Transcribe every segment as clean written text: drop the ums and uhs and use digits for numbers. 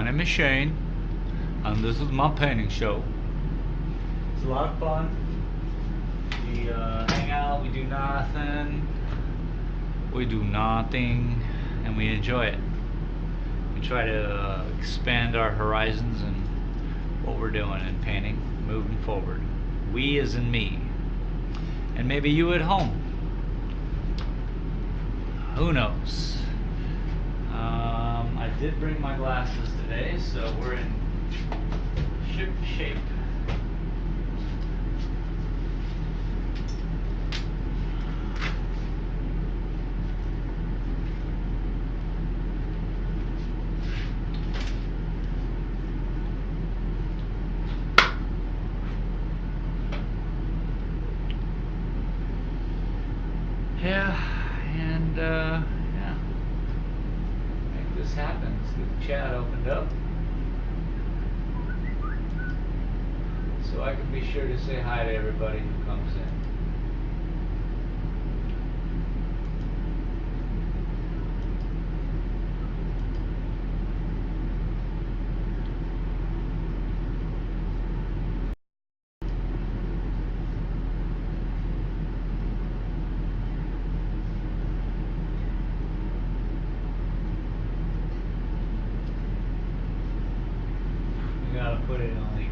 My name is Shane, and this is my painting show. It's a lot of fun. We hang out, we do nothing, and we enjoy it. We try to expand our horizons and what we're doing in painting, moving forward. We as in me, and maybe you at home. Who knows? I did bring my glasses today, so we're in ship shape. Yeah, make this happen. Let's get the chat opened up so I can be sure to say hi to everybody who comes in. Put it in a link.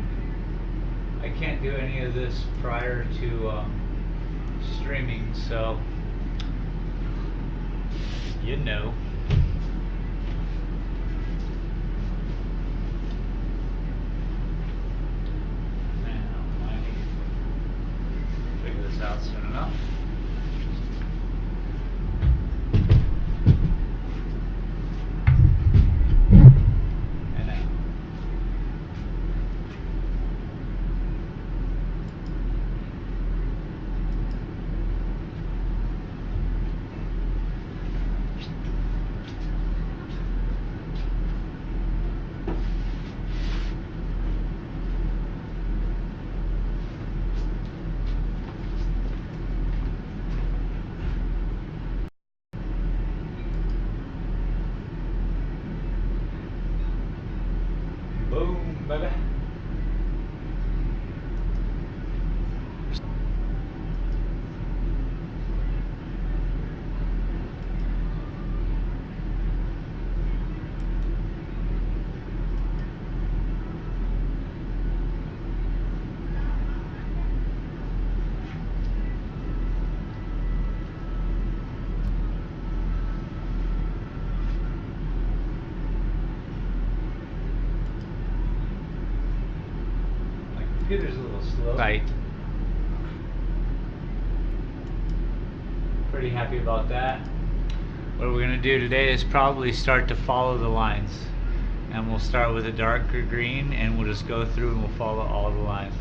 I can't do any of this prior to streaming, so you know. Now I need to figure this out soon enough. Boom, baby. Computer's a little slow. Right. Pretty happy about that. What we're going to do today is probably start to follow the lines. And we'll start with a darker green and we'll just go through and we'll follow all the lines.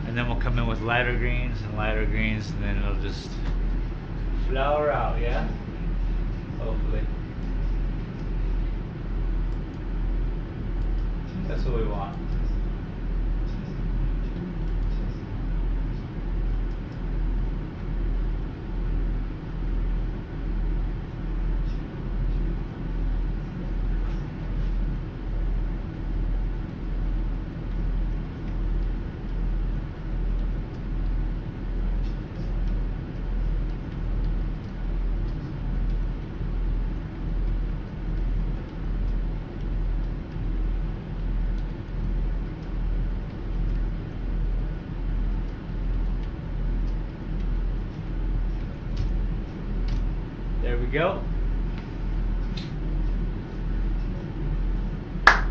And then we'll come in with lighter greens and then it'll just flower out, yeah? Hopefully. That's what we want. There we go. Got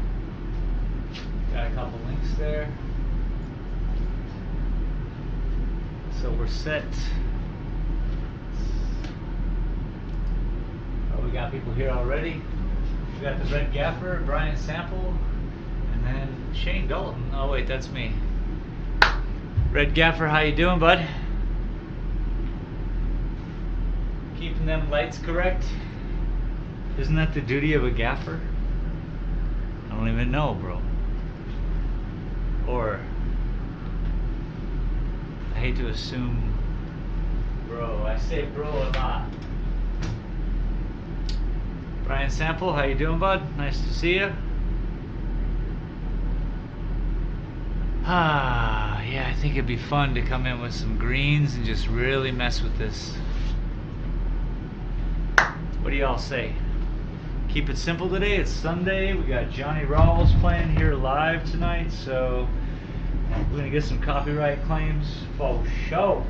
a couple links there. So we're set. Oh, we got people here already. We got the Red Gaffer, Brian Sample, and then Shane Dalton. Oh wait, that's me. Red Gaffer, how you doing, bud? Keeping them lights correct? Isn't that the duty of a gaffer? I don't even know, bro. Or I hate to assume bro. I say bro a lot. Brian Sample, how you doing, bud? Nice to see you. Yeah, I think it'd be fun to come in with some greens and just really mess with this. What do y'all say? Keep it simple today. It's Sunday. We got Johnny Rawls playing here live tonight, so we're gonna get some copyright claims for show.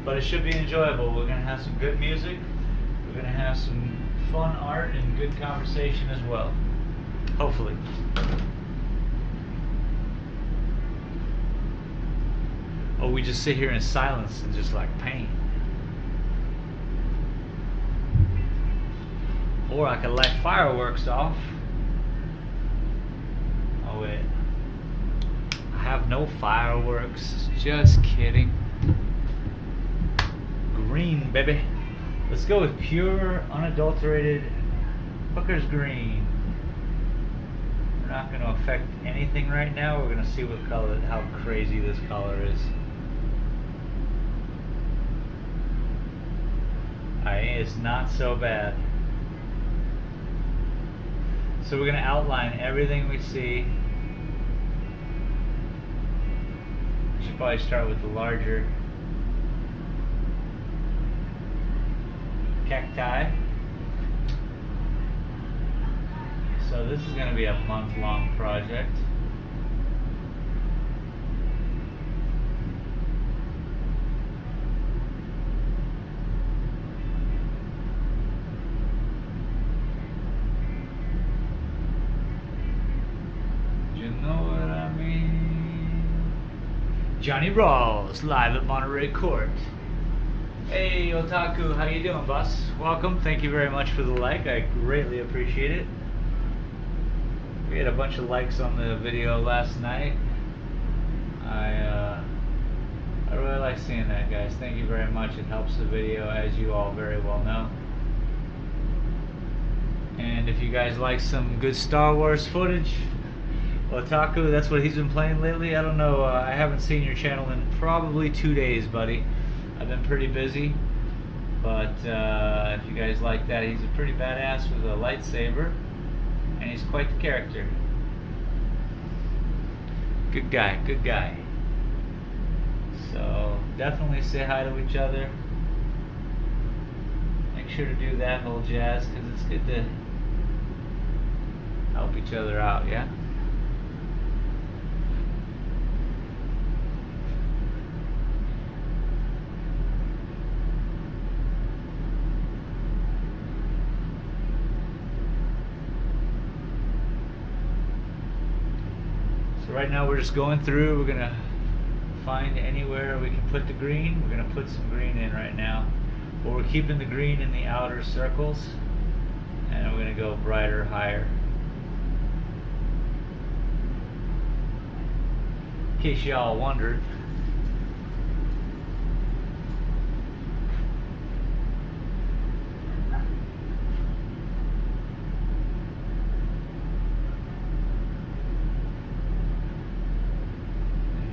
But it should be enjoyable. We're gonna have some good music. We're gonna have some fun art and good conversation as well. Hopefully. Or we just sit here in silence and just like pain. Or I could light fireworks off. Oh wait. I have no fireworks. Just kidding. Green, baby. Let's go with pure, unadulterated Hooker's Green. We're not going to affect anything right now. We're going to see what color, how crazy this color is. It's not so bad. So we're going to outline everything we see. We should probably start with the larger cacti. So this is going to be a month-long project. You know what I mean? Johnny Rawls, live at Monterey Court. Hey Otaku, how you doing, boss? Welcome. Thank you very much for the like. I greatly appreciate it. We had a bunch of likes on the video last night. I really like seeing that, guys. Thank you very much. It helps the video, as you all very well know. And if you guys like some good Star Wars footage, Otaku, that's what he's been playing lately. I don't know. I haven't seen your channel in probably 2 days, buddy. I've been pretty busy, but if you guys like that, he's a pretty badass with a lightsaber, and he's quite the character. Good guy, good guy. So definitely say hi to each other. Make sure to do that whole jazz, because it's good to help each other out, yeah? Right now we're just going through. We're gonna find anywhere we can put the green. We're gonna put some green in right now, but we're keeping the green in the outer circles, and we're gonna go brighter, higher. In case y'all wondered.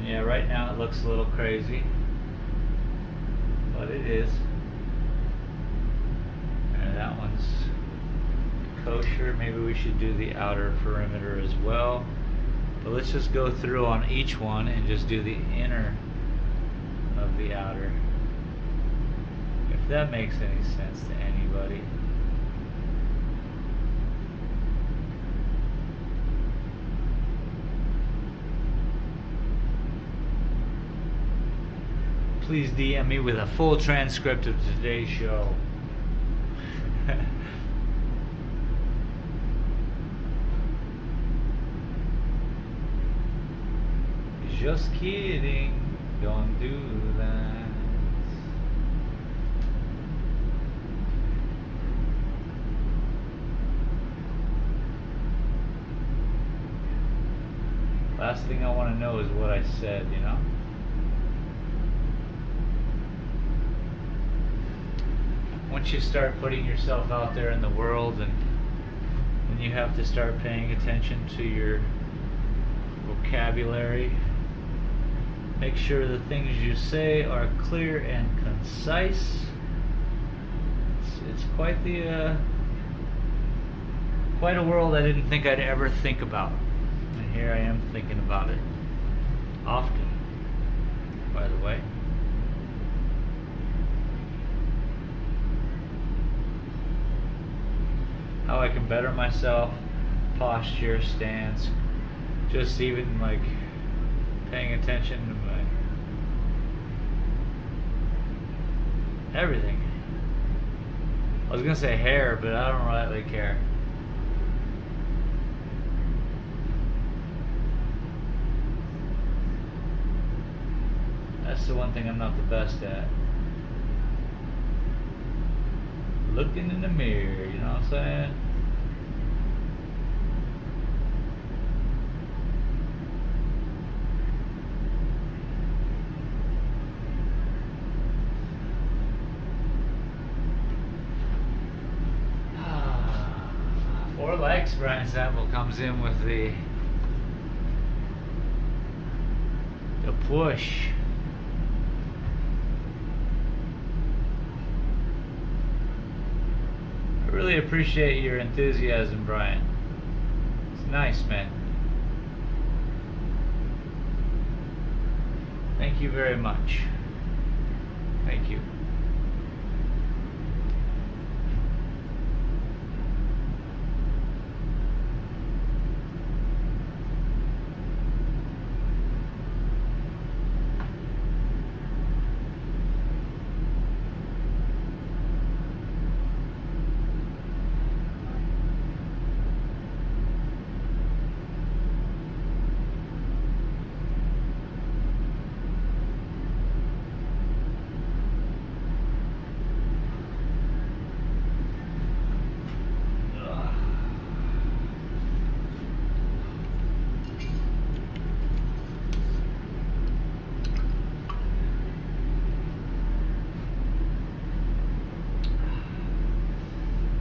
Yeah, right now it looks a little crazy, but it is. And that one's kosher. Maybe we should do the outer perimeter as well. But let's just go through on each one and just do the inner of the outer. If that makes any sense to anybody. Please DM me with a full transcript of today's show. Just kidding, don't do that. Last thing I want to know is what I said, you know? Once you start putting yourself out there in the world, and then you have to start paying attention to your vocabulary. Make sure the things you say are clear and concise. It's quite the quite a world I didn't think I'd ever think about, and here I am thinking about it. often, by the way. How I can better myself, posture, stance, just even like paying attention to my everything. I was gonna say hair, but I don't really care. That's the one thing I'm not the best at. Looking in the mirror, you know what I'm saying? Four legs, Brian Sample comes in with the push. I really appreciate your enthusiasm, Brian. It's nice, man. Thank you very much. Thank you.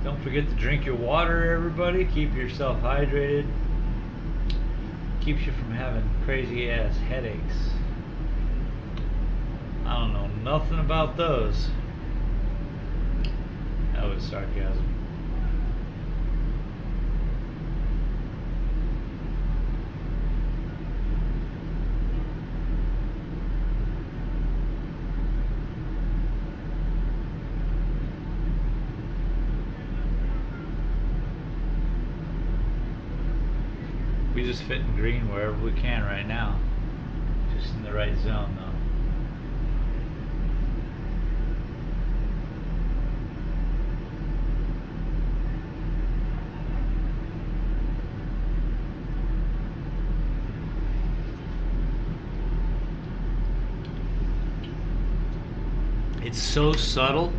Don't forget to drink your water, everybody. Keep yourself hydrated. Keeps you from having crazy ass headaches. I don't know nothing about those. That was sarcasm. We just fit in green wherever we can right now. Just in the right zone though. It's so subtle,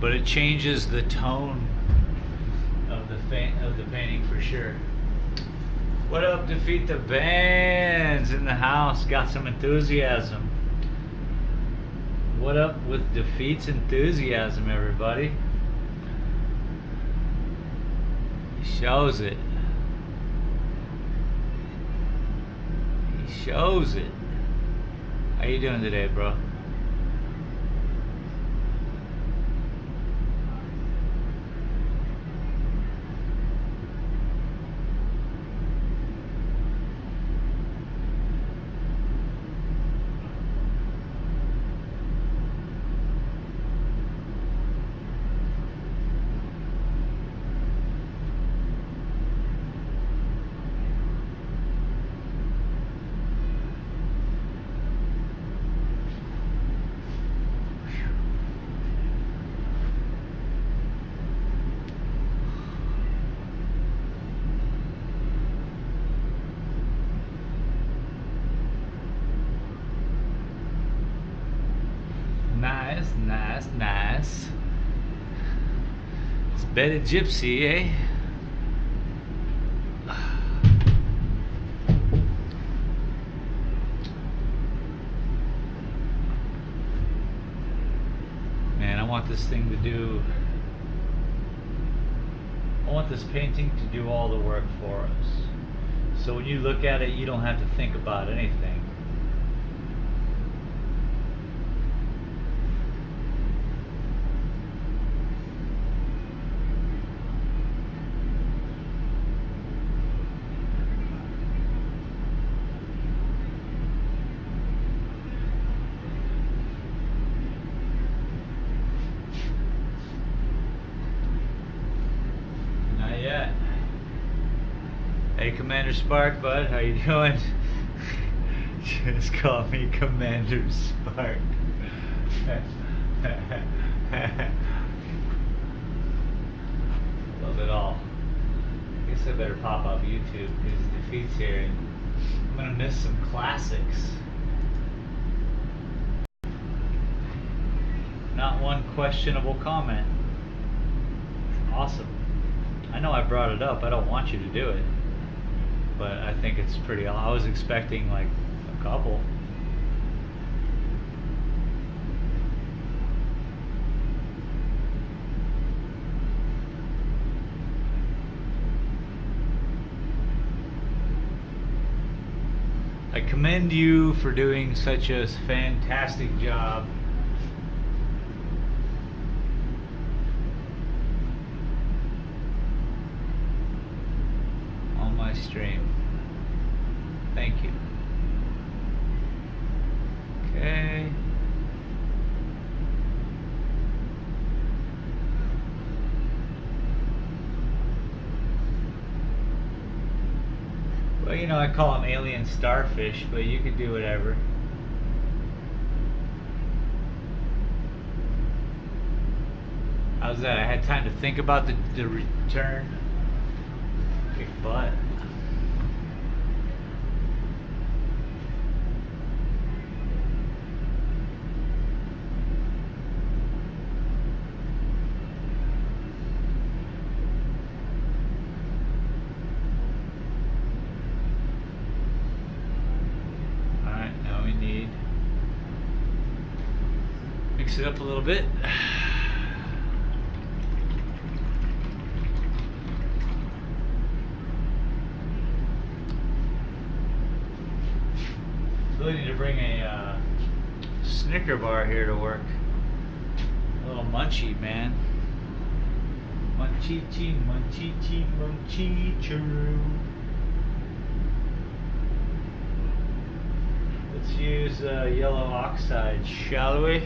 but it changes the tone of the painting for sure. What up, Defeat the Bands in the house? Got some enthusiasm. What up with Defeat's enthusiasm, everybody? He shows it. He shows it. How you doing today, bro? Nice. It's Betty Gypsy, eh? Man, I want this thing to do... I want this painting to do all the work for us. So when you look at it, you don't have to think about anything. Hey, Commander Spark, bud, how you doing? Just call me Commander Spark. Love it all. I guess I better pop up YouTube because the feed's here and I'm gonna miss some classics. Not one questionable comment. Awesome. I know I brought it up. I don't want you to do it, but I think it's pretty. I was expecting like a couple. I commend you for doing such a fantastic job. On my stream. Thank you. Okay. Well, you know, I call them alien starfish, but you could do whatever. How's that? I had time to think about the return. Kick butt. Mix it up a little bit. Really need to bring a Snicker bar here to work. A little munchie, man. Munchie, munchie, munchie, choo. Let's use yellow oxide, shall we?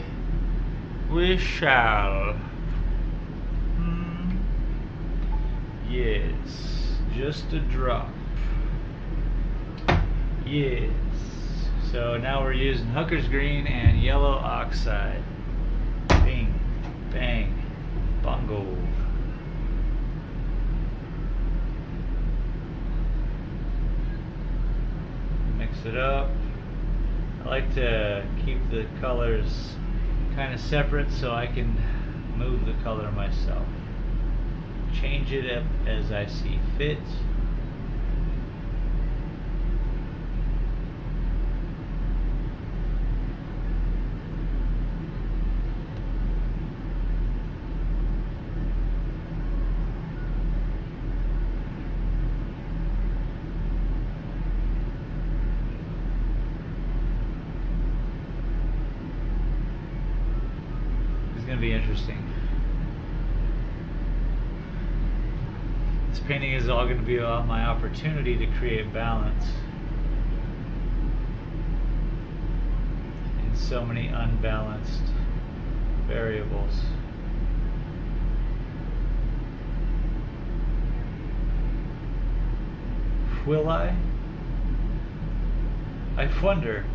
We shall. Yes, just a drop. Yes. So now we're using Hooker's Green and yellow oxide. Bing, bang, bungo. Mix it up. I like to keep the colors kind of separate so I can move the color myself. Change it up as I see fit. Going to be interesting. This painting is all going to be about my opportunity to create balance in so many unbalanced variables. Will I? I wonder.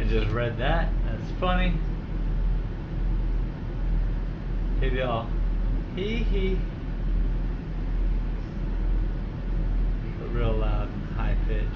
just read that. That's funny. Maybe I'll hee. But real loud and high pitched.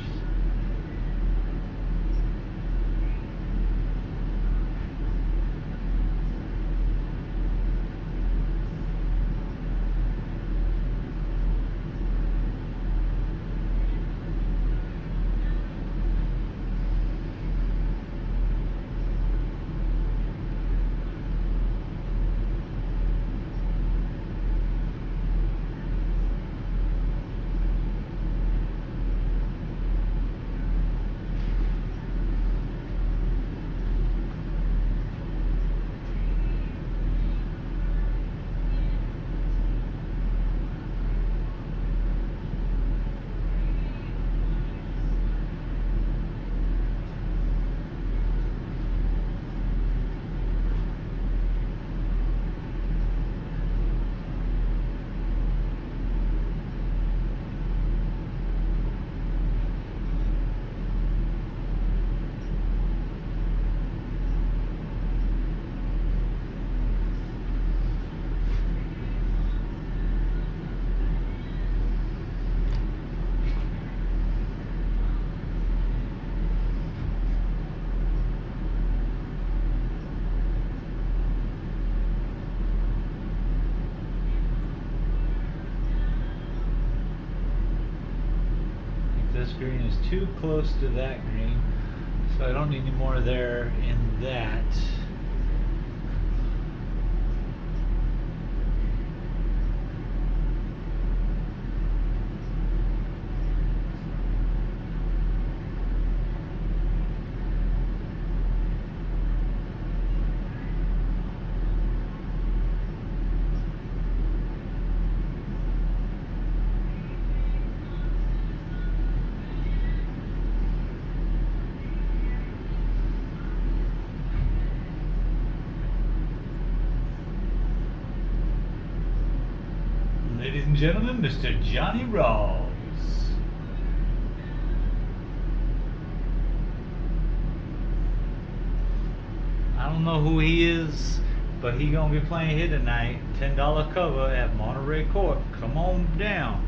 This green is too close to that green, so I don't need any more there in that. Ladies and gentlemen, Mr. Johnny Rawls. I don't know who he is, but he gonna be playing here tonight. $10 cover at Monterey Court. Come on down.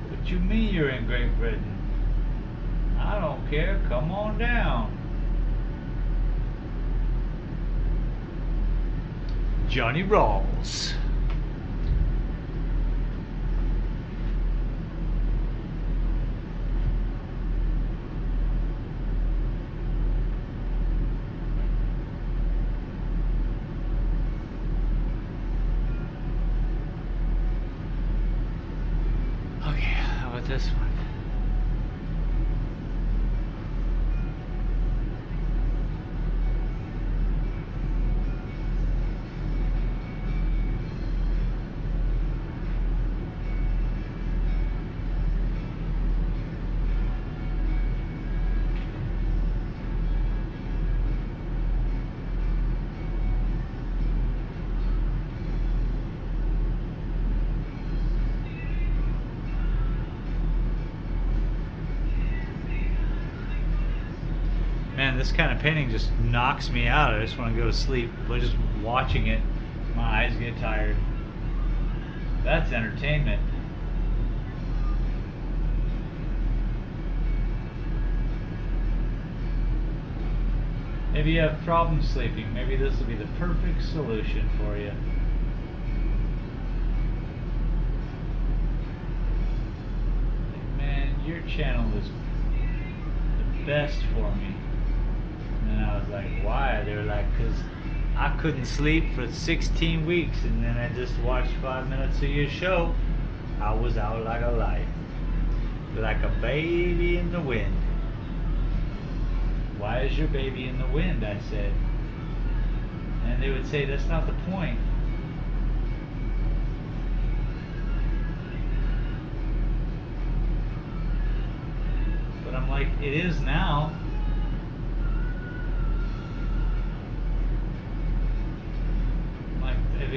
What you mean you're in Great Britain? I don't care. Come on down. Johnny Rawls. Okay, how about this one? Man, this kind of painting just knocks me out. I just want to go to sleep. But just watching it, my eyes get tired. That's entertainment. Maybe you have problems sleeping. Maybe this will be the perfect solution for you. Man, your channel is the best for me. And I was like, why? They were like, because I couldn't sleep for 16 weeks, and then I just watched 5 minutes of your show. I was out like a light, like a baby in the wind. Why is your baby in the wind? I said. And they would say, that's not the point. But I'm like, it is now.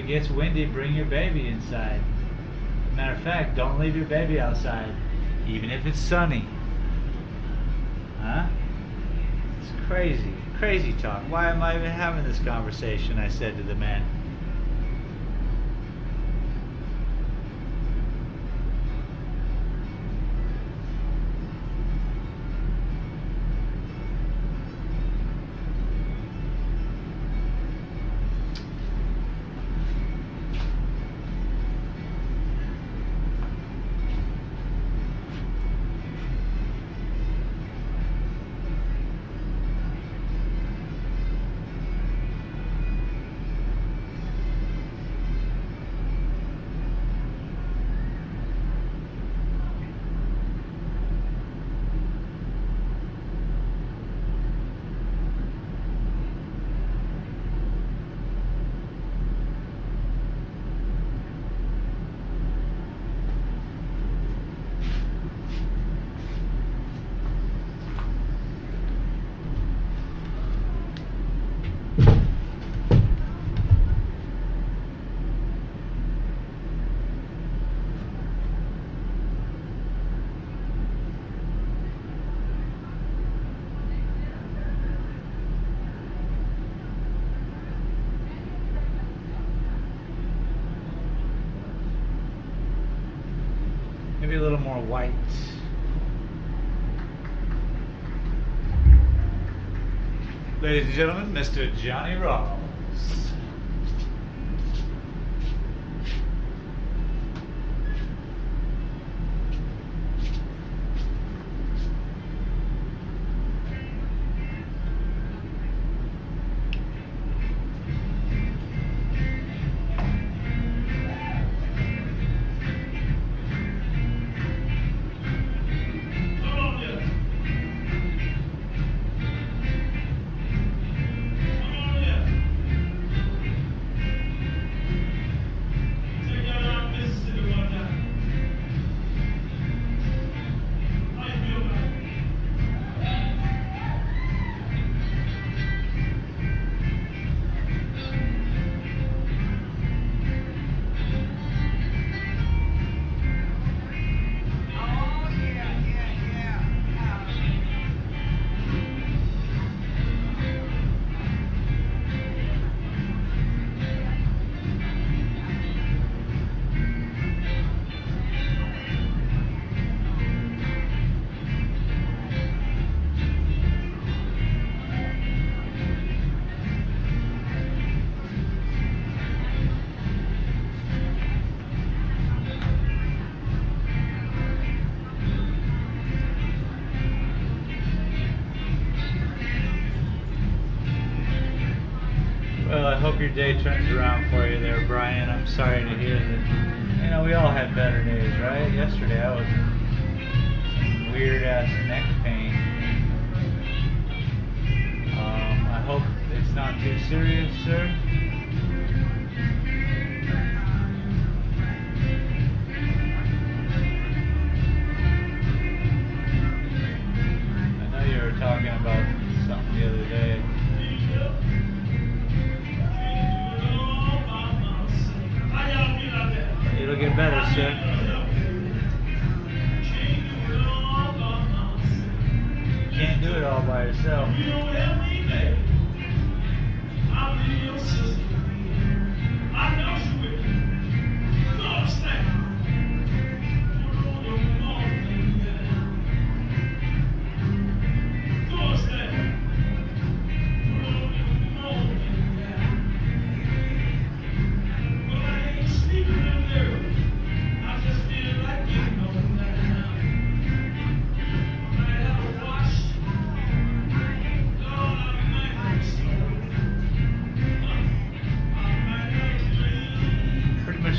gets windy, bring your baby inside. Matter of fact, don't leave your baby outside, even if it's sunny. Huh? It's crazy, crazy talk. Why am I even having this conversation? I said to the man. Maybe a little more white. Ladies and gentlemen, Mr. Johnny Rawls. Well, I hope your day turns around for you there, Brian. I'm sorry to hear that. You know, we all had better days, right? Yesterday I was in some weird-ass neck pain. I hope it's not too serious, sir. I know you were talking about something the other day. It'll get better, sir. You can't do it all by yourself.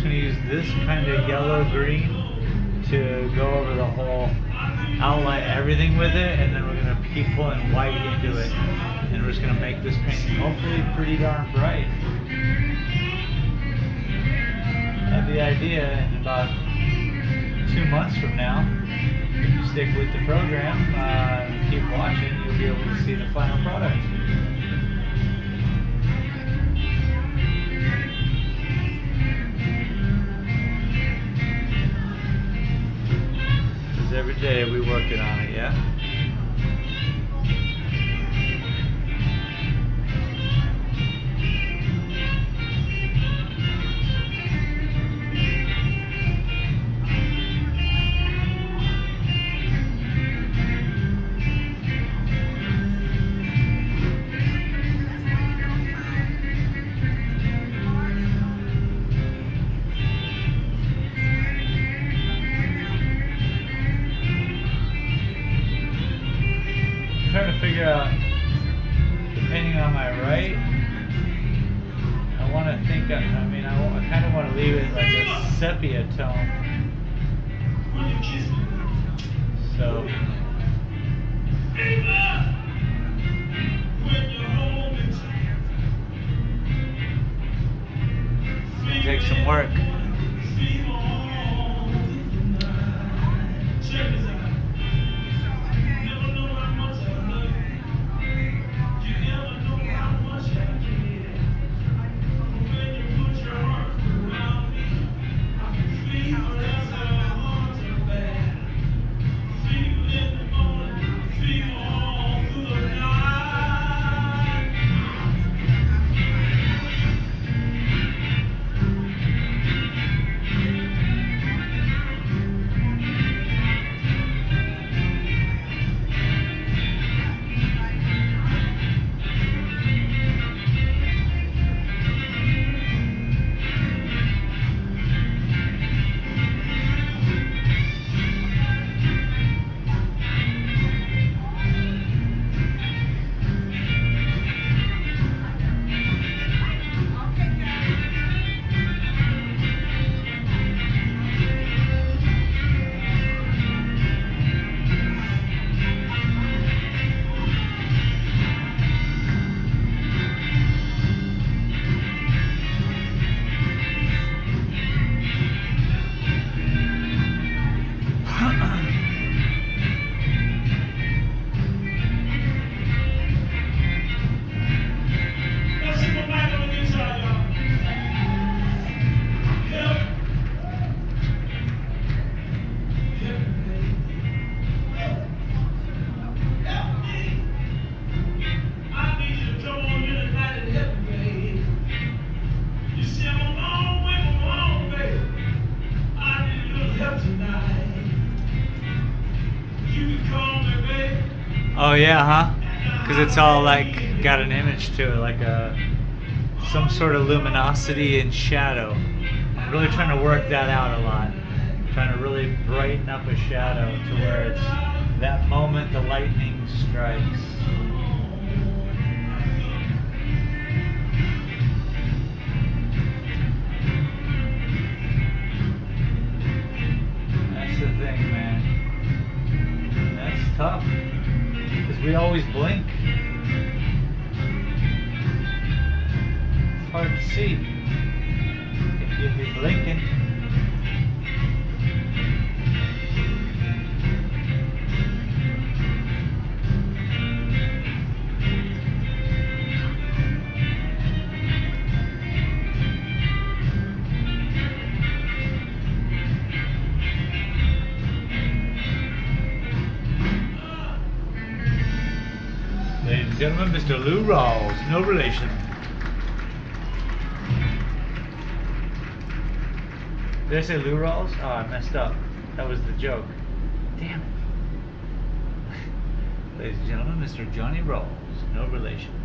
Going to use this kind of yellow-green to go over the whole outline, everything with it, and then we're going to keep pulling white into it, and we're just going to make this painting hopefully pretty darn bright. That's the idea. In about 2 months from now, if you stick with the program and keep watching, you'll be able to see the final product. trying to figure out, depending on my right, I want to think, I kind of want to leave it like a sepia tone. So, it's going to take some work. Oh yeah, huh? Because it's all like got an image to it, like some sort of luminosity and shadow. I'm really trying to work that out a lot. Trying to really brighten up a shadow to where it's that moment the lightning strikes. That's the thing, man. That's tough. Because we always blink. It's hard to see if you're blinking. Ladies and gentlemen, Mr. Lou Rawls, no relation. Did I say Lou Rawls? Oh, I messed up. That was the joke. Damn it. Ladies and gentlemen, Mr. Johnny Rawls, no relation.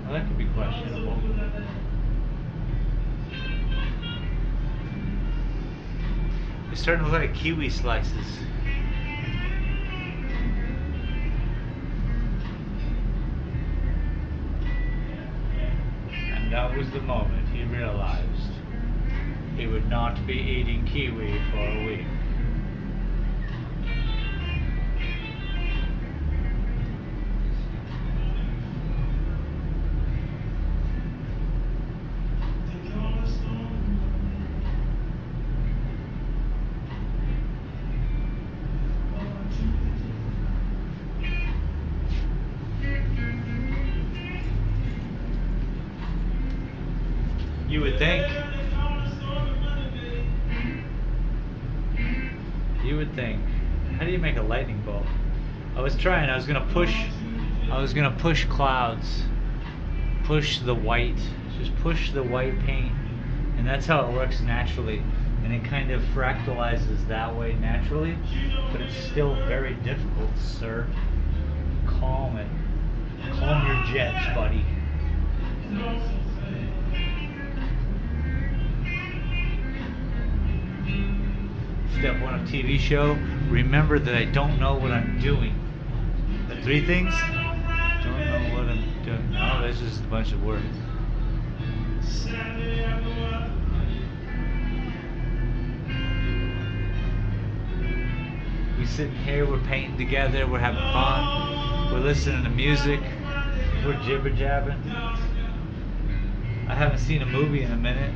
Well, that could be questionable. It's starting to look like kiwi slices. And that was the moment he realized he would not be eating kiwi for a week. You would think. You would think. How do you make a lightning bolt? I was trying. I was gonna push clouds. Push the white. Just push the white paint, and that's how it works naturally. and it kind of fractalizes that way naturally, but it's still very difficult, sir. Calm it. Calm your jets, buddy. Step 1 of TV show, remember that I don't know what I'm doing. The 3 things? Don't know what I'm doing. No, that's just a bunch of words. We sitting here, we're painting together, we're having fun, we're listening to music, we're jibber jabbing. I haven't seen a movie in a minute.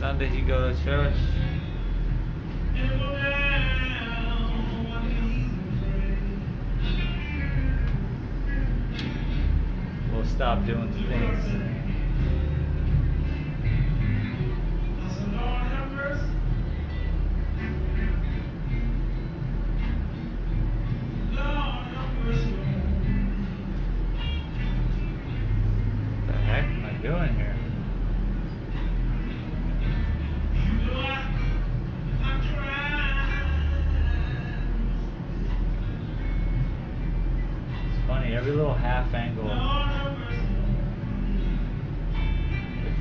Sunday you go to church. We'll stop doing things. What the heck am I doing here? Every little half angle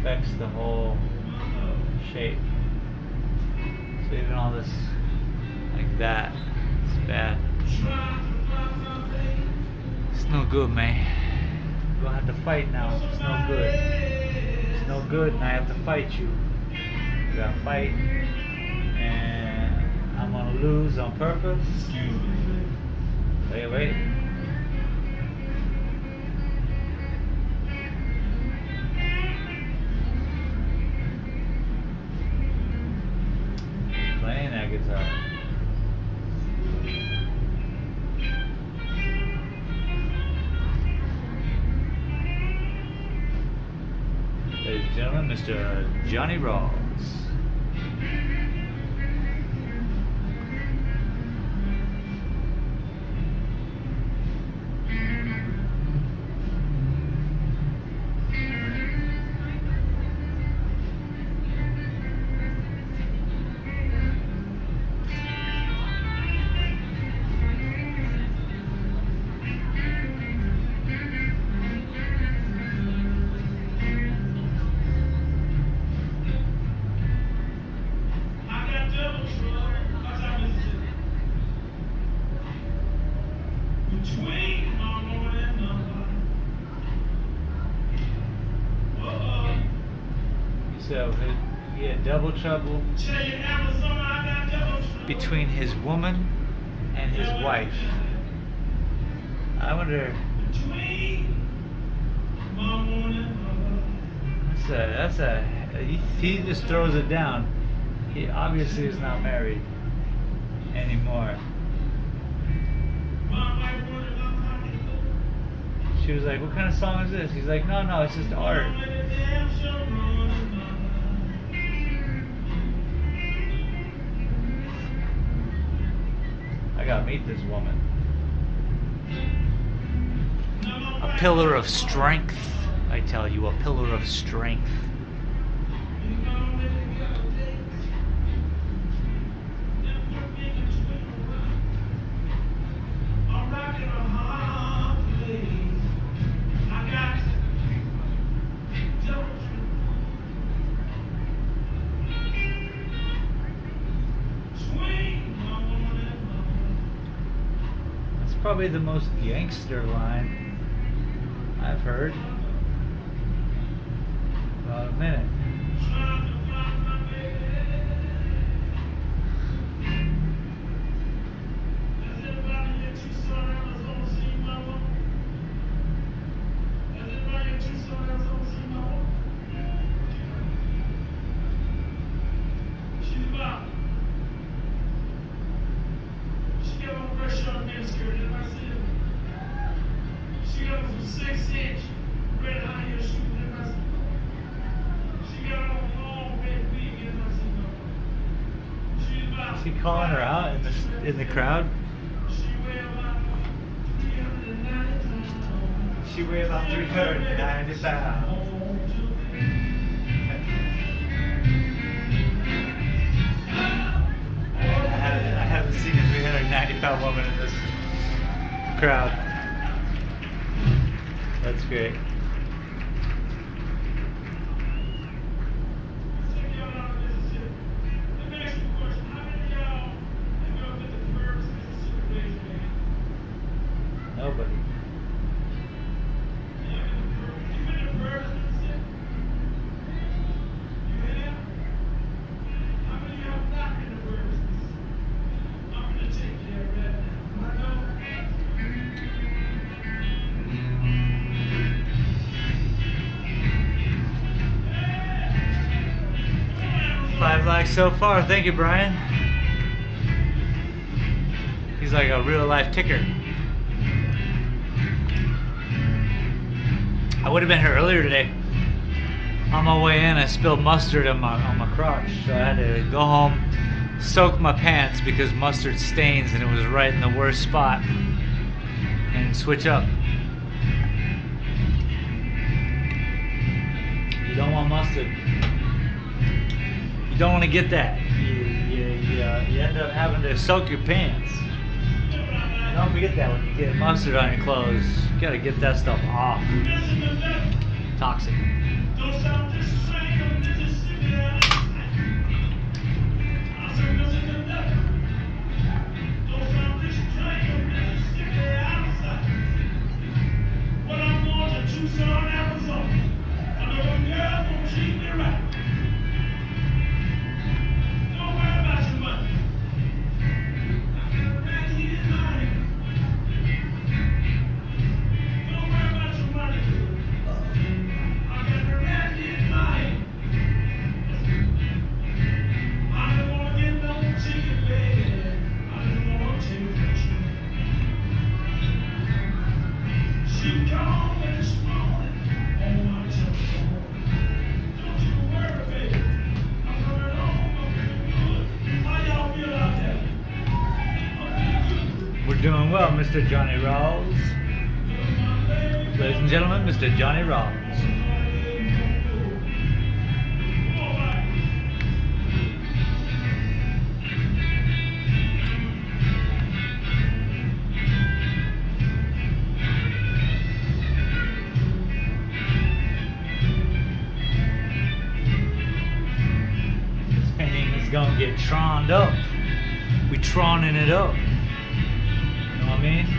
affects the whole shape. So even all this like that, it's bad. It's no good, man. We're gonna have to fight now. It's no good. It's no good, and I have to fight you. We gotta fight, and I'm gonna lose on purpose. Wait. Playing that guitar. Ladies and gentlemen, Mr. Johnny Rawls. So he had double trouble between his woman and his wife. I wonder. He just throws it down. He obviously is not married anymore. She was like, "What kind of song is this?" He's like, "No, it's just art." I gotta meet this woman. A pillar of strength, I tell you, a pillar of strength. Probably the most gangster line I've heard. About a minute. Is he calling her out in the crowd? She weighed about 390 pounds. I haven't seen a 390-pound woman in this crowd. That's great. Nobody. Five likes so far. Thank you, Brian. He's like a real life ticker. I would have been here earlier today. On my way in, I spilled mustard on my crotch, so I had to go home, soak my pants because mustard stains, and it was right in the worst spot, and switch up. You don't want mustard. You don't want to get that. You end up having to soak your pants. Don't forget that when you get mustard on your clothes. You gotta get that stuff off. Toxic. We're doing well, Mr. Johnny Rawls. Ladies and gentlemen, Mr. Johnny Rawls. This painting is gonna get troned up. We troning it up. You know what I mean?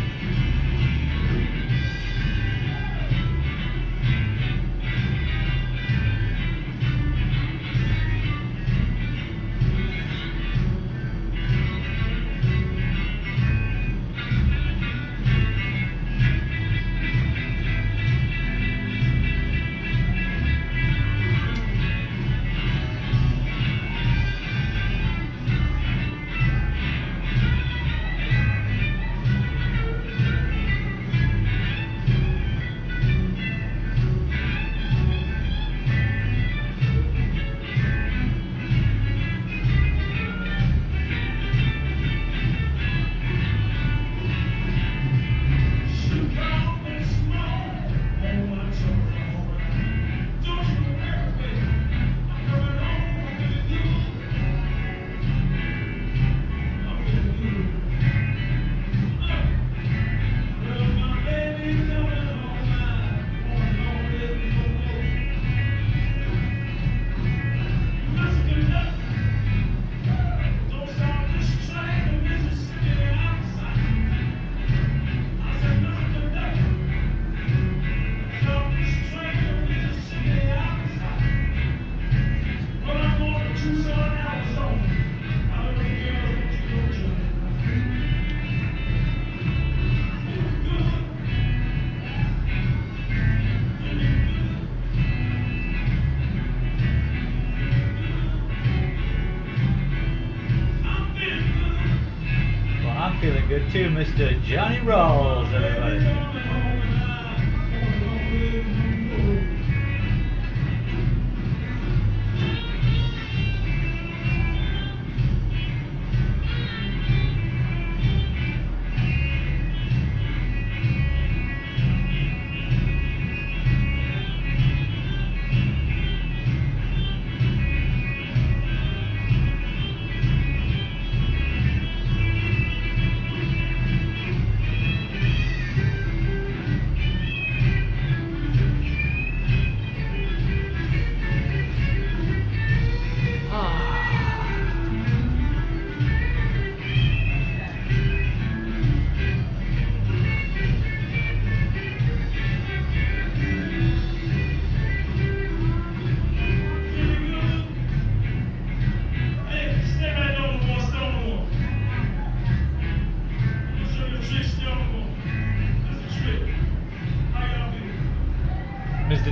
Feeling good too, Mr. Johnny Rawls, everybody.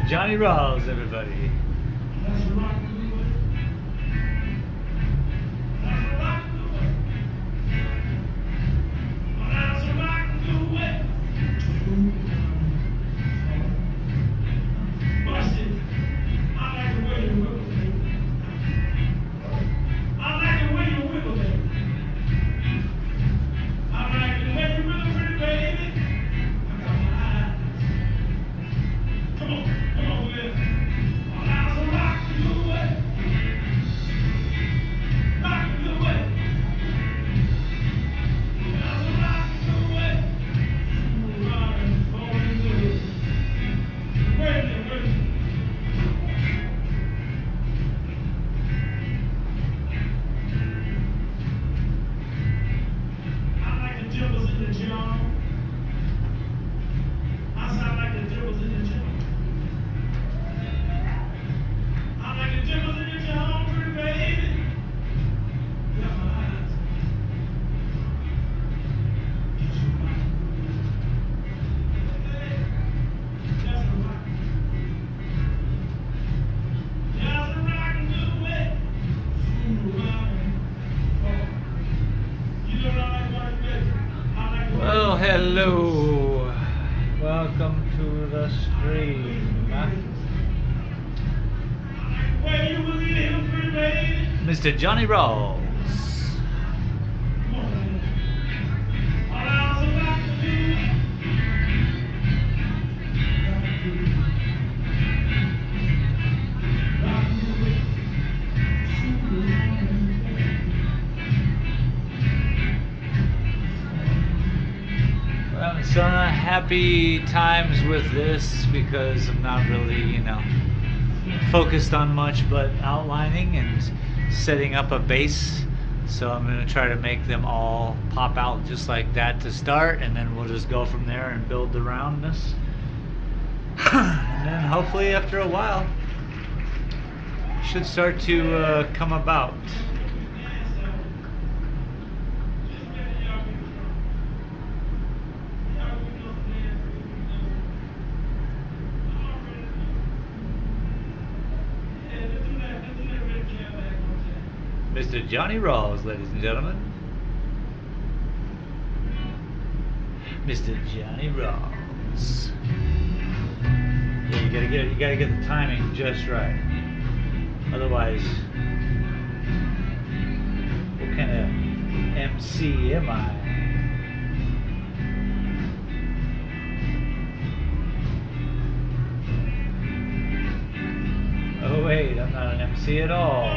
Johnny Rawls, everybody. Well, hello. Welcome to the stream. Mr. Johnny Rawls. Well, I'm still not happy times with this because I'm not really, focused on much but outlining and setting up a base. So I'm going to try to make them all pop out just like that to start, and then we'll just go from there and build the roundness. And then hopefully after a while it should start to come about. Mr. Johnny Rawls, ladies and gentlemen. Mr. Johnny Rawls. Yeah, you gotta get the timing just right. Otherwise, what kind of MC am I? Oh wait, I'm not an MC at all.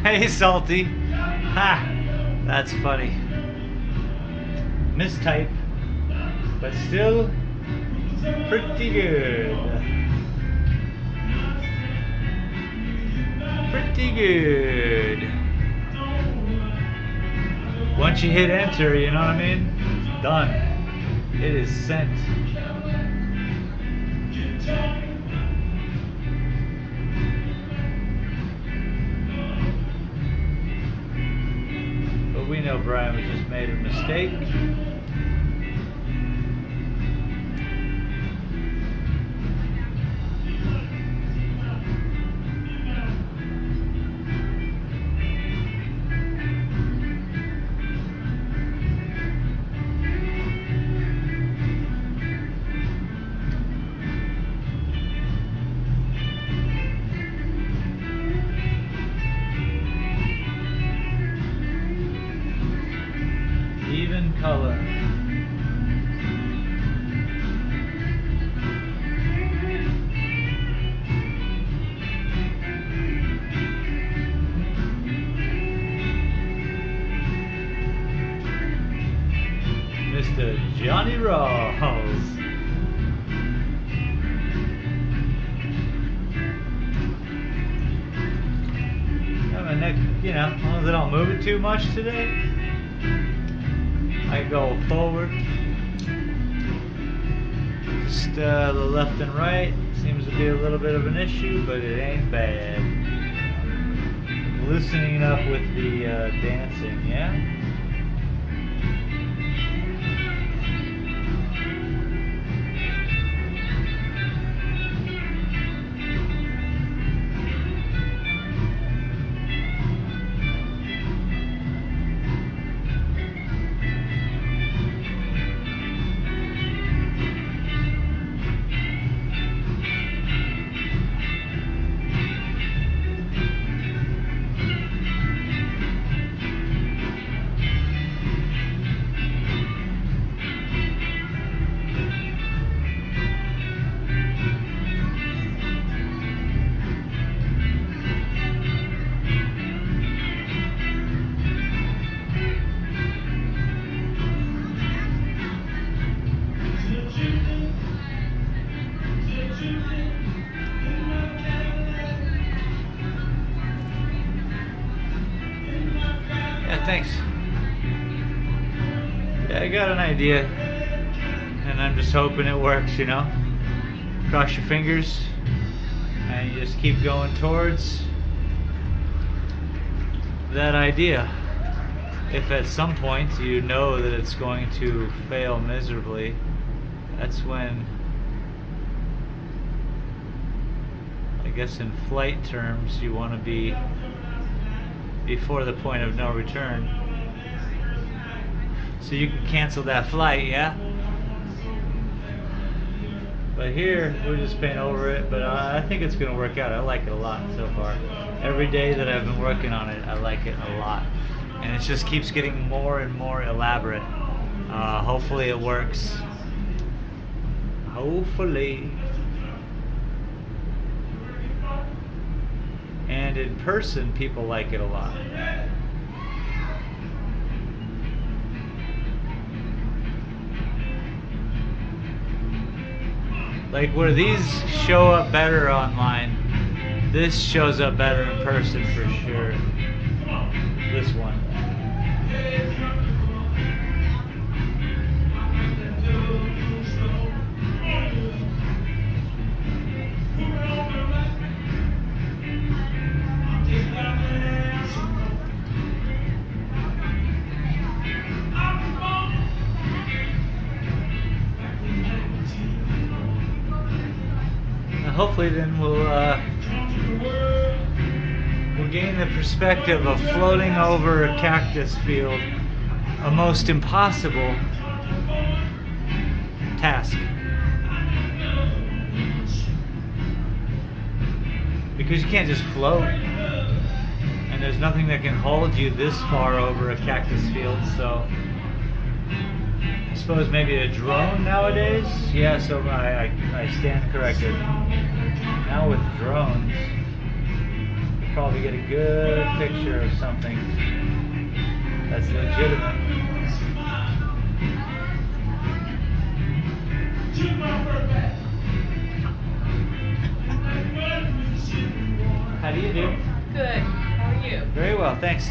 Hey, Salty. Ha! That's funny. Mistype, but still pretty good. Pretty good. Once you hit enter, you know what I mean? Done. It is sent. We know Brian was just made a mistake. color. Mr. Johnny Rawls. My neck, you know, as long as I don't move it too much today, I go forward. Just the left and right seems to be a little bit of an issue, but it ain't bad. Loosening up with the dancing, yeah? Thanks. Yeah, I got an idea, and I'm just hoping it works, you know? Cross your fingers, and you just keep going towards that idea. If at some point you know that it's going to fail miserably, that's when, I guess in flight terms, you want to be before the point of no return, so you can cancel that flight, yeah? But here we're just painting over it, but I think it's gonna work out. I like it a lot so far. Every day that I've been working on it, I like it a lot, and it just keeps getting more and more elaborate. Hopefully it works. Hopefully. And in person, people like it a lot. Like where these show up better online, this shows up better in person for sure. This one. Hopefully then we'll gain the perspective of floating over a cactus field, a most impossible task. Because you can't just float, and there's nothing that can hold you this far over a cactus field, so I suppose maybe a drone nowadays? Yeah, so I stand corrected. Now with drones, you probably get a good picture of something that's legitimate. How do you do? Good. How are you? Very well, thanks.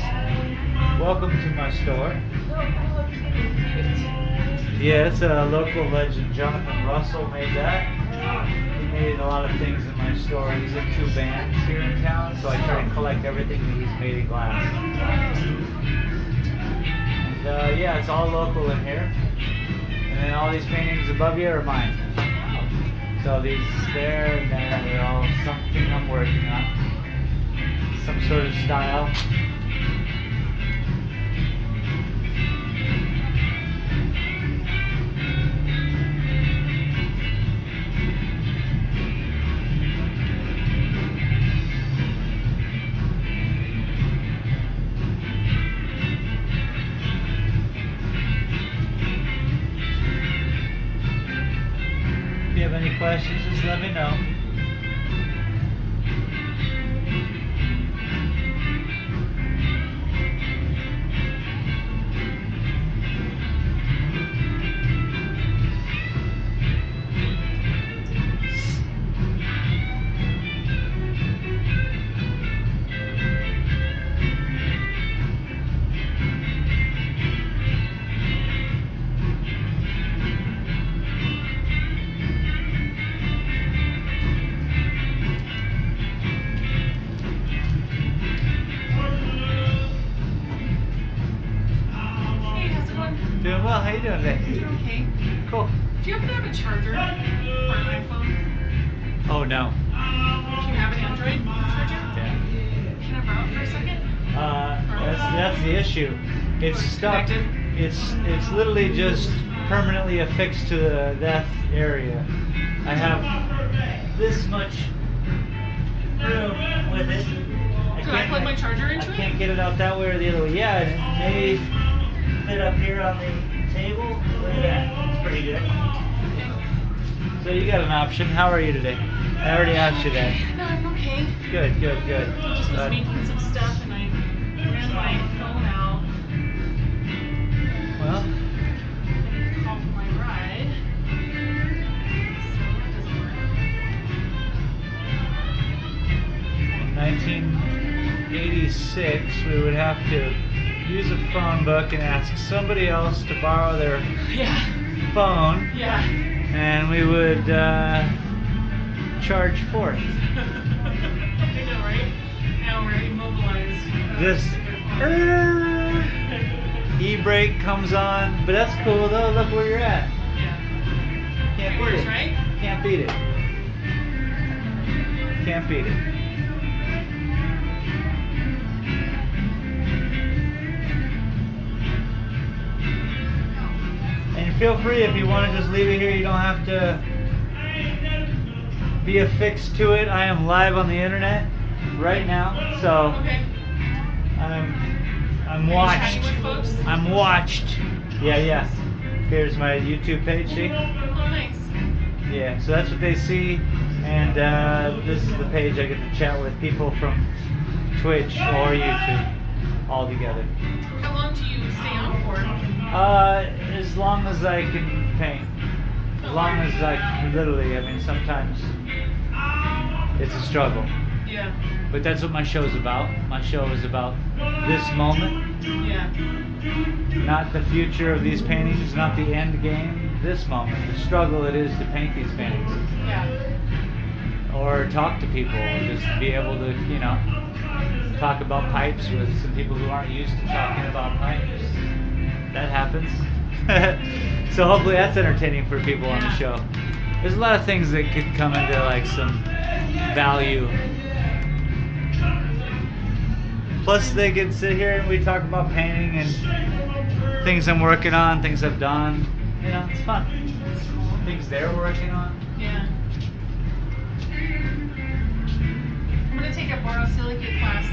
Welcome to my store. Yeah, it's a local legend. Jonathan Russell made that. He made a lot of things in my store. He's in 2 bands here in town, so I try to collect everything that he's made in glass. And yeah, it's all local in here. And then all these paintings above you are mine. So these there and there, they're all something I'm working on. Some sort of style. any questions, just let me know. Hey, how's it going? Doing well. How you doing today? Okay. Cool. Do you happen to have a charger for an iPhone? Oh no. Do you have an Android charger? Yeah. Can I borrow it for a second? That's the issue. It's stuck. Connected? It's literally just permanently affixed to the death area. I have this much room with it. Could I plug my charger into I it? can't get it out that way or the other way. Yeah, it may fit up here on the table. Look at that. It's pretty good. Okay. So you got an option. How are you today? I already asked you that. No, I'm okay. Good. I just was making some stuff and I ran my phone out. Well, I need to call for my ride. So that doesn't work. 1986, we would have to use a phone book and ask somebody else to borrow their Yeah. phone, Yeah. and we would charge forth. I know, right? Now we're immobilized. This e-brake comes on, but that's cool though. Look where you're at. Yeah. Can't It beat works, it. right? Can't beat it. Can't beat it. And feel free if you want to just leave it here. You don't have to be affixed to it. I am live on the internet right now, so Okay. I'm Are you watched. chatting with folks? I'm watched. Yeah. Here's my YouTube page. See? Oh, nice. Yeah. So that's what they see, and this is the page I get to chat with people from Twitch or YouTube all together. How long do you stay on for? As long as I can paint. As long as I can, literally, I mean, sometimes it's a struggle. Yeah. But that's what my show's about. My show is about this moment, Yeah. not the future of these paintings, not the end game. This moment, the struggle it is to paint these paintings. Yeah. Or talk to people, just be able to, talk about pipes with some people who aren't used to talking about pipes. That happens. So hopefully that's entertaining for people on the Yeah. show. There's a lot of things that could come into like some value. Plus they could sit here and we talk about painting and things I'm working on, things I've done. It's fun. That's cool. Things they're working on. Yeah. I'm gonna take a borosilicate class.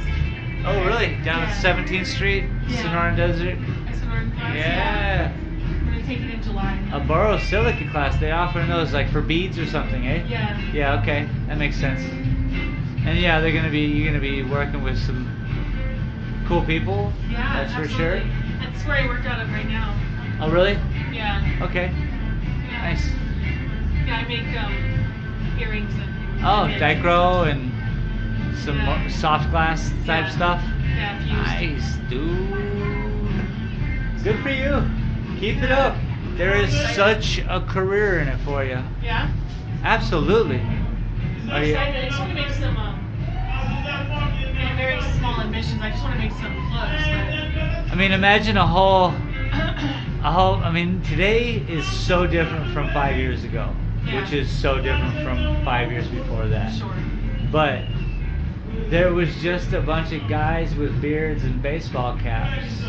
Oh really? Down Yeah. at 17th Street, Yeah. Sonoran Desert? Sonoran class. Yeah. I'm gonna take it in July. A borosilicate class, they offer those like for beads or something, eh? Yeah. Yeah, okay. That makes sense. And yeah, you're gonna be working with some cool people. Yeah. That's for sure. absolutely. That's where I work out of right now. Oh really? Yeah. Okay. Yeah. Nice. Yeah, I make earrings and. Oh, and dichro and some Yeah. more soft glass type Yeah. stuff. Yeah, fused. Nice, dude. Good for you. Keep it up. There is such a career in it for you. Yeah. Absolutely. I'm Are you? excited. I just want to make some. Very small emissions. I just want to make some clothes. I mean, imagine a whole. I mean, today is so different from 5 years ago, Yeah. which is so different from 5 years before that. Sure. But there was just a bunch of guys with beards and baseball caps.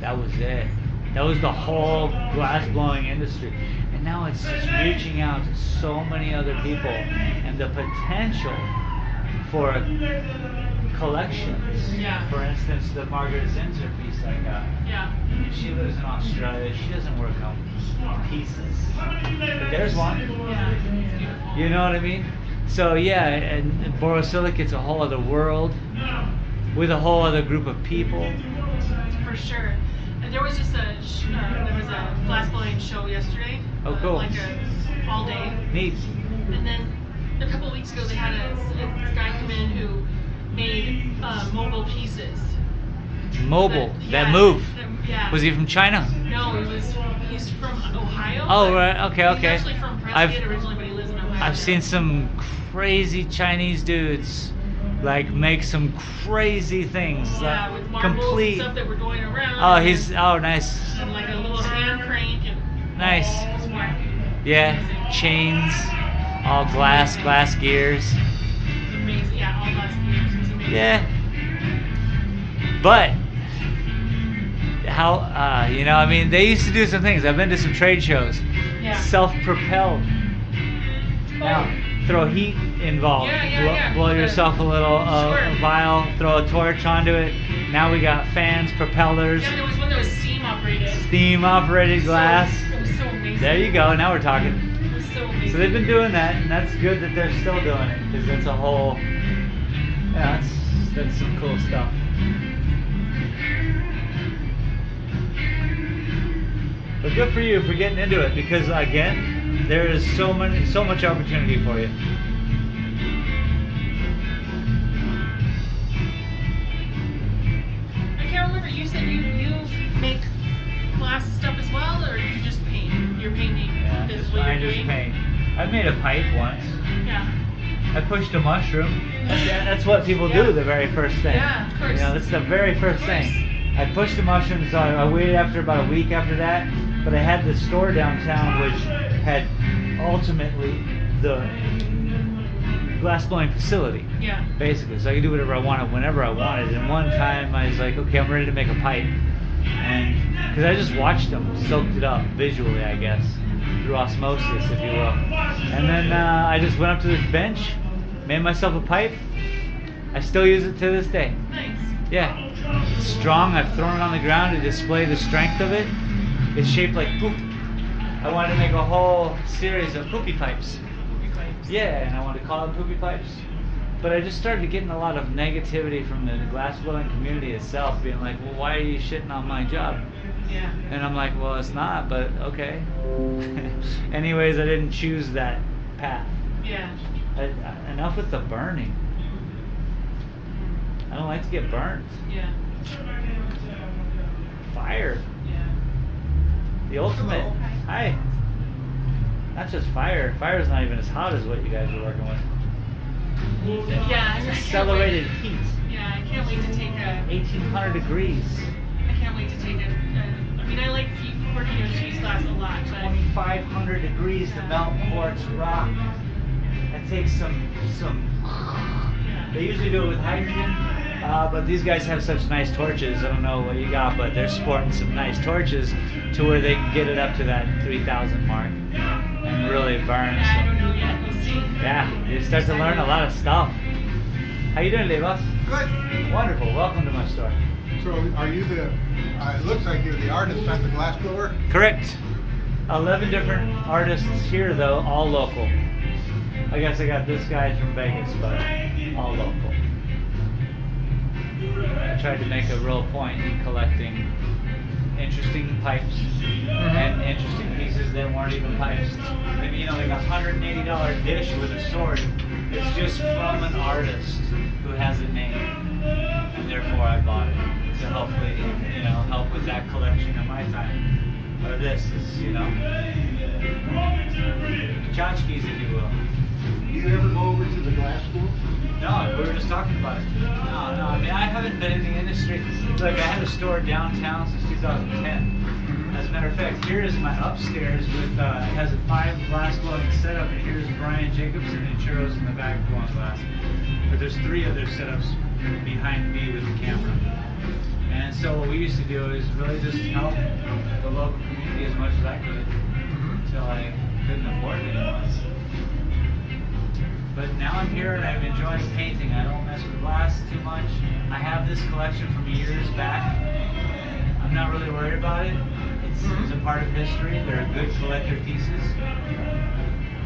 That was it. That was the whole glass blowing industry. And now it's just reaching out to so many other people, and the potential for collections. Yeah. For instance, the Margaret Zinser piece I got. Yeah. And she lives in Australia. She doesn't work on pieces. But there's one. Yeah. It's beautiful. You know what I mean? So yeah, and borosilicate's a whole other world with a whole other group of people. For sure. And there was just there was a glassblowing show yesterday. Oh, cool. Like all day. Neat. And then a couple of weeks ago, they had this guy come in who made mobile pieces. Mobile. That Yeah, move. Yeah. Was he from China? No, he's from Ohio. Oh, but right. Okay, He's okay. actually from Prescott originally, but he lives in Ohio. I've now. seen some crazy Chinese dudes like make some crazy things. Yeah, with marbles complete. and stuff that were going around. Oh, and he's nice. and like a little hand crank and Nice. balls, wacky. Yeah, chains, all glass gears. It's amazing. Yeah, all glass gears. It's amazing. Yeah. But how you know, I mean, they used to do some things. I've been to some trade shows. Yeah. Self-propelled. Now, throw heat involved. Yeah. Blow yourself a little Sure. vial, throw a torch onto it. Now we got fans, propellers, Yeah, there was one that was steam operated. steam-operated glass. It was so amazing. There you go. Now we're talking. It was so amazing. So they've been doing that, and that's good that they're still doing it, because that's a whole, yeah, that's some cool stuff. But good for you for getting into it, because again, there is so much opportunity for you. I can't remember. You said you make glass stuff as well, or you just paint? You're painting. Yeah, Is just, what I you're just doing? paint. I made a pipe once. Yeah. I pushed a mushroom. That's what people Yeah. do the very first thing. Yeah, of course. You know, that's the very first Of course. thing. I pushed the mushroom, so I waited after about a week after that. But I had this store downtown which had ultimately the glass blowing facility, Yeah. basically. So I could do whatever I wanted whenever I wanted. And one time I was like, okay, I'm ready to make a pipe. And because I just watched them, soaked it up visually, I guess, through osmosis, if you will. And then I just went up to this bench, made myself a pipe. I still use it to this day. Nice. Yeah. It's strong. I've thrown it on the ground to display the strength of it. It's shaped like poop. I wanted to make a whole series of poopy pipes. Yeah, and I wanted to call them poopy pipes. But I just started getting a lot of negativity from the glassblowing community itself, being like, well, why are you shitting on my job? Yeah. And I'm like, well, it's not, but okay. Anyways, I didn't choose that path. Yeah. Enough with the burning. I don't like to get burnt. Yeah. Fire. Yeah. The ultimate. Hello. Hi. Not just fire. Fire's not even as hot as what you guys are working with. Yeah. I can't Accelerated wait. heat. Yeah, I can't wait to take a. 1800 degrees. I can't wait to take a. I mean, I like working with cheese glass a lot, but 2500 degrees to melt quartz rock. That takes some. yeah. They usually do it with hydrogen, but these guys have such nice torches. I don't know what you got, but they're sporting some nice torches to where they can get it up to that 3000 mark and really burn. Yeah, I don't So, know yet. We'll see. yeah, you start to learn a lot of stuff. How you doing today, boss? Good. Wonderful. Welcome to my store. So are you the, it looks like you're the artist at the glass blower? Correct. 11 different artists here, though, all local. I guess I got this guy from Vegas, but all local. I tried to make a real point in collecting interesting pipes and interesting pieces that weren't even pipes. Maybe, you know, like $180 dish with a sword. It's just from an artist who has a name, and therefore I bought it to hopefully, you know, help with that collection of my time. Or this is, you know, tchotchkes, if you will. Do you ever go over to the glass school? No, we were just talking about it. No, I mean, I haven't been in the industry. Like, I had a store downtown since 2010. As a matter of fact, here is my upstairs with, it has a 5 glass blowing setup, and here's Brian Jacobson and Churros in the back blowing glass. But there's 3 other setups behind me with the camera. And so what we used to do is really just help the local community as much as I could until I couldn't afford it anymore. But now I'm here and I'm enjoying painting. I don't mess with glass too much. I have this collection from years back. I'm not really worried about it. It's a part of history. They're good collector pieces.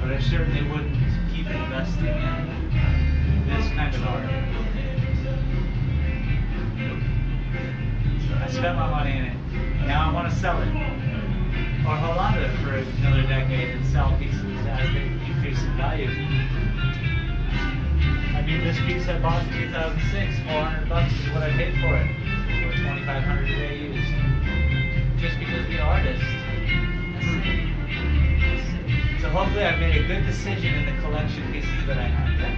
But I certainly wouldn't keep investing in this kind of art. I spent my money in it. Now I want to sell it. Or hold on to it for another decade and sell pieces as they increase in value. I mean, this piece I bought in 2006, $400 is what I paid for it. Or $2,500 a day used. Just because of the artist. So hopefully I've made a good decision in the collection pieces that I have. Yeah?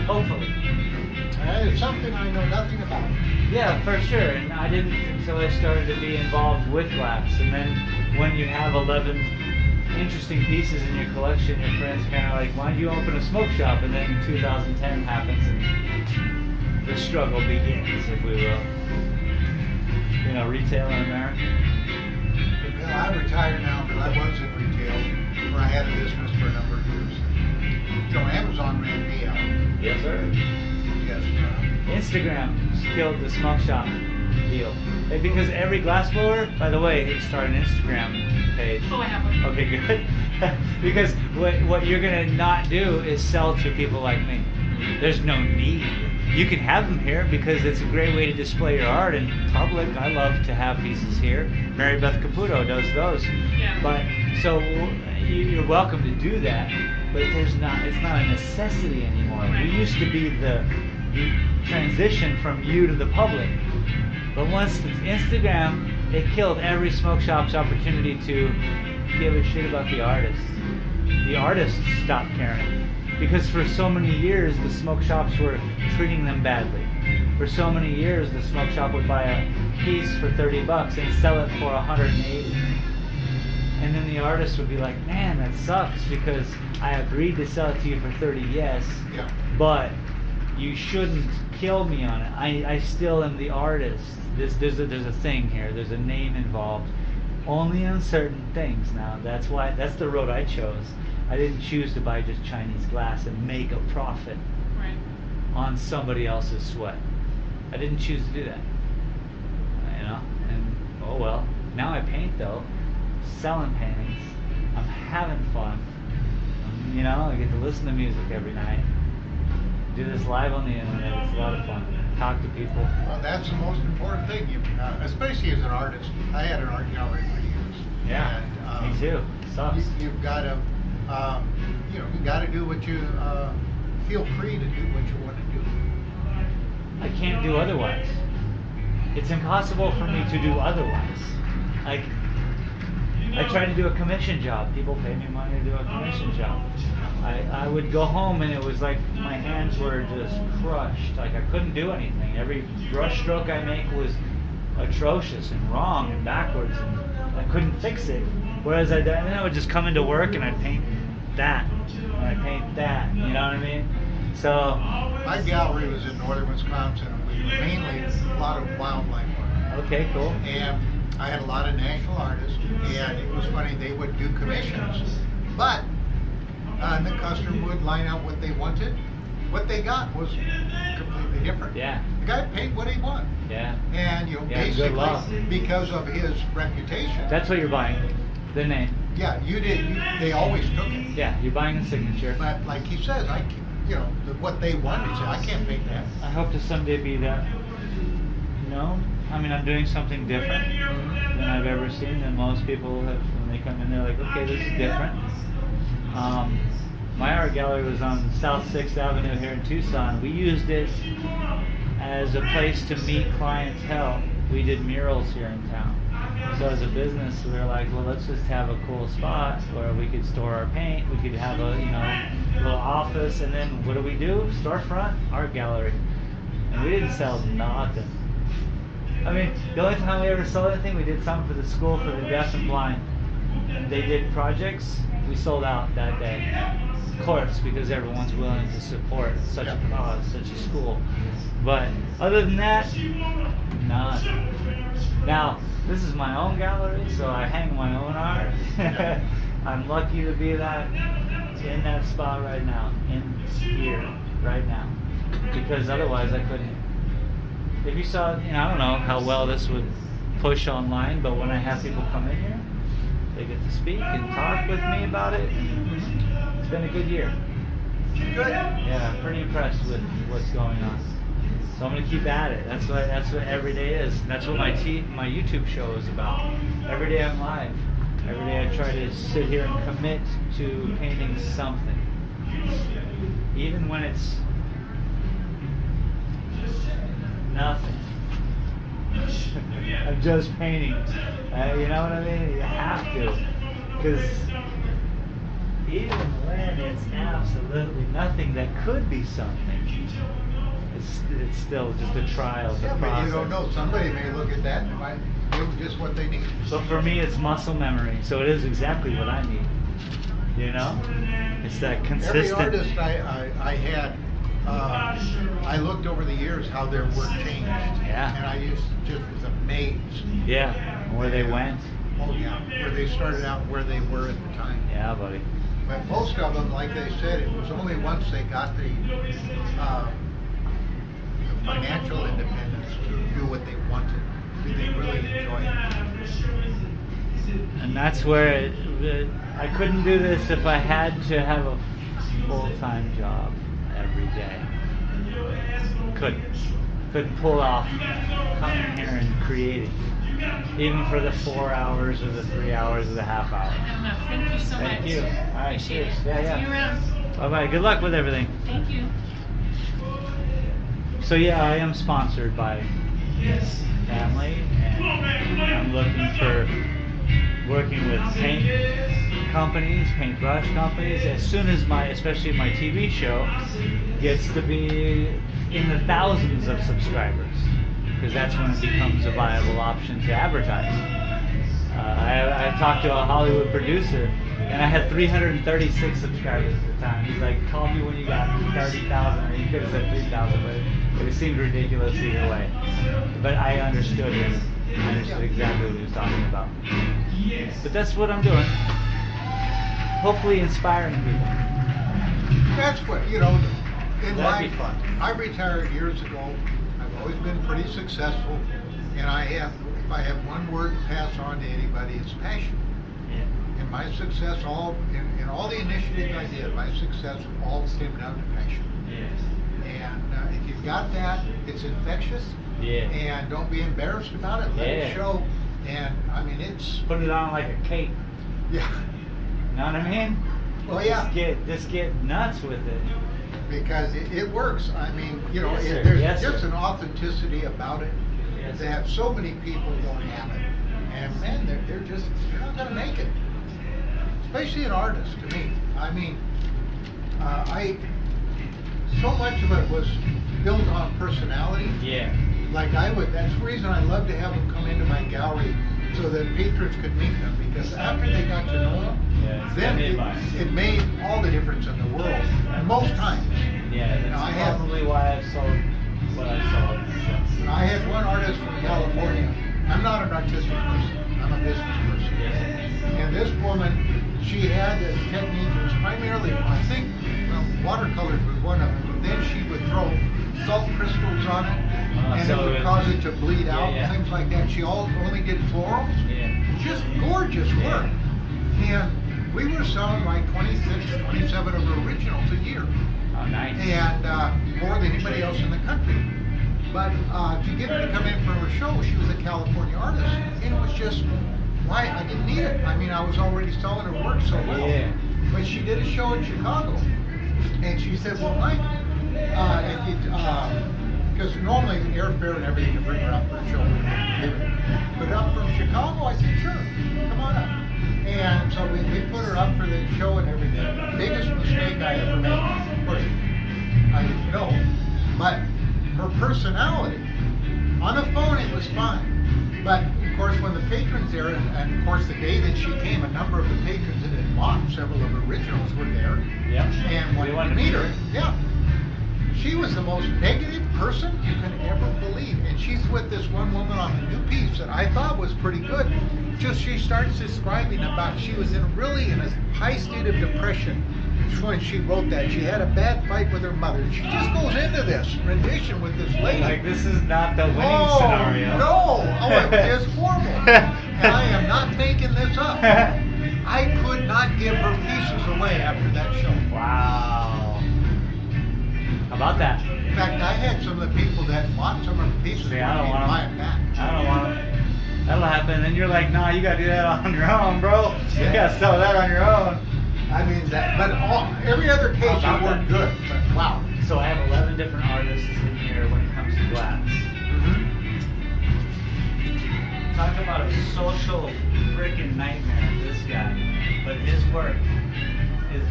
Hopefully. It's something I know nothing about. Yeah, for sure. And I didn't until I started to be involved with glass. And then when you have 11 interesting pieces in your collection, your friends kind of like, why don't you open a smoke shop? And then 2010 happens and the struggle begins, if we will. You know, retail in America. Well, I retired now, but I was in retail, where I had a business for a number of years. So Amazon ran me out. Yes, sir. Yes. Instagram killed the smoke shop deal. Because every glassblower, by the way, start an Instagram page. Oh, I have one. Okay, good. Because what you're gonna not do is sell to people like me. There's no need. You can have them here because it's a great way to display your art in public. I love to have pieces here. Mary Beth Caputo does those. Yeah. But so you're welcome to do that. But it's not a necessity anymore. Right. We used to be the transition from you to the public. But once it's Instagram, it killed every smoke shop's opportunity to give a shit about the artist. The artists stopped caring. Because for so many years, the smoke shops were treating them badly. For so many years, the smoke shop would buy a piece for $30 and sell it for $180. And then the artist would be like, man, that sucks because I agreed to sell it to you for 30, yes, Yeah. but you shouldn't kill me on it. I still am the artist. There's a thing here. There's a name involved. Only on certain things now. That's the road I chose. I didn't choose to buy just Chinese glass and make a profit Right. on somebody else's sweat. I didn't choose to do that. You know? And oh well. Now I paint though. Selling paintings. I'm having fun. You know, I get to listen to music every night. Do this live on the internet. It's a lot of fun. Talk to people. Well, that's the most important thing, especially as an artist. I had an art gallery for years. Yeah, And, me too. Sucks. You've got to, you got to do what you feel free to do what you want to do. I can't do otherwise. It's impossible for me to do otherwise. Like, I tried to do a commission job. People pay me money to do a commission job. I would go home and it was like my hands were just crushed. Like I couldn't do anything. Every brush stroke I make was atrocious and wrong and backwards, and I couldn't fix it. Whereas then I would just come into work and I'd paint that, and I'd paint that. You know what I mean? So My gallery was in northern Wisconsin, and we were mainly a lot of wildlife art. okay, cool. And I had a lot of national artists, and it was funny, they would do commissions, but the customer would line out what they wanted. What they got was completely different. Yeah. The guy paid what he wanted. Yeah. And Yeah, good luck. basically, because of his reputation. That's what you're buying. The name. Yeah, they always took it. Yeah, you're buying a signature. But like he says, what they wanted, he said, I can't paint that. I hope to someday be that. No, I mean I'm doing something different than I've ever seen. Than most people have. When they come in, they're like, okay, this is different. My art gallery was on South 6th Avenue here in Tucson. We used it as a place to meet clientele. We did murals here in town. So as a business, we were like, well, let's just have a cool spot where we could store our paint. We could have a, little office, and then what do? Storefront, art gallery. And we didn't sell nothing. I mean, the only time we ever sold anything, we did something for the school for the deaf and blind. They did projects. We sold out that day. Of course, because everyone's willing to support such a cause, such a school. But other than that, none. Now, this is my own gallery, so I hang my own art. I'm lucky to be that in that spot right now, in here, right now, because otherwise I couldn't. If you saw, I don't know how well this would push online, but when I have people come in here, they get to speak and talk with me about it. And it's been a good year. Good. Yeah, I'm pretty impressed with what's going on. So I'm gonna keep at it. That's what every day is. That's what my YouTube show is about. Every day I'm live. Every day I try to sit here and commit to painting something, even when it's nothing. I'm just painting. You know what I mean? You have to, because even when it's absolutely nothing that could be something, it's still just a trial. Yeah, but you don't know. Somebody may look at that and might give just what they need. But for me, it's muscle memory, so it is exactly what I need. You know, it's that consistent. Every artist I had, I looked over the years how their work changed. Yeah. And I just was amazed. Yeah, where they went. Oh yeah, where they started out, where they were at the time. Yeah, buddy. But most of them, like they said, it was only once they got the financial independence to do what they wanted did they really enjoy it. And that's where I couldn't do this if I had to have a full-time job every day. Couldn't pull off coming here and creating, even for the 4 hours or the 3 hours or the half hour. Thank you so much. Thank you. All right, Appreciate cheers. it. Yeah. See you around. Bye-bye. Good luck with everything. Thank you. So yeah, I am sponsored by family, and I'm looking for working with paint companies, paintbrush companies. As soon as especially my TV show gets to be in the thousands of subscribers, because that's when it becomes a viable option to advertise. I talked to a Hollywood producer, and I had 336 subscribers at the time. He's like, call me when you got 30,000, or he could have said 3,000, but it seemed ridiculous either way. But I understood him. I understood exactly what he was talking about. But that's what I'm doing. Hopefully inspiring people. That's what, in That'd life, be fun. I retired years ago. I've always been pretty successful, and if I have one word to pass on to anybody, it's passion. Yeah. And my success, in all the initiatives I did, my success all came down to passion. Yes. And if you've got that, it's infectious. Yeah. And don't be embarrassed about it. Let it show. And I mean, it's Put it on like a cape. yeah. Know what I mean? Well, yeah. Just get nuts with it. Because it works. I mean, Yes, sir. there's Yes, just sir. an authenticity about it Yes, that so many people don't have it. And man, they're not gonna make it. Especially an artist, to me. I mean, so much of it was built on personality. Yeah. Like that's the reason I love to have them come into my gallery so that patrons could meet them, because after they got to know them, Yeah, then it made all the difference in the world. Most times. Yeah, that's I have- probably why I've sold what I've sold. So. I had one artist from California. I'm not an artistic person. I'm a business person. And this woman, she had a technique that was primarily, I think, watercolors was one of them. But then she would throw salt crystals on it, and so it would it- cause it to bleed out, yeah. things like that. She only did florals. Yeah. Just gorgeous work. And we were selling like 26, 27 of her originals a year. Oh, nice. And more than anybody else in the country. But to get her to come in for her show, she was a California artist, and it was just, why? I didn't need it. I mean, I was already selling her work so well. Yeah. But she did a show in Chicago, and she said, well, Mike, because normally the airfare and everything to bring her up for a show, but up from Chicago, I said, sure, come on up. And so we put her up for the show and everything. Biggest mistake I ever made. Of course, I didn't know. But her personality, on the phone it was fine. But of course, when the patrons there, and of course the day that she came, a number of the patrons that had bought several of her originals were there. Yep. And We wanted to meet her. Yeah. She was the most negative person you can ever believe. And she's with this one woman on a new piece that I thought was pretty good. Just she starts describing about she was really in a high state of depression when she wrote that, she had a bad fight with her mother. She just goes into this rendition with this lady. Like, this is not the winning Oh, scenario. no! Oh, it is horrible. And I am not making this up. I could not give her pieces away after that show. Wow. How about that? In fact, I had some of the people that bought some of the pieces See, wanted I don't me to want buy them back. I don't want to. That'll happen. Then you're like, nah, you gotta do that on your own, bro. You gotta sell that on your own. I mean, but every other case How it about worked that? good. But wow. So I have 11 different artists in here when it comes to glass. Talk about a social freaking nightmare, this guy. But his work is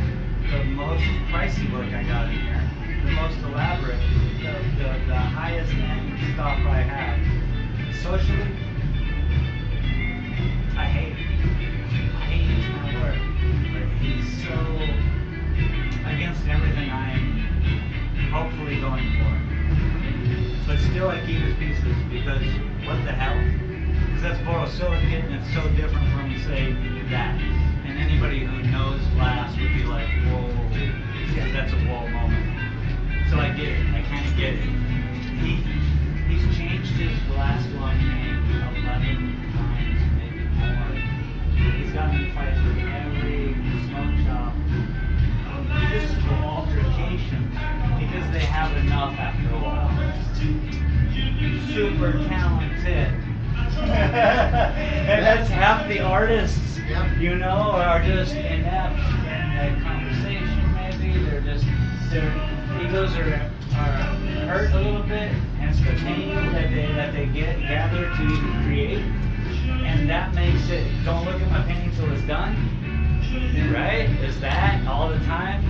the most pricey work I got in here, the most elaborate, the highest end stuff I have. Socially, I hate it. I hate his kind of work. But he's so against everything I'm hopefully going for. But still I keep his pieces because what the hell? Because that's borosilicate and it's so different from, say, that. And anybody who knows glass would be like, whoa, yeah, that's a whoa moment. So I get it. I kind of get it. He's changed his glass blowing name 11 times, maybe more. He's gotten in fights with every smoke shop of physical altercations because they have enough after a while. Super talented. And that's half the artists, you know, are just inept in a conversation maybe. Their egos are hurt a little bit, hence the pain that they gather to even create. And that makes it, don't look at my painting till it's done. Right? Is that all the time?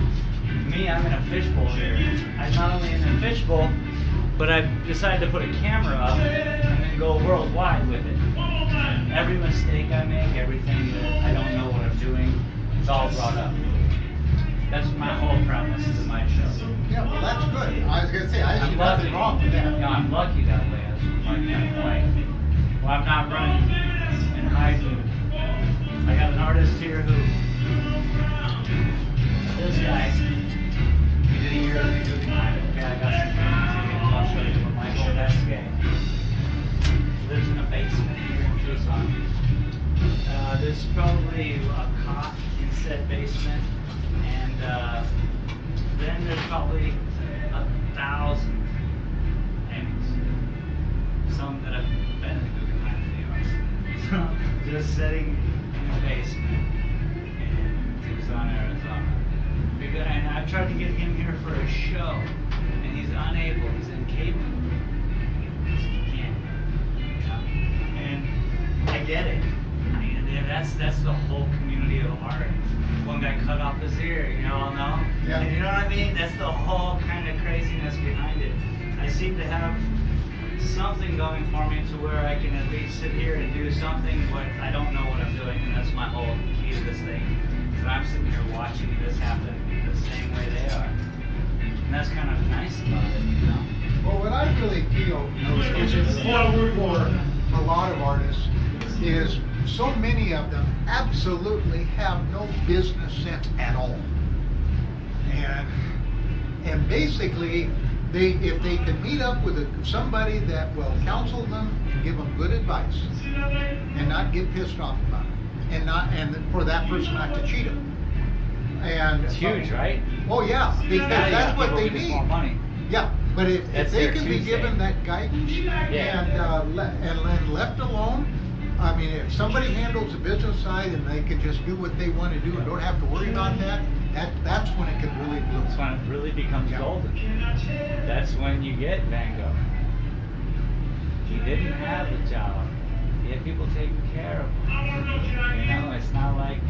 Me, I'm in a fishbowl here. I'm not only in a fishbowl, but I've decided to put a camera up and then go worldwide with it. Every mistake I make, everything that I don't know what I'm doing, it's all brought up. That's my whole premise to my show. Yeah, well, that's good. I was going to say, I see I'm nothing lucky. wrong with that. No, I'm lucky that way. That's my kind of way. Well, I'm not running and hiding. I got an artist here who, this guy, he did a year of doing mine. Okay, I got some paintings. I'll show you. But Michael Pesquet lives in a basement here in Tucson. This is probably a cot instead basement, and then there's probably 1,000 paintings. Some that have been in the Guggenheim, so just sitting in a basement in Tucson, Arizona. And I've tried to get him here for a show, and he's unable. He's incapable. He can't. You know? And I get it. That's the whole community of art. One guy cut off his ear, you all know? Yeah. And you know what I mean? That's the whole kind of craziness behind it. I seem to have something going for me to where I can at least sit here and do something, but I don't know what I'm doing, and that's my whole key to this thing. Because I'm sitting here watching this happen the same way they are. And that's kind of nice about it, you know? Well, what I really feel is important for a lot of artists is so many of them absolutely have no business sense at all. And basically, if they can meet up with somebody that will counsel them and give them good advice and not get pissed off about it, and for that person not to cheat them. And It's huge, right? Oh yeah, because Now you that's got what people they getting need. more money. Yeah, but if That's they their can be Tuesday. given that guidance and left alone, I mean, if somebody handles the business side and they can just do what they want to do and don't have to worry about that's when it can really bloom. That's when it really becomes Yeah. golden. That's when you get Van Gogh. He didn't have a job. He had people taking care of him. You know, it's not like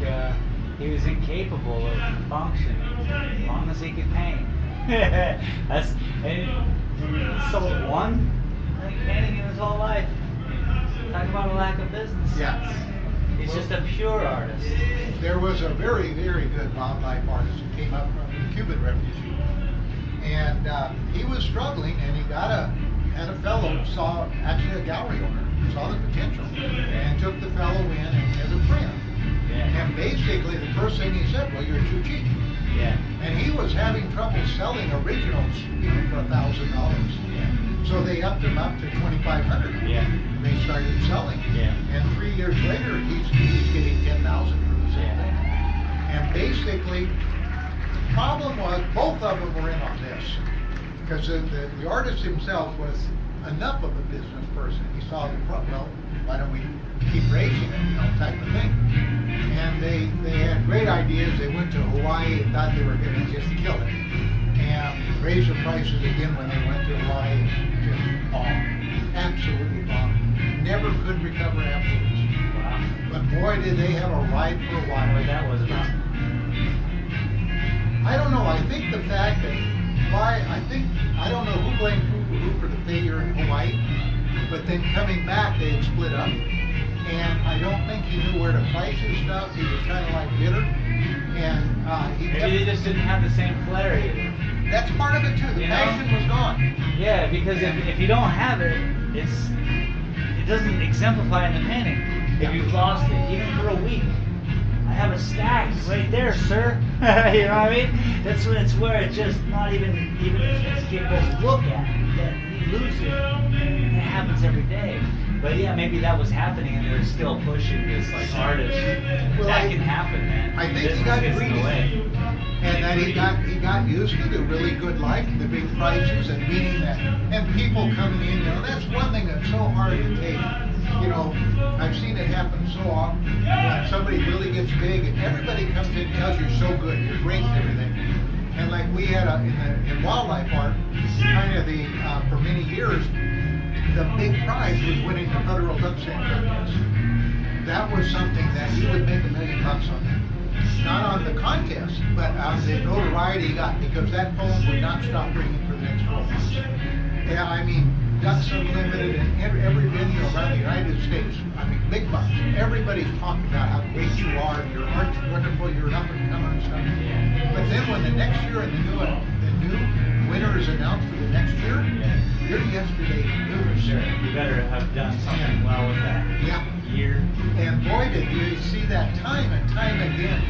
he was incapable of functioning as long as he could paint. And he sold one painting in his whole life. Talk about a lack of business. Yeah. He's just a pure artist. There was a very, very good wildlife artist who came up from a Cuban refugee. And he was struggling, and he had a fellow, saw actually a gallery owner, saw the potential, and took the fellow in as a friend. Yeah. And basically the first thing he said, well, you're too cheap. Yeah. And he was having trouble selling originals, for $1,000. So they upped him up to $2,500. Yeah. They started selling. Yeah. And 3 years later, he's getting $10,000 for the same thing. And basically, problem was both of them were in on this, because the artist himself was enough of a business person. He saw the problem. Well, why don't we keep raising it, type of thing. And they had great ideas. They went to Hawaii and thought they were going to just kill it, and raise the prices again when they went to Hawaii. Just bomb, absolutely bomb. Never could recover afterwards. Wow. But boy, did they have a ride for a while. What that was about. I don't know. I think the fact that I don't know who blamed who for the failure in Hawaii, but then coming back they had split up, and I don't think he knew where to price his stuff. He was kind of like bitter, and Maybe they just didn't have the same flair either. That's part of it too. The passion was gone. Yeah, because if you don't have it, it doesn't exemplify in the painting. If you've lost it, even for a week. I have a stack right there, sir. You know what I mean? That's when it's where it's just not even if it's people look at that you lose it. It happens every day. But yeah, maybe that was happening and they're still pushing this like artist. Well, That can happen, man. I think he Business got gets in the greedy. way. And that he got used to the really good life, the big prices, and meeting that, and people coming in. That's one thing that's so hard to take. I've seen it happen so often when somebody really gets big, and everybody comes in and tells you you're so good, you're great and everything. And like we had in wildlife art, kind of for many years, the big prize was winning the federal duck stand contest. That was something that you would make $1 million on that. Not on the contest, but on the notoriety he got, because that phone would not stop ringing for the next 12 months. Yeah, I mean, Ducks Unlimited and every venue around the United States, I mean, big bucks. Everybody's talking about how great you are, your art's wonderful, you're an up-and-comer and stuff. Yeah. But then when the next year and the new winner is announced for the next year, you're yesterday's news. Sure. You better have done something well with that year. And boy, did you see that time and time again,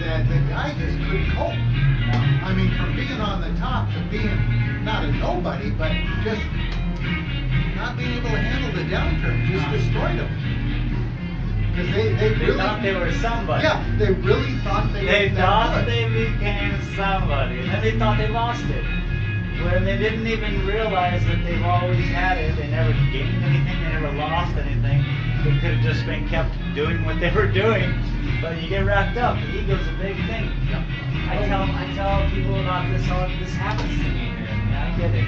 that the guy just couldn't cope. I mean, from being on the top to being not a nobody, but just not being able to handle the downturn, just destroyed them. Because they really thought they were somebody. Yeah, they really thought they were thought that good. they became somebody, and then they thought they lost it. When they didn't even realize that they've always had it. They never gained anything, they never lost anything. They could have just been kept doing what they were doing. But you get wrapped up. The ego's a big thing. I tell people about this all this happens to me, man. Yeah, I get it.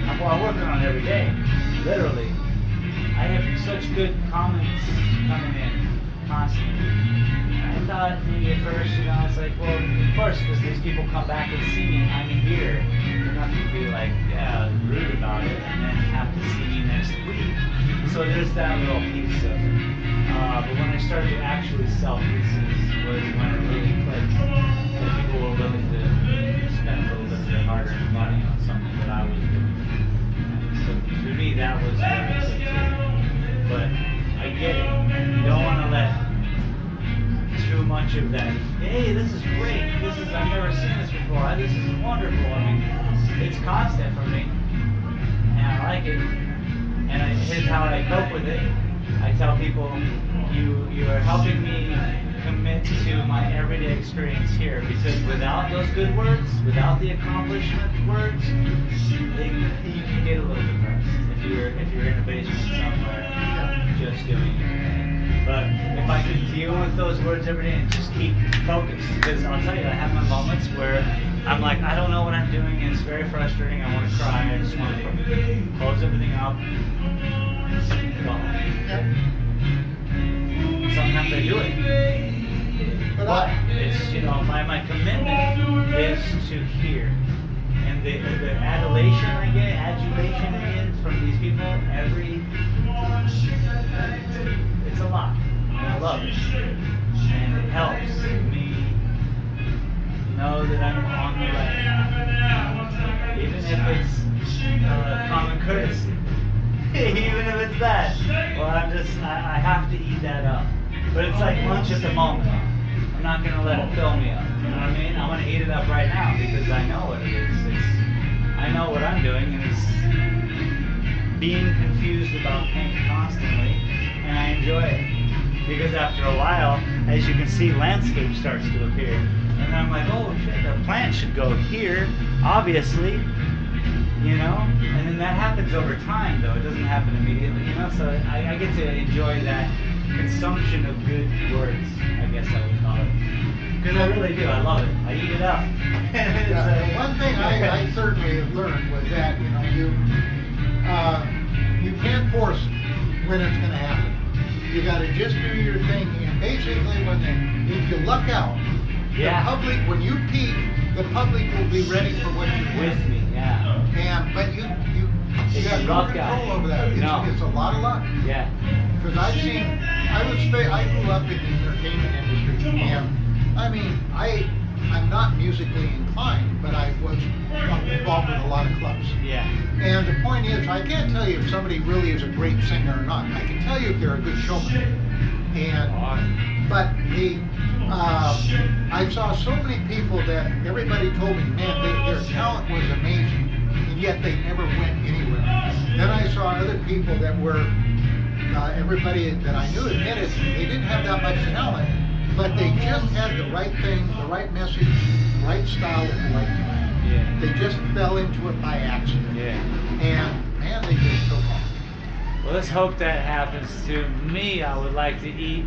I'm working on it every day. Literally. I have such good comments coming in constantly. I thought maybe at first, it's like, well, of course, because these people come back and see me, I'm here. They're not going to be like, rude about it, and then have to see me next week. So there's that little piece of it. But when I started to actually sell pieces was when it really clicked. And people were willing to spend a little bit of their hard-earned money on something that I was doing. So to me, that was very clicked. But I get it. You don't want to let too much of that. Hey, this is great. I've never seen this before. This is wonderful. I mean, it's constant for me, and I like it. And here's how I cope with it. I tell people, you are helping me commit to my everyday experience here, because without those good words, without the accomplishment words, you can get a little depressed if you're in a basement somewhere just doing it. But if I can deal with those words every day and just keep focused, because I'll tell you, I have my moments where I'm like, I don't know what I'm doing, and it's very frustrating. I want to cry. I just want to close everything up. Go home. Sometimes I do it. But it's, my commitment is to hear. And the adulation I get from these people it's a lot. And I love it. And it helps me know that I'm on the right path. Even if it's common courtesy. Even if it's that. Well, I have to eat that up. But it's like lunch at the moment. I'm not going to let it fill me up. know what I mean? I want to eat it up right now because I know what it is. I know what I'm doing, and it's being confused about paint constantly, and I enjoy it. Because after a while, as you can see, landscape starts to appear. And I'm like, oh shit, the plant should go here, obviously, you know? And then that happens over time, though. It doesn't happen immediately, you know? So I get to enjoy that consumption of good words, I guess I would call it. Because I really do, I love it. I eat it up. One thing I certainly have learned was that, you know, you can't force when it's going to happen. You got to just do your thing, and basically, if you luck out, yeah. The public, when you peak, the public will be ready for what you with me, yeah. But you got no luck control out. over that. It's a lot of luck. Yeah. Because I grew up in the entertainment industry, and I mean, I'm not musically inclined, but I was involved in a lot of clubs. Yeah. And the point is, I can't tell you if somebody really is a great singer or not. I can tell you if they're a good showman. But I saw so many people that everybody told me, man, their talent was amazing, and yet they never went anywhere. Then I saw other people that were, everybody that I knew admitted they didn't have that much talent, but they just had the right thing, the right message, the right style at the right time. Yeah. They just fell into it by accident. Yeah. And man, they just took off. Well, let's hope that happens to me. I would like to eat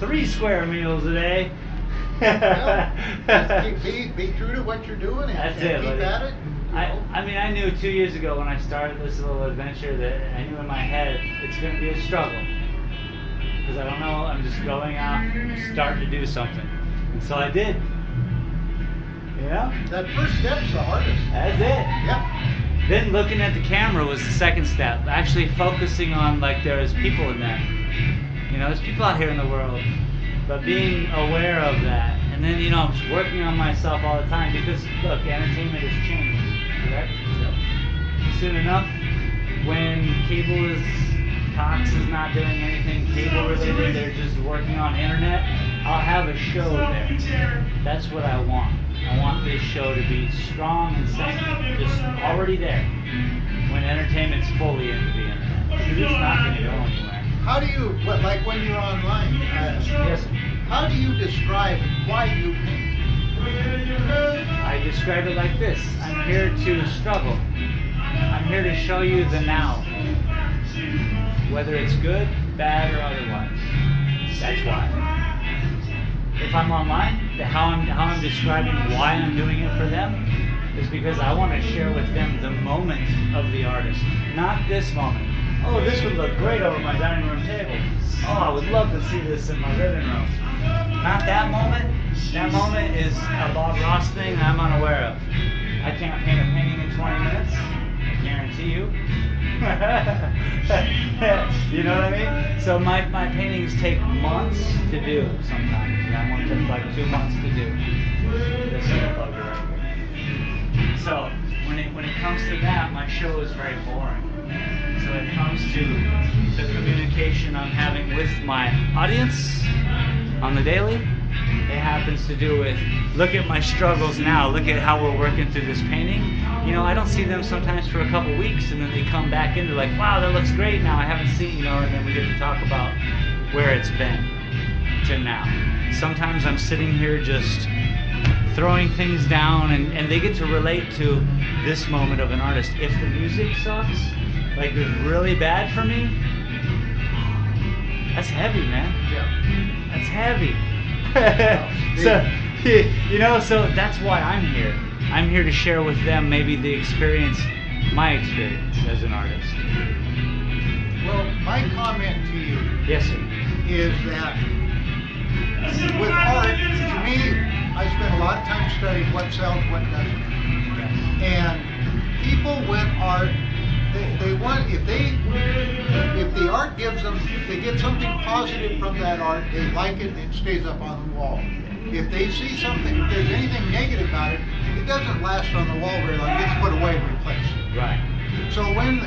3 square meals a day. Just be true to what you're doing and That's keep it, buddy. at it. I mean, I knew 2 years ago when I started this little adventure that I knew in my head it's going to be a struggle. Because I don't know, I'm just going out and starting to do something. And so I did. You know? That first step's the hardest. That's it. Yep. Then looking at the camera was the second step. Actually focusing on like there's people in that. You know, there's people out here in the world. But being aware of that. And then, you know, I'm just working on myself all the time because, look, entertainment is changing, correct? Yep. Soon enough, when Cox is not doing anything cable related, they're just working on internet, I'll have a show there. That's what I want. I want this show to be strong and safe, just already there, when entertainment's fully into the internet. Because it's not going to go anywhere. How do you, like when you're online, Yes. how do you describe why you paint? I describe it like this. I'm here to struggle. I'm here to show you the now. Whether it's good, bad, or otherwise. That's why. If I'm online, how I'm describing why I'm doing it for them is because I want to share with them the moment of the artist. Not this moment. Oh, this would look great over my dining room table. Oh, I would love to see this in my living room. Not that moment. That moment is a Bob Ross thing I'm unaware of. I can't paint a painting in 20 minutes. I guarantee you. You know what I mean? So my paintings take months to do sometimes. That one took like 2 months to do. This little bugger right here. So when it comes to that, my show is very boring. So it comes to the communication I'm having with my audience on the daily. It happens to do with, look at my struggles now, look at how we're working through this painting. You know, I don't see them sometimes for a couple weeks, and then they come back in, they're like, wow, that looks great now, I haven't seen, you know, and then we get to talk about where it's been to now. Sometimes I'm sitting here just throwing things down, and they get to relate to this moment of an artist. If the music sucks, like it's really bad for me, that's heavy, man. Yeah. That's heavy. So, you know, so that's why I'm here. I'm here to share with them maybe the experience, my experience as an artist. Well, my comment to you Yes, sir. is that with art, to me, I spend a lot of time studying what sells, what doesn't. And people with art, they want, if the art gives them, if they get something positive from that art, they like it, it stays up on the wall. If they see something, if there's anything negative about it, it doesn't last on the wall very long, it gets put away and replaced. Right. So and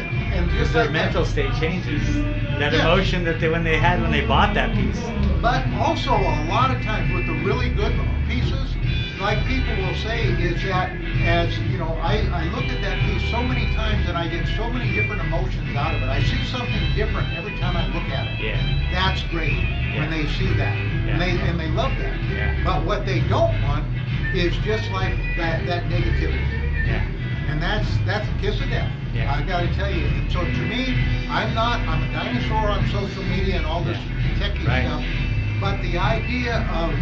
Because just their like mental that, state changes. That Yeah. emotion that when they bought that piece. but also a lot of times with the really good pieces, like people will say, is that as you know, I look at that piece so many times and I get so many different emotions out of it. I see something different every time I look at it. Yeah. That's great when they see that, Yeah. and they love that. Yeah. But what they don't want is just like that negativity. Yeah. And that's a kiss of death. Yeah. I gotta tell you. And so to me, I'm a dinosaur on social media and all this techie Right. stuff. But the idea of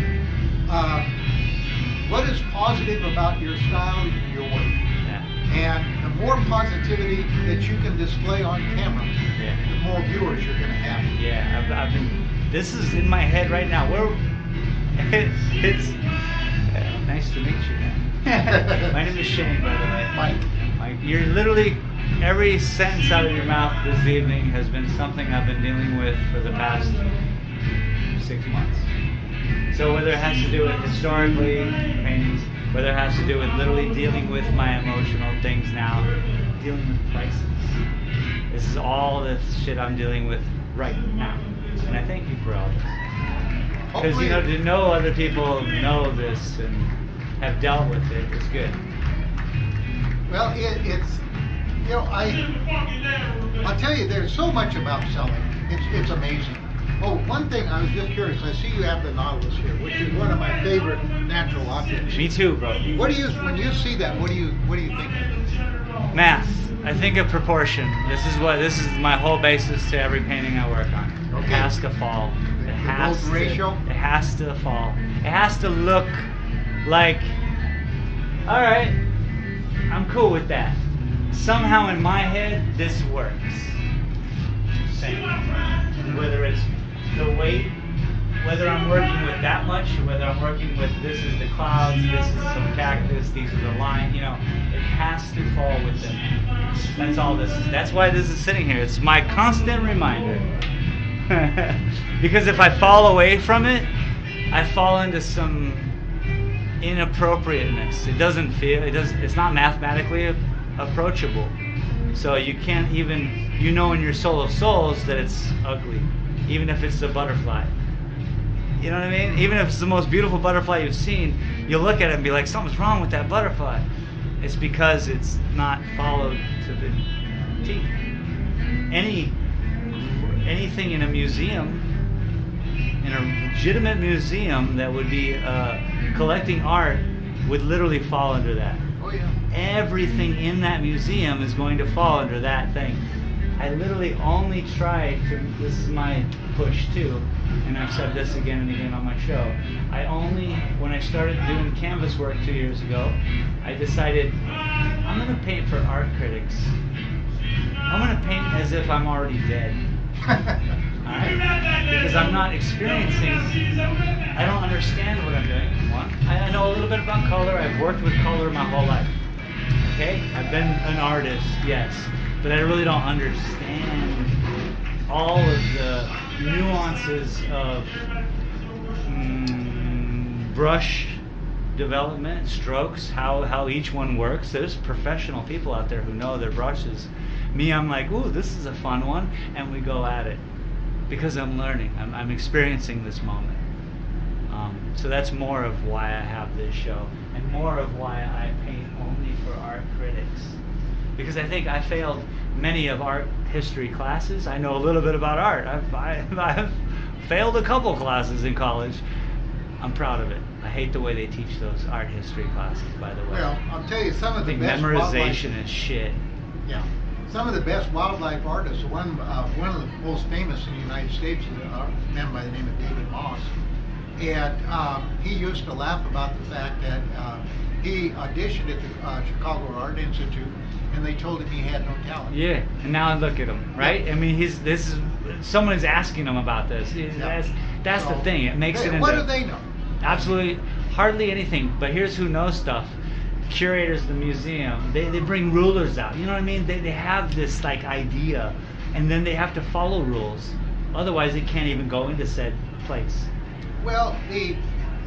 what is positive about your style and your work, Yeah. and the more positivity that you can display on camera, Yeah. the more viewers you're gonna have. Yeah, I've been. This is in my head right now. It's nice to meet you, man. My name is Shane, by the way. Mike, you're literally every sentence out of your mouth this evening has been something I've been dealing with for the past 6 months. So whether it has to do with historically paintings, whether it has to do with literally dealing with my emotional things now, dealing with prices. This is all the shit I'm dealing with right now. And I thank you for all this. Because, you know, to know other people know this and have dealt with it is good. Well, it's, you know, I'll tell you, there's so much about selling. It's amazing. Oh, one thing, I was just curious. I see you have the Nautilus here, which is one of my favorite natural objects. Me too, bro. What do you, when you see that, what do you think? Math. I think of proportion. This is my whole basis to every painting I work on. Okay. It has to fall. The It has golden to. ratio? It has to fall. It has to look like, all right, I'm cool with that. Somehow in my head, this works. Same. Whether it's the weight, whether I'm working with that much, or whether I'm working with this is the clouds, this is some cactus, these are the lines, you know, it has to fall within that. That's all this is. That's why this is sitting here. It's my constant reminder. Because if I fall away from it, I fall into some inappropriateness. It's not mathematically approachable. So you can't even, you know in your soul of souls that it's ugly, even if it's a butterfly. You know what I mean? Even if it's the most beautiful butterfly you've seen, you'll look at it and be like, something's wrong with that butterfly. It's because it's not followed to the T. Anything in a museum, in a legitimate museum that would be collecting art, would literally fall under that. Oh yeah. Everything in that museum is going to fall under that thing. I literally only try to, this is my push too, and I've said this again and again on my show, when I started doing canvas work 2 years ago, I decided I'm going to paint for art critics. I'm going to paint as if I'm already dead. Alright? Because I'm not experiencing, I don't understand what I'm doing. One, I know a little bit about color, I've worked with color my whole life. Okay? I've been an artist, yes, but I really don't understand all of the nuances of brush development, strokes, how each one works. There's professional people out there who know their brushes. Me, I'm like, ooh, this is a fun one, and we go at it because I'm learning. I'm experiencing this moment. So that's more of why I have this show, and more of why I paint only for art critics. Because I think I failed many of art history classes. I know a little bit about art. I've failed a couple classes in college. I'm proud of it. I hate the way they teach those art history classes, by the way. Well, I'll tell you, some I of the think best memorization is shit. Yeah. Some of the best wildlife artists, one of the most famous in the United States is a man by the name of David Moss. And he used to laugh about the fact that he auditioned at the Chicago Art Institute, and they told him he had no talent. Yeah, and now look at him, right? Yeah. I mean, someone's asking him about this. That's So, the thing. It makes it into... What do they know? Absolutely, hardly anything. But here's who knows stuff. Curators of the museum, they bring rulers out. You know what I mean? They have this like idea, and then they have to follow rules. Otherwise, they can't even go into said place. Well,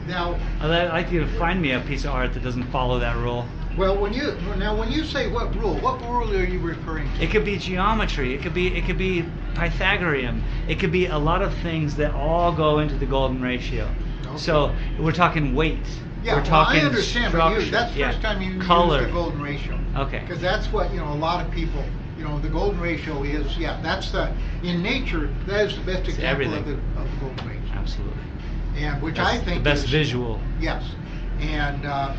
now. I'd like you to find me a piece of art that doesn't follow that rule. Well, when you say what rule are you referring to? It could be geometry. It could be Pythagorean. It could be a lot of things that all go into the golden ratio. Okay. So we're talking weight. Yeah, We're well, talking I understand, but structure. that's the yeah. first time you Color. used the golden ratio. Okay. Because that's what, a lot of people, the golden ratio is, that's in nature, that is the best example everything. of the golden ratio. Absolutely. And which That's I think the best is, visual. Yes. And I'm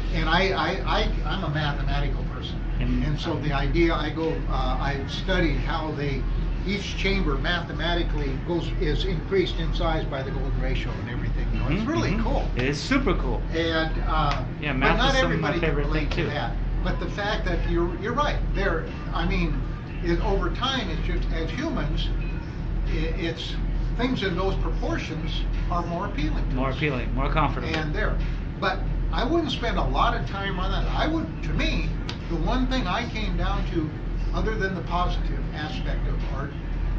a mathematical person. And so the idea, I've studied how each chamber mathematically is increased in size by the golden ratio and everything. It's really cool. It is super cool. And Yeah, but math not is some of my everybody can favorite relate thing, to too. that. But the fact that you're right. Over time, it's just as humans, it's things in those proportions are more appealing. To More us. appealing, more comfortable. And but I wouldn't spend a lot of time on that. To me, the one thing I came down to, other than the positive aspect of art,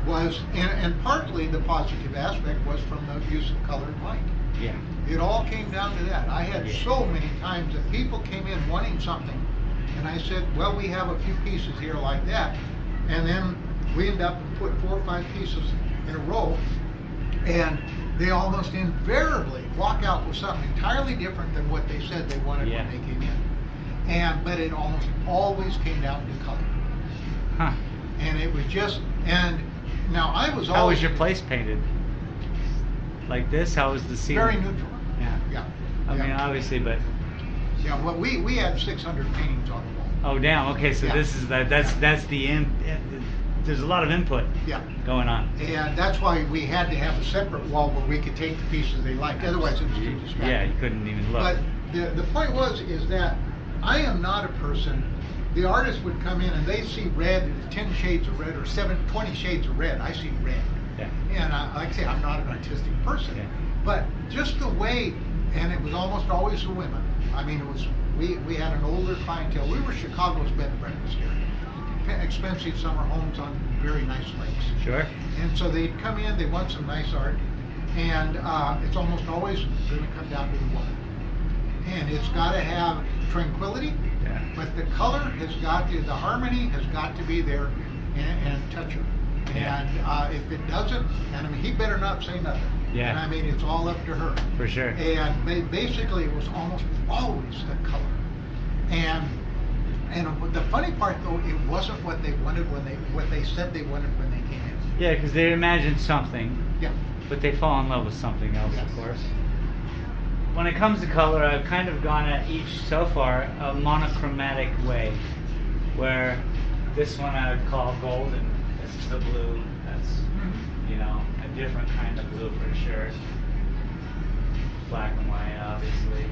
was, and partly the positive aspect was from the use of color and light. Yeah. It all came down to that. I had so many times that people came in wanting something, and I said, well, we have a few pieces here like that, and then we end up put 4 or 5 pieces in a row, and they almost invariably walk out with something entirely different than what they said they wanted when they came in. But it almost always came down to color. Huh. And it was just, and now I was always... How was your place painted? Like this? How was the ceiling? Very neutral. Yeah. Yeah. I mean, obviously, but... Yeah, well, we had 600 paintings on the wall. Oh, damn. Okay, so Yeah. this is that's the there's a lot of input Yeah. going on. And that's why we had to have a separate wall where we could take the pieces they liked. Otherwise, it was too distracting. Yeah, you couldn't even look. But the point is that I am not a person. The artist would come in and they see red, 10 shades of red or 20 shades of red. I see red. Yeah. And like I say, I'm not an artistic person. Yeah. But just the way, and it was almost always the women. I mean, we had an older clientele. We were Chicago's bed and breakfast here. Expensive summer homes on very nice lakes. Sure. And so they'd come in, they want some nice art, and it's almost always going to come down to the woman. And it's got to have tranquility, but the color has got to, the harmony has got to be there and touch her. And if it doesn't, and I mean, he better not say nothing. Yeah. And I mean, it's all up to her. For sure. And basically, it was almost always the color. And the funny part, though, it wasn't what they wanted what they said they wanted when they came in. Yeah, because they imagined something, Yeah. but they fall in love with something else, Yes. of course. When it comes to color, I've kind of gone at each, so far, a monochromatic way, where this one I would call golden. This is the blue. That's, a different kind of blue for sure. Black and white, obviously.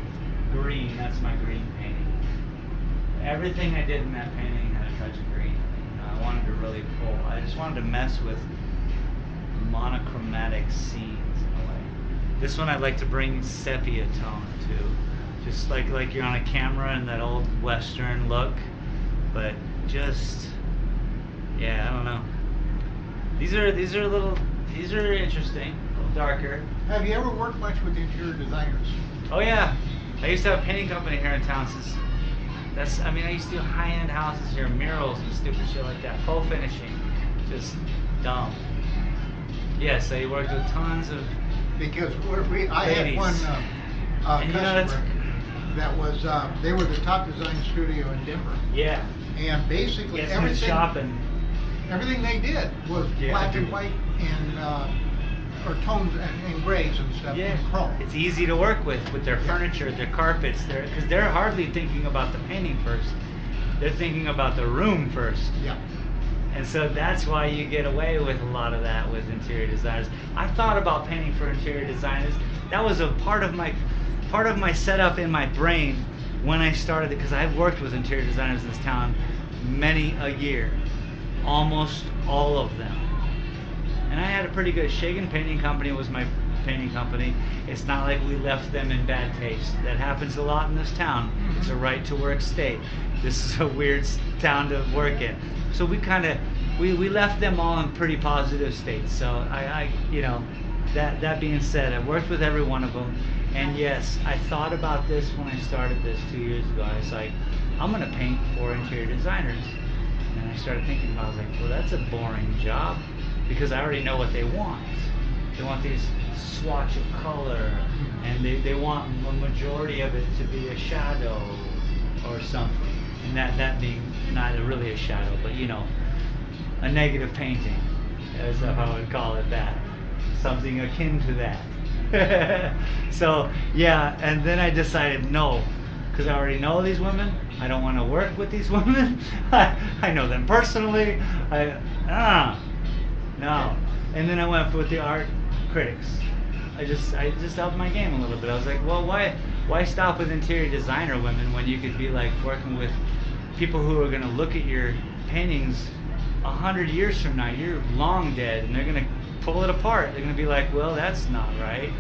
Green, that's my green painting. Everything I did in that painting had a touch of green. I wanted to really pull. I just wanted to mess with monochromatic scenes in a way. This one I'd like to bring sepia tone to, just like you're on a camera in that old Western look, but just I don't know. These are interesting, a little darker. Have you ever worked much with interior designers? Oh yeah, I used to have a painting company here in town since. I used to do high-end houses here, murals and stupid shit like that. Faux finishing, just dumb. Yes, I worked with tons of. Because I had one And customer that was they were the top design studio in Denver, Yeah. and basically Yes, went shopping. everything they did was black and white and or tones and grays and stuff Yeah, and chrome. it's easy to work with their furniture, their carpets, because they're hardly thinking about the painting first. They're thinking about the room first. Yeah. And so that's why you get away with a lot of that with interior designers. I thought about painting for interior designers. That was a part of my setup in my brain when I started, because I've worked with interior designers in this town many a year, almost all of them. And I had a pretty good. Shagan Painting Company was my painting company. It's not like we left them in bad taste. That happens a lot in this town. It's a right to work state. This is a weird town to work in. So we left them all in pretty positive states. So that being said, I worked with every one of them. And yes, I thought about this when I started this 2 years ago. I was like, I'm gonna paint for interior designers. And I started thinking about it, I was like, well, that's a boring job, because I already know what they want. They want these swatch of color and and they want a majority of it to be a shadow or something, and that being not really a shadow, but you know, a negative painting, as how I would call it that, something akin to that. So yeah, and then I decided no, because I already know these women. I don't want to work with these women. I know them personally. No. And then I went with the art critics. I just upped my game a little bit. I was like, well, why stop with interior designer women when you could be like working with people who are going to look at your paintings 100 years from now? You're long dead, and they're going to pull it apart. They're going to be like, well, that's not right.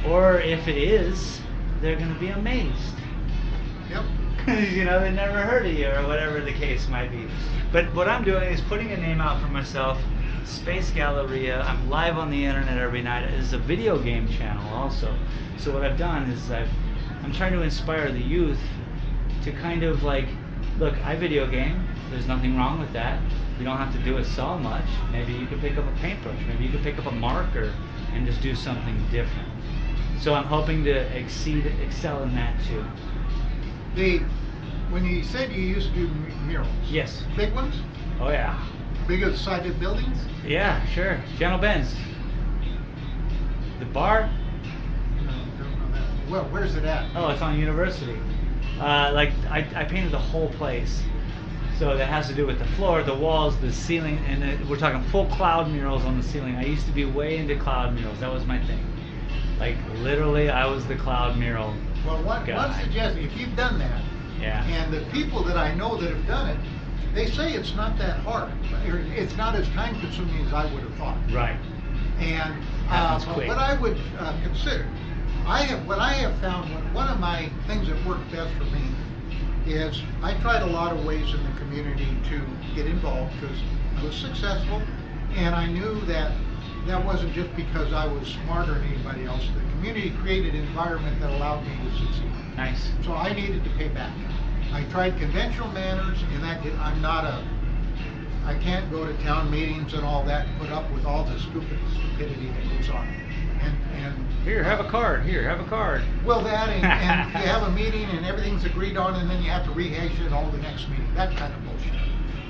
Or if it is, they're going to be amazed. Yep. You know, they never heard of you, or whatever the case might be. But what I'm doing is putting a name out for myself. Space Galleria. I'm live on the internet every night. It's a video game channel also. So what I've done is I'm trying to inspire the youth to kind of like, look, I video game. There's nothing wrong with that. You don't have to do it so much. Maybe you could pick up a paintbrush. Maybe you could pick up a marker and just do something different. So I'm hoping to excel in that too. When you said you used to do murals. Yes. Big ones? Oh yeah. Bigger sided buildings? Yeah, sure. General Benz. The bar? No, don't know that. Well, where's it at? Oh, it's on University. Like I painted the whole place. So that has to do with the floor, the walls, the ceiling, and we're talking full cloud murals on the ceiling. I used to be way into cloud murals. That was my thing. Like literally, I was the cloud mural. Well, one suggestion: if you've done that, yeah, and the people that I know that have done it, they say it's not that hard. It's not as time consuming as I would have thought. Right. And but what I would consider, what I have found, one of my things that worked best for me is I tried a lot of ways in the community to get involved because I was successful, and I knew that wasn't just because I was smarter than anybody else. The community created an environment that allowed me to succeed. Nice. So I needed to pay back. I tried conventional manners, and I can't go to town meetings and all that and put up with all the stupidity that goes on. And here, have a card. Here, have a card. Well, that and you have a meeting and everything's agreed on, and then you have to rehash it all the next meeting. That kind of bullshit.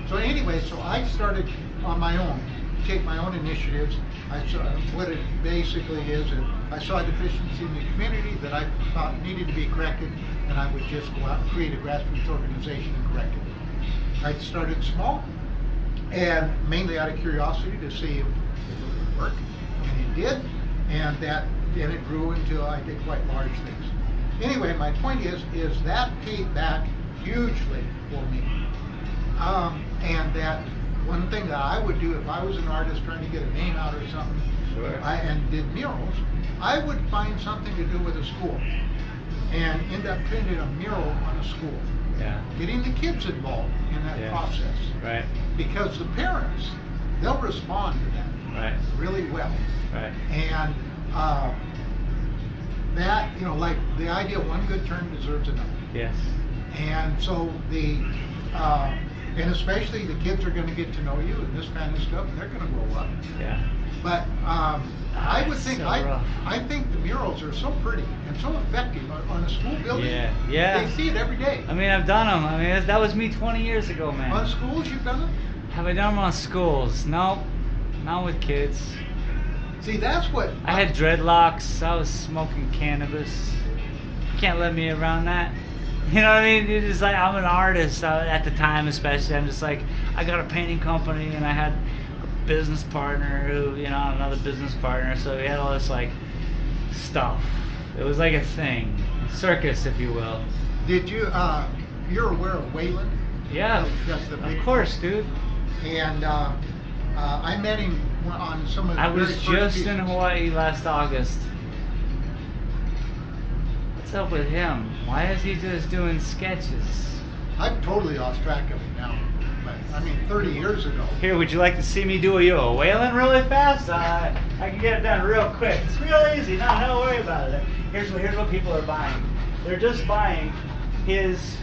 So anyway, I started on my own, take my own initiatives. What it basically is, I saw a deficiency in the community that I thought needed to be corrected, and I would just go out and create a grassroots organization and correct it. I started small, and mainly out of curiosity to see if it would work, and it did. And then it grew until I did quite large things. Anyway, my point is that paid back hugely for me. And that one thing that I would do if I was an artist trying to get a name out or something, sure, and did murals, I would find something to do with a school and end up painting a mural on a school. Yeah. Getting the kids involved in that process. Right. Because the parents, they'll respond to that really well. Right. And that, like the idea, one good turn deserves another. Yes. And so and especially the kids are going to get to know you and this kind of stuff, and they're going to grow up. Yeah. But I would think, so I think the murals are so pretty and so effective on a school building. Yeah. Yeah. They see it every day. I mean, I've done them. I mean, that was me 20 years ago, man. On schools, you've done them? Have I done them on schools? No, not with kids. See, that's what... I had dreadlocks. I was smoking cannabis. You can't let me around that. You know what I mean? It's like I'm an artist at the time, especially. I'm just like, I got a painting company, and I had a business partner who, another business partner. So we had all this like stuff. It was like a thing, circus, if you will. Did you? You're aware of Wayland? Yeah, of course, dude. And I met him on some of the I was just in Hawaii last August. What's up with him? Why is he just doing sketches? I've totally lost track of him now. But, 30 years ago. Here, would you like to see me do a whaling really fast? I can get it done real quick. It's real easy. No, don't worry about it. Here's what people are buying. They're just buying his...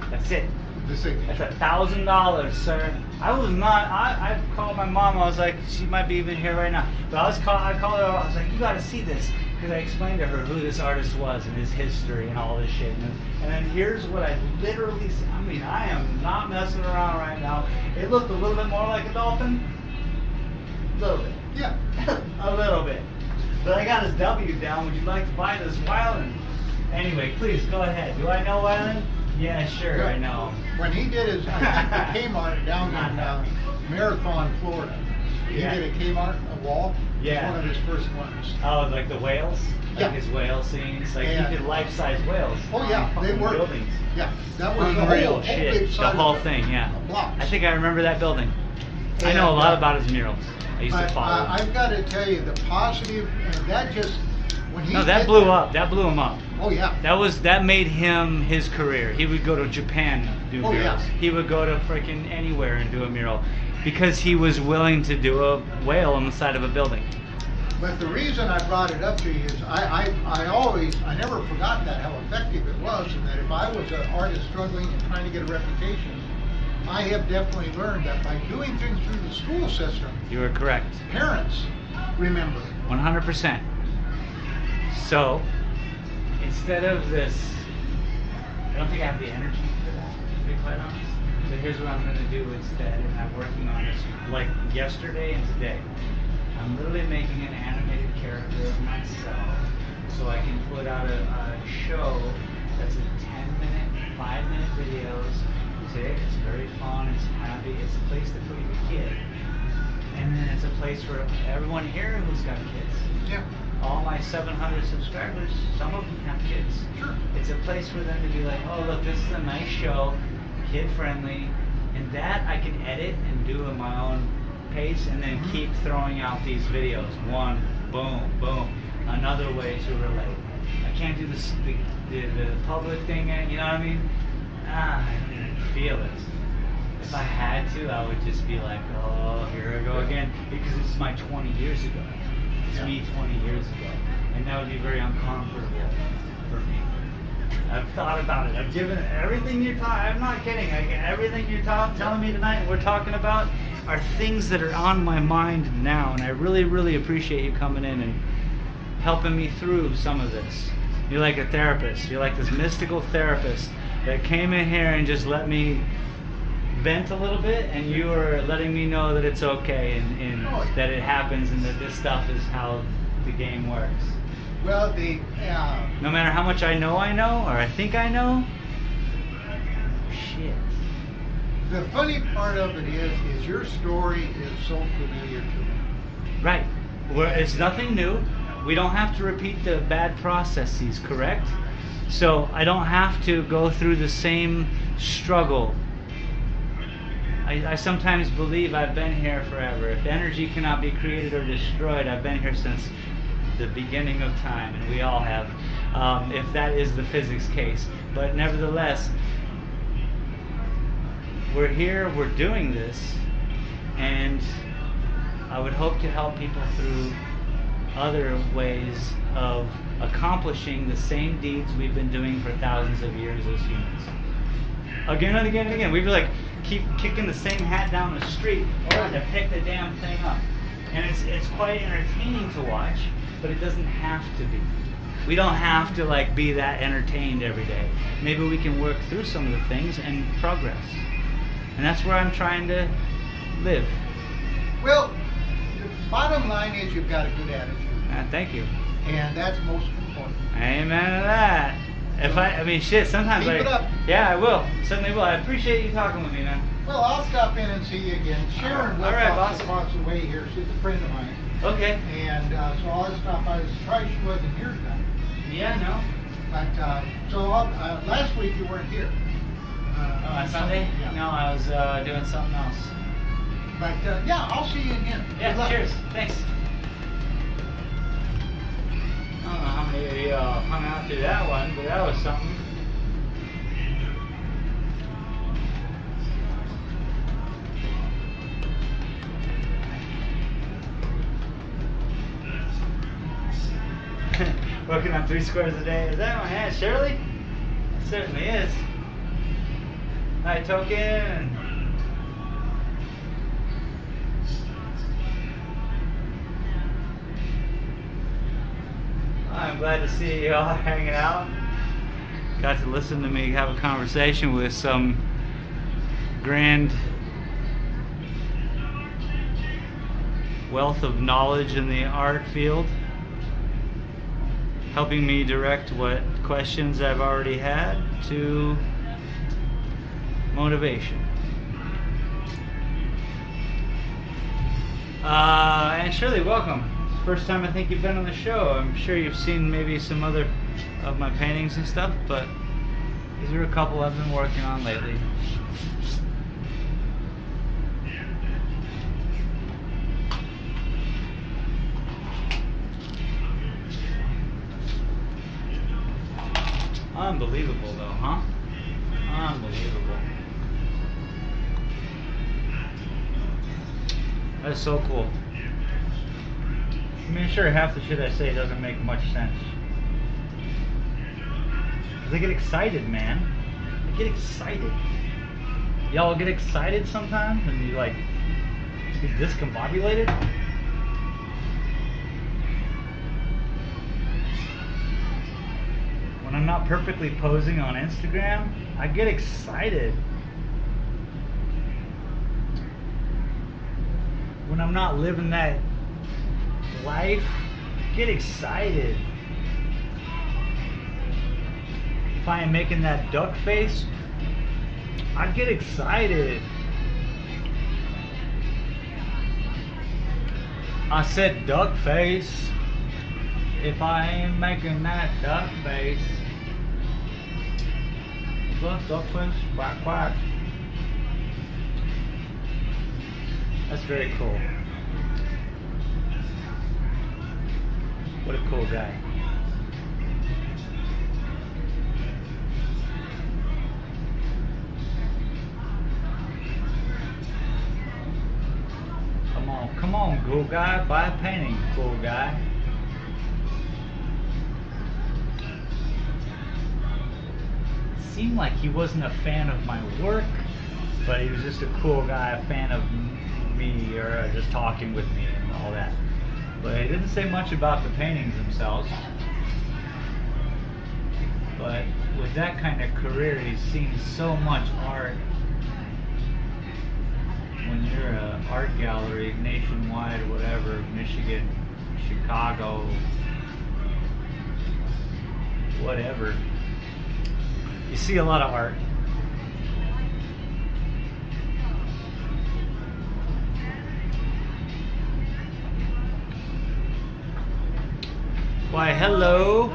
That's it. That's $1,000, sir. I was not. I called my mom. I was like, she might be even here right now. But I called her. I was like, you got to see this. because I explained to her who this artist was and his history and all this shit. And then here's what I literally, I mean, I am not messing around right now. It looked a little bit more like a dolphin. A little bit. Yeah. A little bit. But I got his W down. Would you like to buy this Wyland? Anyway, please go ahead. Do I know Wyland? Yeah, sure, I know. When he did his Kmart down in Marathon, Florida, he Yeah. did a Kmart, a wall. Yeah. It was one of his first ones. Oh, like the whales? Like Yeah. his whale scenes? Like And- he did life-size whales. Oh yeah, on they fucking were. buildings. Yeah, that was the Unreal whole shit. big The side whole of thing, yeah. blocks. I think I remember that building. I And, know a lot uh, about his murals. I used to But follow him. I've got to tell you, the positive, and that just, when he No, that did blew up. That blew him up. Oh yeah. That made him his career. He would go to Japan and do Oh, yeah. murals. He would go to freaking anywhere and do a mural because he was willing to do a whale on the side of a building. But the reason I brought it up to you is I never forgot that, how effective it was, and that if I was an artist struggling and trying to get a reputation, I have definitely learned that by doing things through the school system, You were correct. parents remember. 100%. So, instead of this, I don't think I have the energy for that, to be quite honest. So here's what I'm going to do instead, and I'm working on this like yesterday and today. I'm literally making an animated character of myself so I can put out a show that's a 10-minute, 5-minute videos. It's very fun, it's happy, it's a place to put your kid. And then it's a place for everyone here who's got kids. Yeah. All my 700 subscribers, some of them have kids. Sure. It's a place for them to be like, oh look, this is a nice show, kid friendly, and that I can edit and do at my own pace, and then keep throwing out these videos. One, boom, boom, another way to relate. I can't do this, the public thing, you know what I mean? I don't even feel it. If I had to, I would just be like, oh, here I go again, because it's my 20 years ago. It's Yeah. me 20 years ago, and that would be very uncomfortable for me. I've thought about it. I've given everything you're talking. I'm not kidding. Everything you're telling me tonight, and we're talking about, are things that are on my mind now, and I really, really appreciate you coming in and helping me through some of this. You're like a therapist. You're like this mystical therapist that came in here and just let me vent a little bit, and you are letting me know that it's okay and that it happens and that this stuff is how the game works. Well, No matter how much I know, or I think I know, shit. the funny part of it is your story is so familiar to me. Right. It's nothing new. We don't have to repeat the bad processes, correct? So I don't have to go through the same struggle. I sometimes believe I've been here forever. If energy cannot be created or destroyed, I've been here since the beginning of time, and we all have, if that is the physics case. But nevertheless, we're here, we're doing this, and I would hope to help people through other ways of accomplishing the same deeds we've been doing for thousands of years as humans. Again and again and again. We'd be like, keep kicking the same hat down the street, trying to pick the damn thing up. And it's quite entertaining to watch, but it doesn't have to be. We don't have to like be that entertained every day. Maybe we can work through some of the things and progress. And that's where I'm trying to live. Well, the bottom line is you've got a good attitude, Thank you. and that's most important. Amen to that. I mean, shit, sometimes Keep it up. Yeah, I will. Certainly will. I appreciate you talking with me, man. Well, I'll stop in and see you again. Sharon All right, Wilcox boss. across the way here. She's a friend of mine. Okay. And so I'll stop. I was surprised she wasn't here tonight. Yeah, no. But last week you weren't here. On Sunday? Yeah. No, I was doing something else. But yeah, I'll see you again. Yeah, Good luck. cheers. Thanks. I don't know how many of you hung out through that one, but that was something. Working on 3 squares a day. Is that my aunt Shirley? It certainly is. Hi, Token. glad to see you all hanging out. Got to listen to me have a conversation with some grand wealth of knowledge in the art field, helping me direct what questions I've already had to motivation. And Shirley, welcome. It's the first time I think you've been on the show. I'm sure you've seen maybe some other of my paintings and stuff, but these are a couple I've been working on lately. Unbelievable though, huh? Unbelievable. That's so cool. I mean, sure, half the shit I say doesn't make much sense. 'Cause I get excited, man. I get excited. Y'all get excited sometimes and you like get discombobulated? When I'm not perfectly posing on Instagram, I get excited. When I'm not living that life, I get excited. If I am making that duck face, I get excited. I said duck face. If I ain't making that duck face, duck face, quack quack. That's very cool. What a cool guy. Come on, cool guy. Buy a painting, cool guy. Seemed like he wasn't a fan of my work, but he was just a cool guy, a fan of me, or just talking with me and all that. But he didn't say much about the paintings themselves. But with that kind of career, he's seen so much art. When you're an art gallery nationwide, whatever, Michigan, Chicago, whatever, you see a lot of art. Why, hello.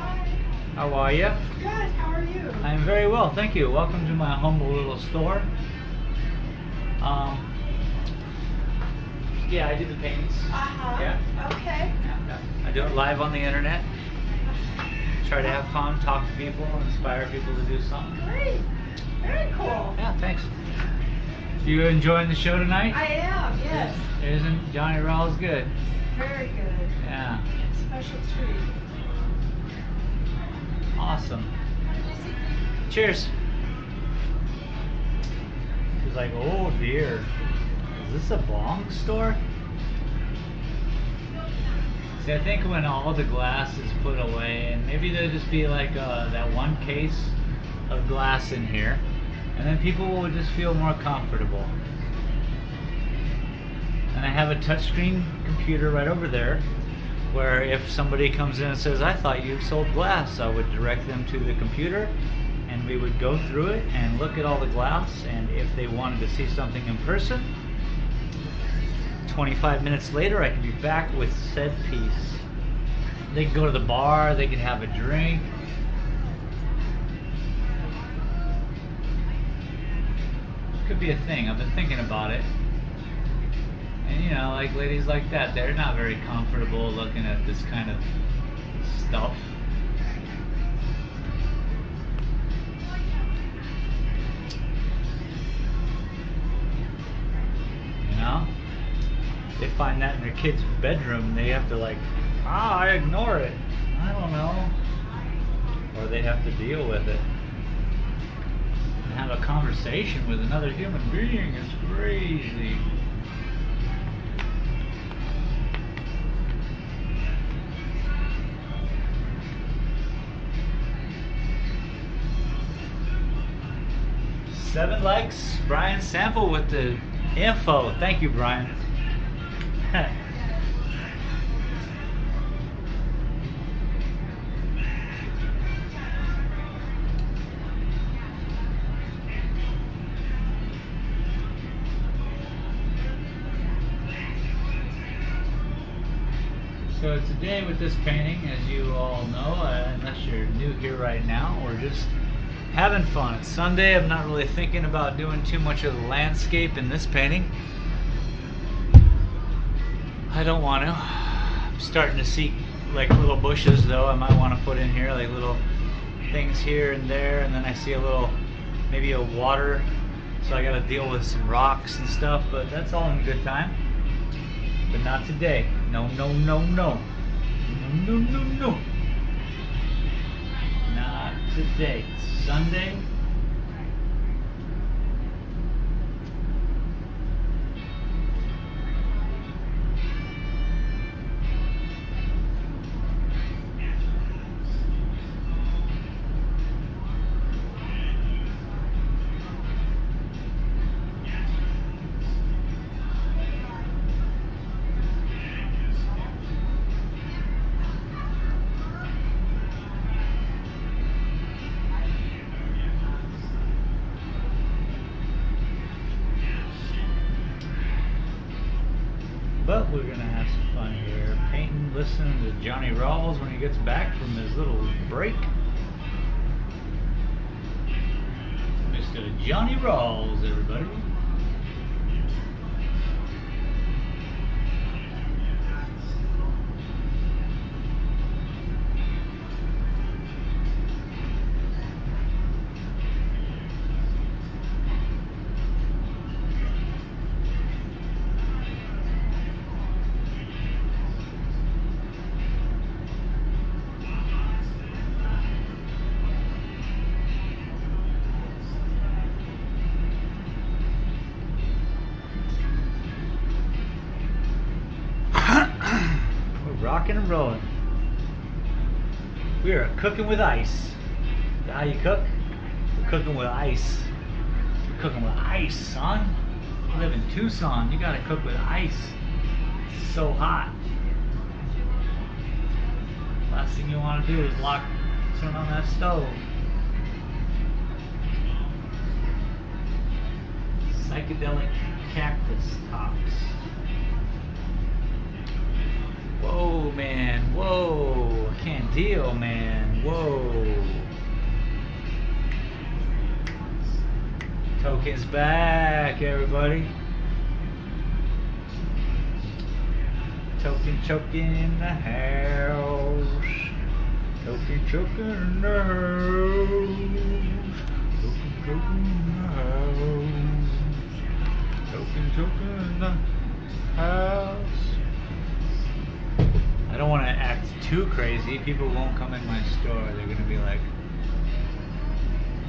How are you? Good, how are you? I'm very well, thank you. Welcome to my humble little store. Yeah, I do the paintings. Uh-huh. Yeah. Okay. Yeah. I do it live on the internet. Try to have fun, talk to people, inspire people to do something. Great. Very cool. Yeah, thanks. You enjoying the show tonight? I am, yes. Isn't Johnny Rawls good? Very good. Yeah. Special treat. Awesome. Cheers. She's like, oh dear. Is this a bong store? See, I think when all the glass is put away, and maybe there'll just be like that one case of glass in here, and then people will just feel more comfortable. And I have a touchscreen computer right over there, where if somebody comes in and says, I thought you sold glass, I would direct them to the computer, and we would go through it and look at all the glass, and if they wanted to see something in person, 25 minutes later I could be back with said piece. They could go to the bar, they could have a drink. Could be a thing, I've been thinking about it. And you know, like ladies like that, they're not very comfortable looking at this kind of stuff. You know? They find that in their kid's bedroom, they have to like, I ignore it. I don't know. Or they have to deal with it. And have a conversation with another human being. It's crazy. 7 likes. Brian Sample with the info. Thank you, Brian. So today with this painting, as you all know, unless you're new here right now, we're just having fun. It's Sunday. I'm not really thinking about doing too much of the landscape in this painting. I don't want to. I'm starting to see like little bushes though. I might want to put in here like little things here and there, and then I see a little, maybe a water, so I got to deal with some rocks and stuff, but that's all in good time. But not today. No, no, no, no. No, no, no, no. Not today. It's Sunday. But we're gonna have some fun here. Painting, listening to Johnny Rawls when he gets back from his little break. Mr. Johnny Rawls, everybody. Rocking and rolling. We are cooking with ice. Is that how you cook? We're cooking with ice. We're cooking with ice, son. You live in Tucson. You gotta cook with ice. It's so hot. Last thing you want to do is turn on that stove. Psychedelic cactus tops. Whoa, man, whoa, I can't deal, man, whoa. Token's back, everybody. Token choking in the house. Token choking in the house. Token choking in the house. Token choking in the house. I don't want to act too crazy. People won't come in my store. They're going to be like,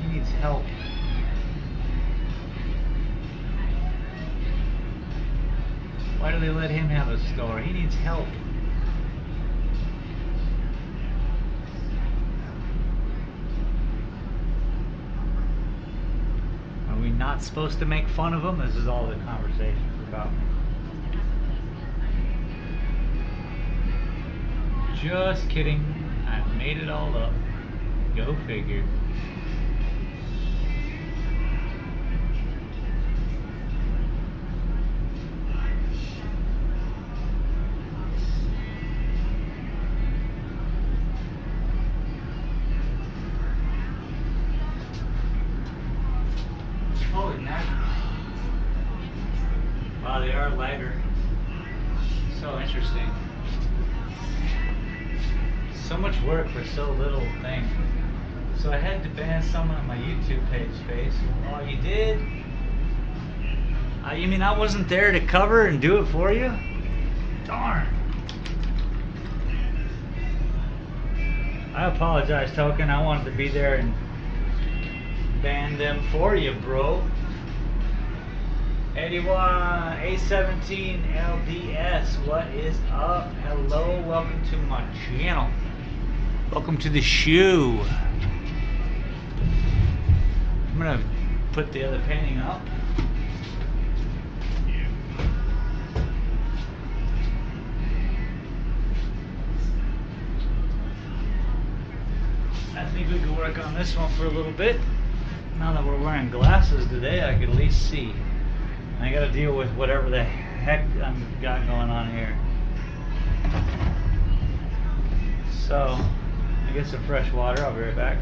he needs help. Why do they let him have a store? He needs help. Are we not supposed to make fun of him? This is all the conversation's about. Just kidding. I made it all up. Go figure. Holy mackerel. Wow, they are lighter. So interesting. So much work for so little thing. So I had to ban someone on my YouTube page face. Oh, you did? You mean I wasn't there to cover and do it for you? Darn. I apologize, Token. I wanted to be there and ban them for you, bro. 81 A17 LDS, what is up? Hello, welcome to my channel. Welcome to the show. I'm gonna put the other painting up. I think we could work on this one for a little bit. Now that we're wearing glasses today, I can at least see. I gotta deal with whatever the heck I've got going on here. So, I get some fresh water. I'll be right back.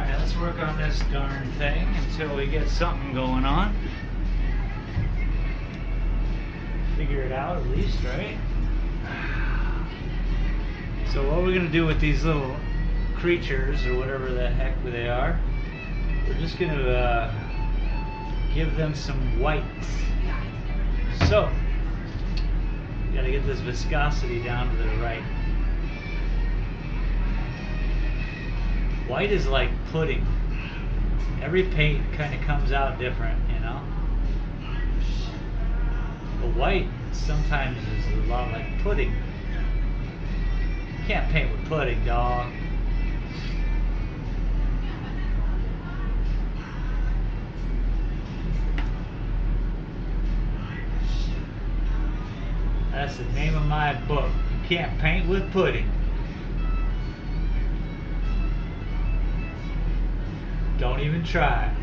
Let's work on this darn thing until we get something going on. Figure it out at least, right? So what we're going to do with these little creatures, or whatever the heck they are, we're just going to give them some white. So, you got to get this viscosity down to the right. White is like pudding. Every paint kind of comes out different, you know? But white sometimes is a lot like pudding. You can't paint with pudding, dog. That's the name of my book. You can't paint with pudding. Don't even try.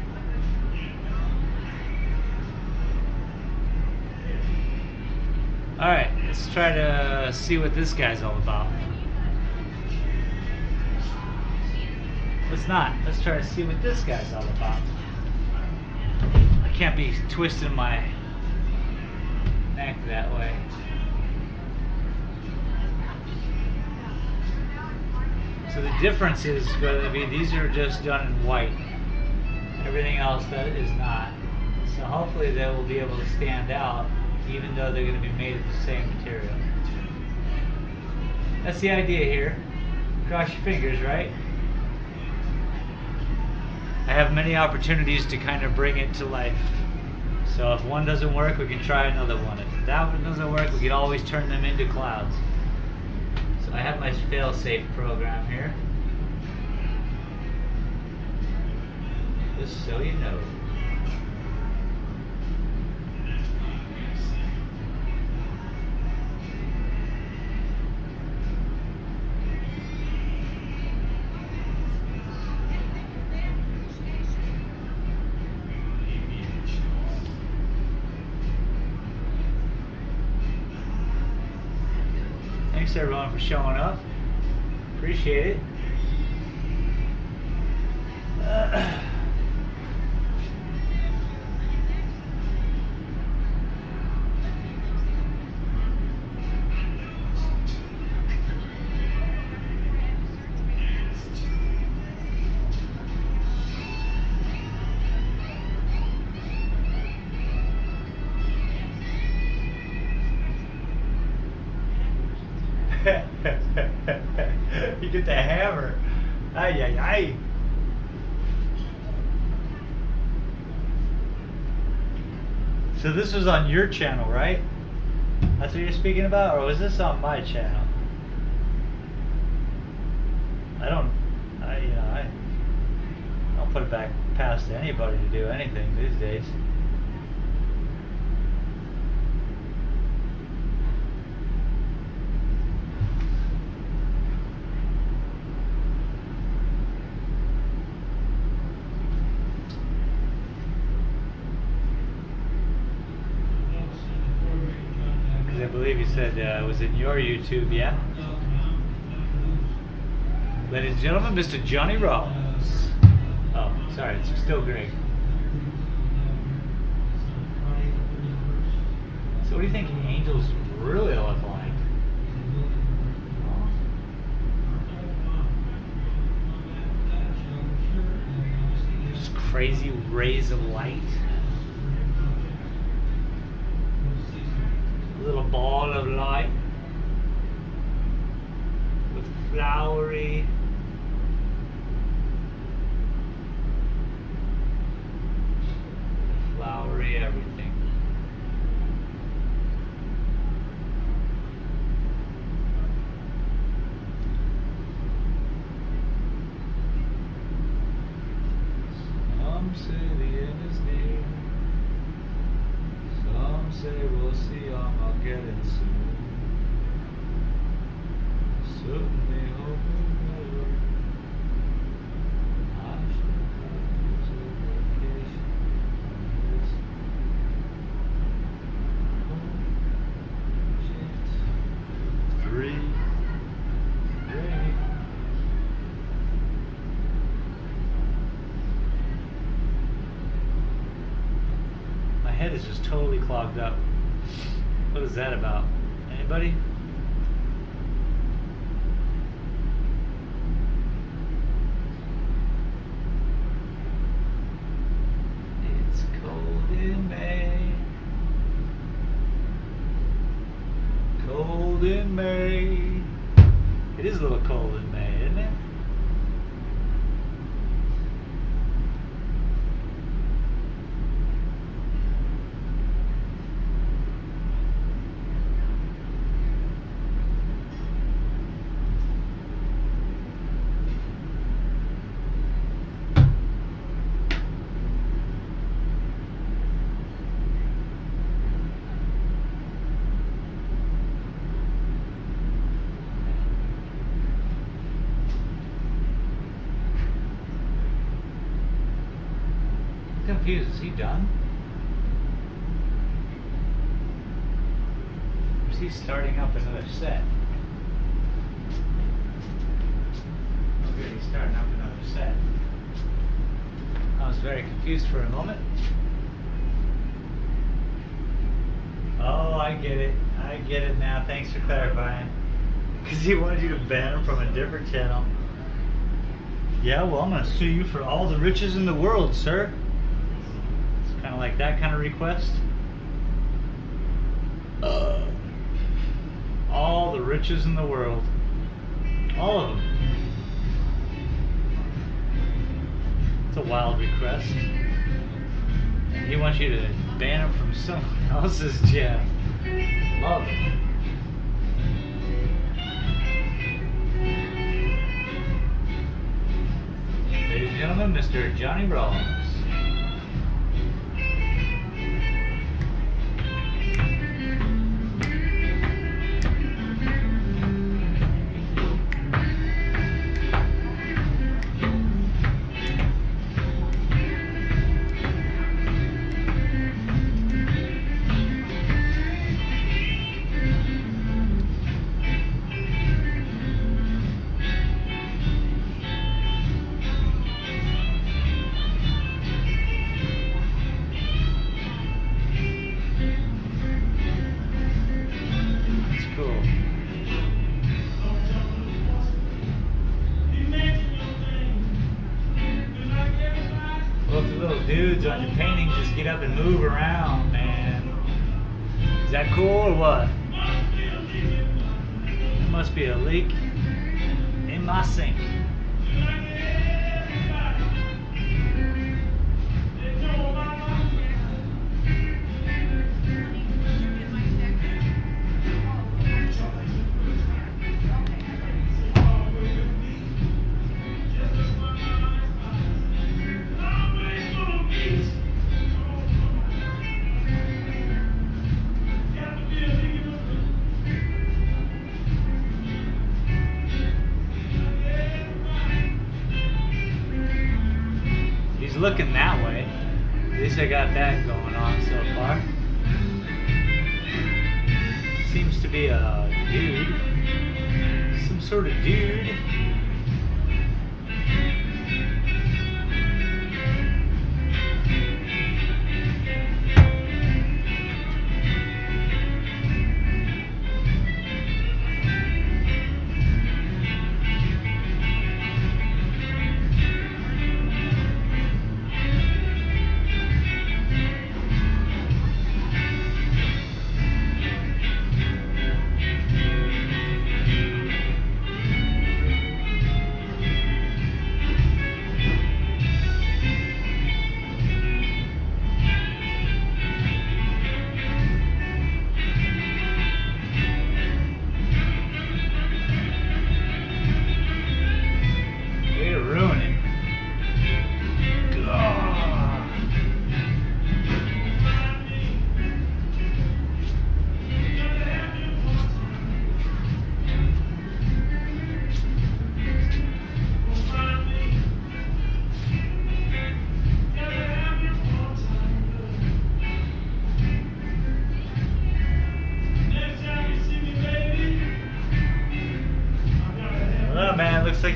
Alright, let's try to see what this guy's all about. Let's not. Let's try to see what this guy's all about. I can't be twisting my neck that way. So the difference is going to be these are just done in white. Everything else that is not. So hopefully they will be able to stand out even though they're going to be made of the same material. That's the idea here. Cross your fingers, right? I have many opportunities to kind of bring it to life. So if one doesn't work, we can try another one. If that one doesn't work, we can always turn them into clouds. I have my fail-safe program here. Just so you know. Thanks everyone for showing up. Appreciate it. You get the hammer. Ay, ay, ay. So this was on your channel, right? That's what you're speaking about? Or was this on my channel? I don't put it back past anybody to do anything these days. I believe you said it was in your YouTube, yeah? Ladies and gentlemen, Mr. Johnny Rollins. Oh, sorry, it's still Greg. So what do you think angels really look like? Just crazy rays of light? little ball of light with flowery everything. Some say the end is near. Some say we'll see Armageddon soon. Certainly hoping never. I shall have a vacation from this bullshit. 3 rain. My head is just totally clogged up. What is that about? Anybody? It's cold in May. Cold in May. It is a little cold in May, isn't it? Confused. Is he done? Or is he starting up another set? Oh good, he's starting up another set. I was very confused for a moment. Oh, I get it. I get it now. Thanks for clarifying. Because he wanted you to ban him from a different channel. Yeah, well, I'm going to sue you for all the riches in the world, sir. Kind of like that kind of request. All the riches in the world. All of them. It's a wild request. And he wants you to ban him from someone else's channel. Love it. Ladies and gentlemen, Mr. Johnny Rawls. Dudes on your painting just get up and move around, man. Is that cool or what? There must be a leak in my sink. Looking that way. At least I got that going on so far. Seems to be a dude. Some sort of dude.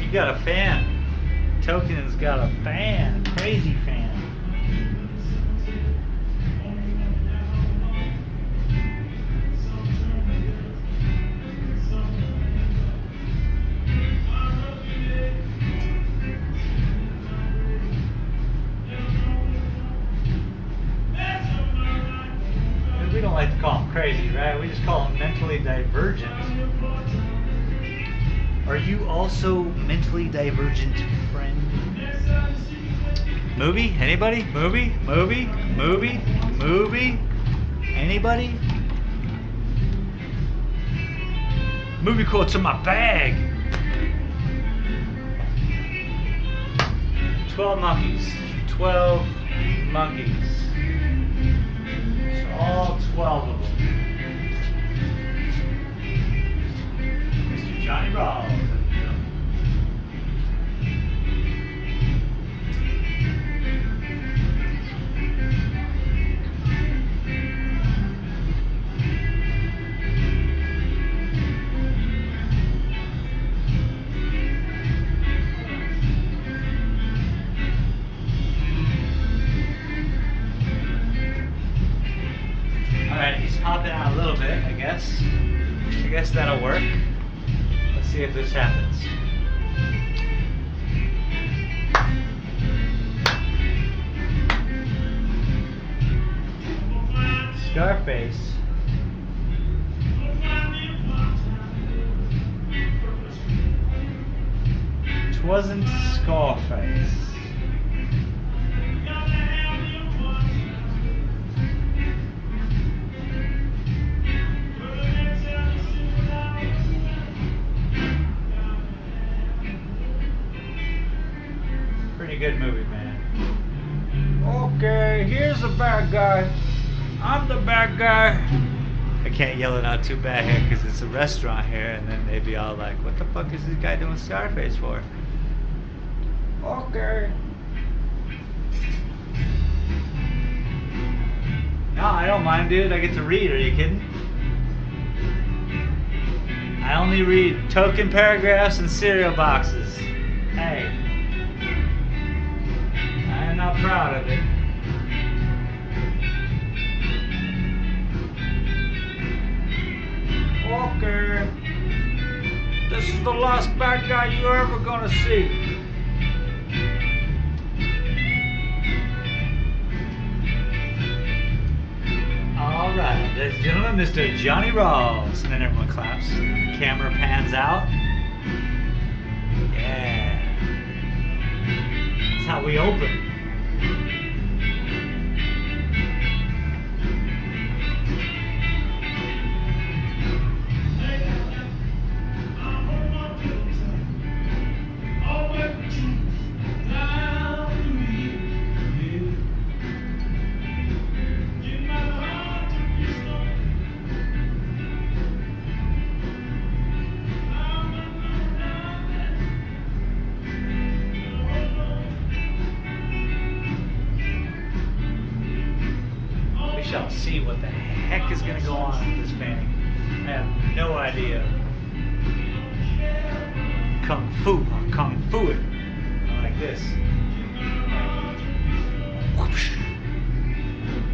You got a fan. Token's got a fan. Crazy fan. We don't like to call them crazy, right? We just call them mentally divergent. Are you also mentally divergent, friend? Movie? Anybody? Movie? Movie? Movie? Movie? Anybody? Movie quotes in my bag. 12 monkeys. 12 monkeys. All 12 of them. Mr. Johnny Rawls. Hopping out a little bit, I guess. I guess that'll work. Let's see if this happens. Scarface. Twasn't Scarface. Good movie, man. Okay, here's the bad guy. I'm the bad guy. I can't yell it out too bad here because it's a restaurant here, and then they'd be all like, what the fuck is this guy doing Scarface for? Okay. No, I don't mind, dude. I get to read. Are you kidding? I only read token paragraphs and cereal boxes. Hey. I'm not proud of it. Okay. This is the last bad guy you're ever gonna see. Alright, ladies and gentlemen, Mr. Johnny Rawls. And then everyone claps. Camera pans out. Yeah. That's how we open. Shall see what the heck is going to go on with this painting. I have no idea. Kung Fu. I'll Kung Fu it. Like this. Whoosh.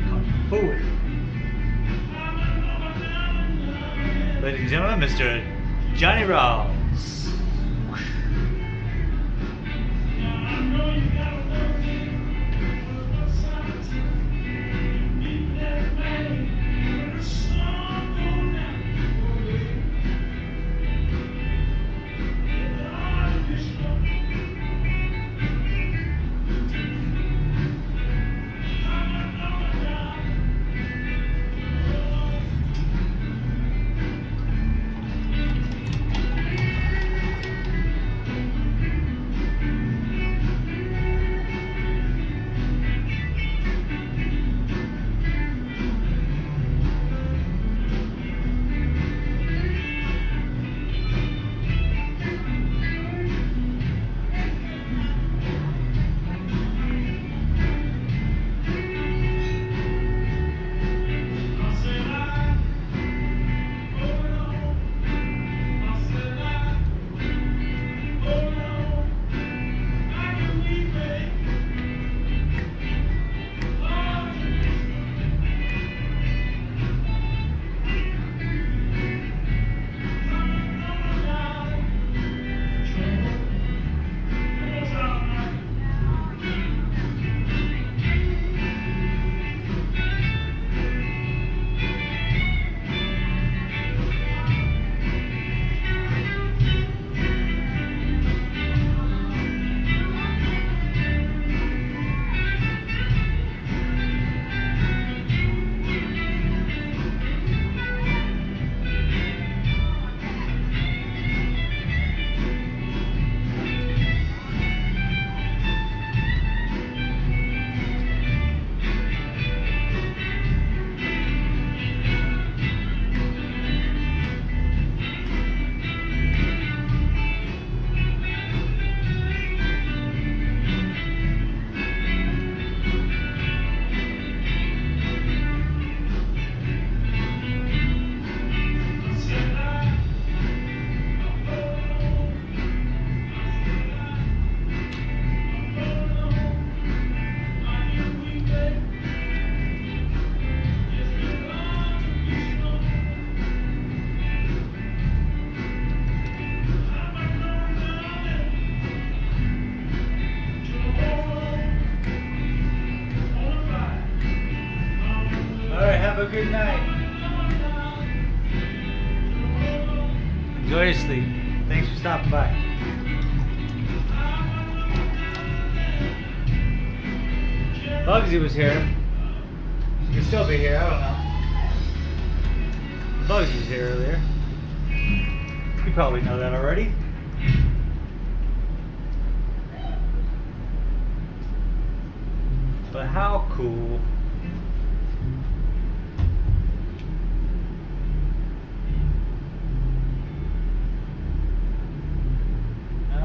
Kung Fu it. Ladies and gentlemen, Mr. Johnny Rawls. Have a good night. Enjoy your sleep. Thanks for stopping by. Bugsy was here. He could still be here, I don't know. Bugsy was here earlier. You probably know that already. But how cool.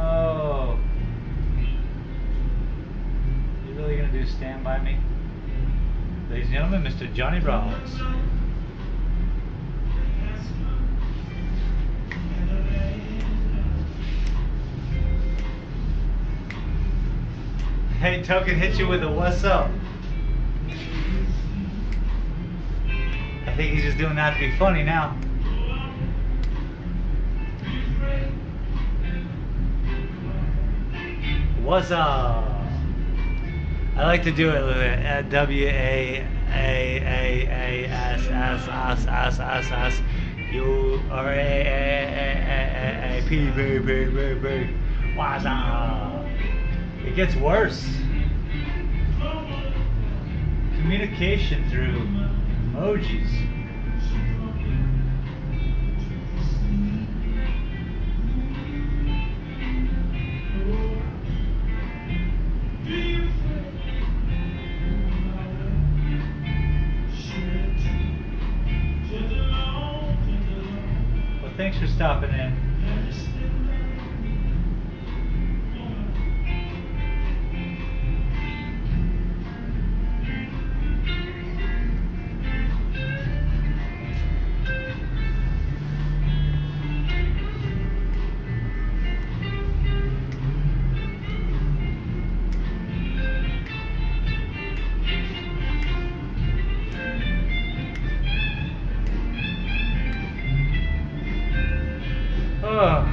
Oh. You really gonna do Stand By Me? Ladies and gentlemen, Mr. Johnny Rawls. Hey, Token hit you with a what's up. I think he's just doing that to be funny now. What's up? I like to do it with a WAAASSSSSSS URAAAAAP. What's up? It gets worse. Communication through emojis. Well, thanks for stopping in. Oh.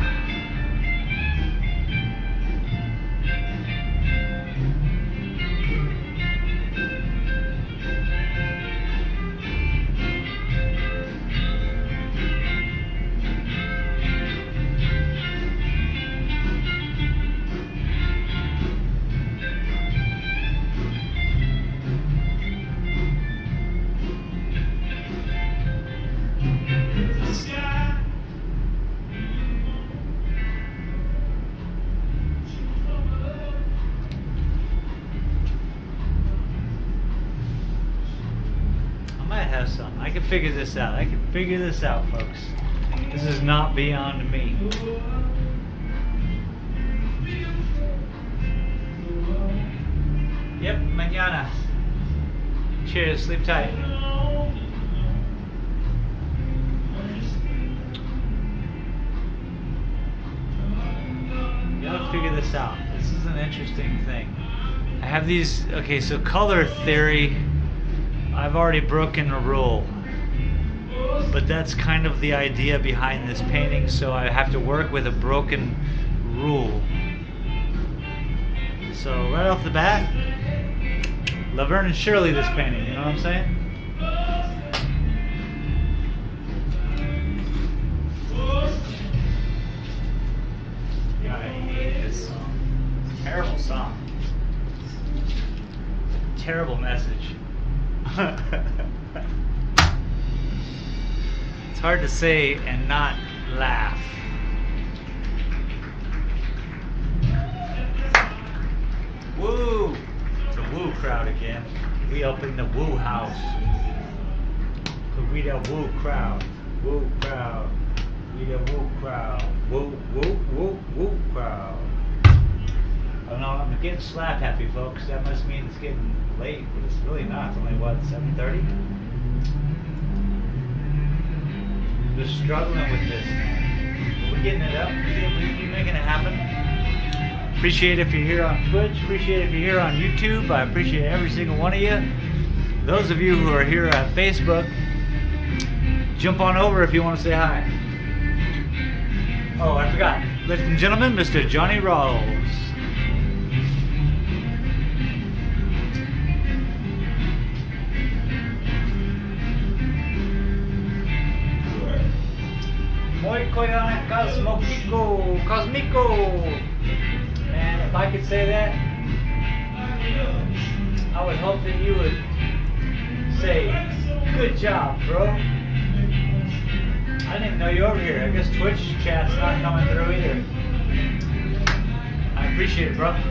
Have some. I can figure this out. I can figure this out, folks. This is not beyond me. Yep, mañana. Cheers, sleep tight. You gotta figure this out. This is an interesting thing. I have these, okay, so color theory. I've already broken a rule, but that's kind of the idea behind this painting, so I have to work with a broken rule. So right off the bat, Laverne and Shirley this painting, you know what I'm saying? God, I hate this song. It's a terrible song. It's a terrible message. It's hard to say and not laugh. Woo! It's a woo crowd again. We opened the woo house. We the woo crowd. Woo crowd. We the woo crowd. Woo, woo, woo, woo crowd. Oh no, I'm getting slap happy, folks. That must mean it's getting late, but it's really not. It's only, what, 7:30? Just struggling with this, man. We're getting it up. We're making it happen. Appreciate if you're here on Twitch. Appreciate if you're here on YouTube. I appreciate every single one of you. Those of you who are here on Facebook, jump on over if you want to say hi. Oh, I forgot. Ladies and gentlemen, Mr. Johnny Rawls. Koyana Cosmopico Cosmico. Man, if I could say that, I would hope that you would say, good job, bro. I didn't even know you were over here. I guess Twitch chat's not coming through either. I appreciate it, bro. I'm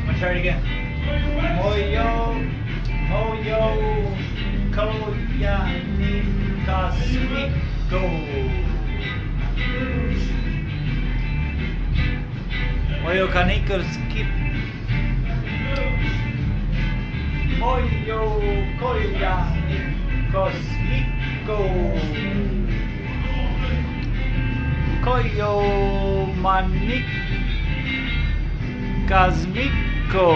gonna try it again. Moyo Koyani Cosmico. Moyo Kaniko Skip. Moyo Koyani Cosmico. Koyo Manik Cosmico.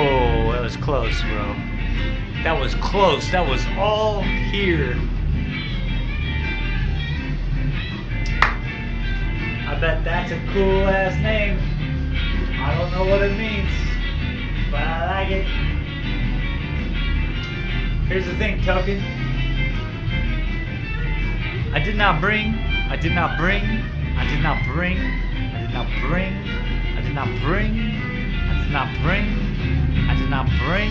That was close, bro. That was close. That was all here. I bet that's a cool ass name. I don't know what it means, but I like it. Here's the thing, Token. I did not bring, I did not bring, I did not bring, I did not bring, I did not bring, I did not bring, I did not bring,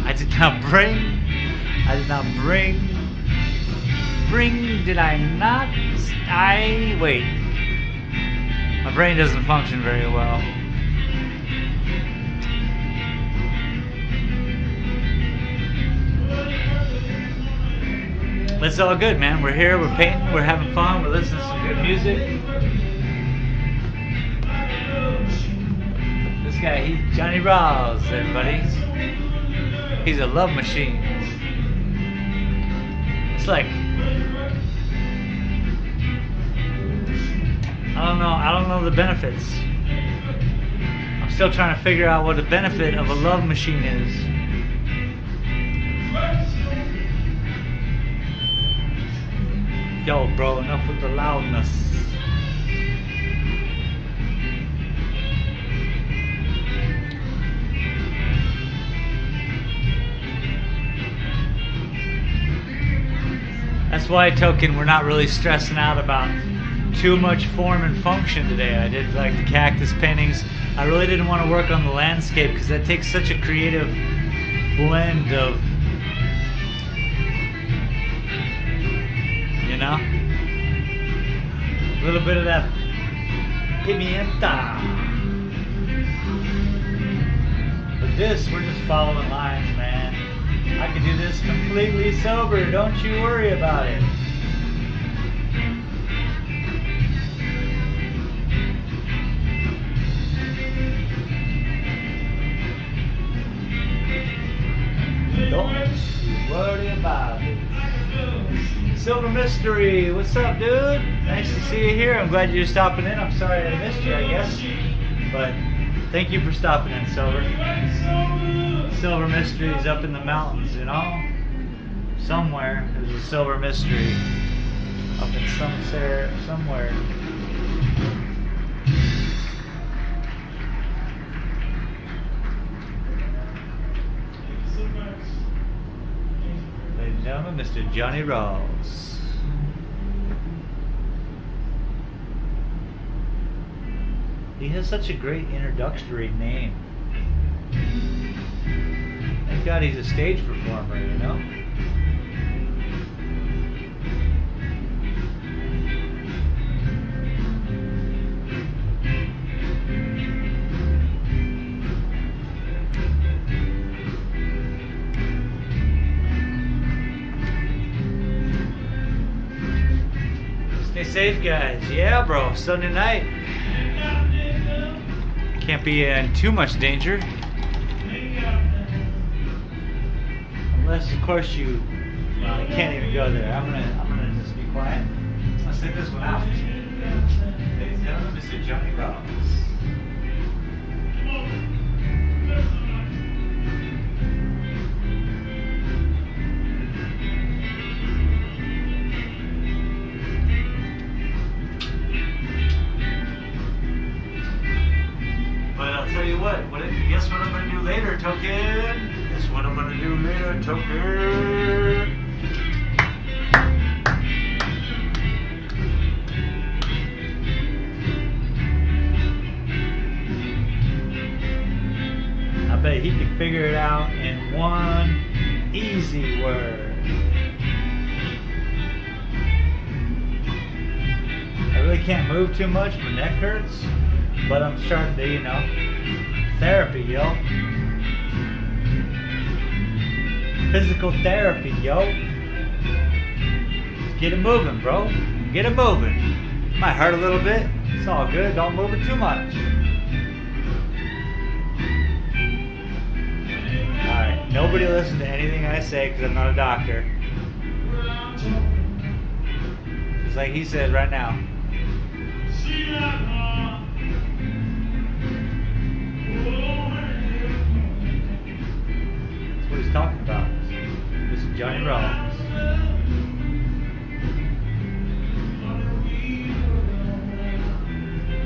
I did not bring, I did not bring, did I not? Wait. My brain doesn't function very well. It's all good, man. We're here, we're painting, we're having fun, we're listening to some good music. This guy, he's Johnny Rawls, everybody. He's a love machine. It's like, I don't know the benefits. I'm still trying to figure out what the benefit of a love machine is. Yo, bro, enough with the loudness. That's why, Token, we're not really stressing out about too much form and function today. I did like the cactus paintings. I really didn't want to work on the landscape because that takes such a creative blend of, you know, a little bit of that pimienta. But this, we're just following lines, man. I could do this completely sober, don't you worry about it. Don't you worry about it. Silver Mystery, what's up, dude? Nice to see you here. I'm glad you're stopping in. I'm sorry I missed you, I guess. But thank you for stopping in, Silver. Silver Mystery is up in the mountains, you know? Somewhere there's a Silver Mystery. Up in somewhere. Ladies and gentlemen, Mr. Johnny Rawls. He has such a great introductory name. Thank God he's a stage performer, you know? Stay safe, guys. Yeah, bro. Sunday night. Can't be in too much danger. Unless, of course, you can't even go there. I'm gonna just be quiet. Let's take this one out. Ladies and gentlemen, Mr. Johnny Rawls. But I'll tell you what, guess what I'm gonna do later, Token? That's what I'm gonna do later, Tucker. I bet he can figure it out in one easy word. I really can't move too much, my neck hurts, but I'm starting to, you know, therapy, yo. Physical therapy, yo. Just get it moving, bro. Get it moving. Might hurt a little bit. It's all good. Don't move it too much. Alright, nobody listen to anything I say because I'm not a doctor. Just like he said right now. That's what he's talking about. This is Johnny Rollins.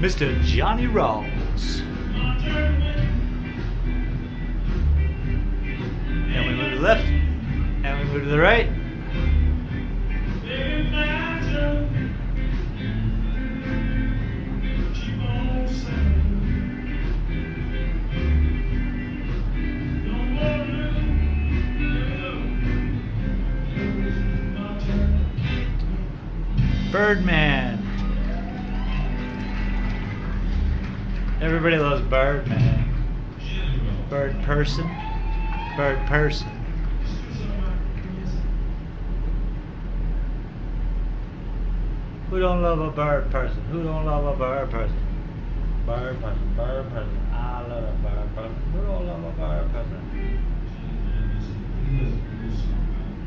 Mr. Johnny Rollins. And we move to the left. And we move to the right. Birdman. Everybody loves Birdman. Bird person. Bird person. Who don't love a bird person? Who don't love a bird person? Bird person, bird person. I love a bird person. Who don't love a bird person?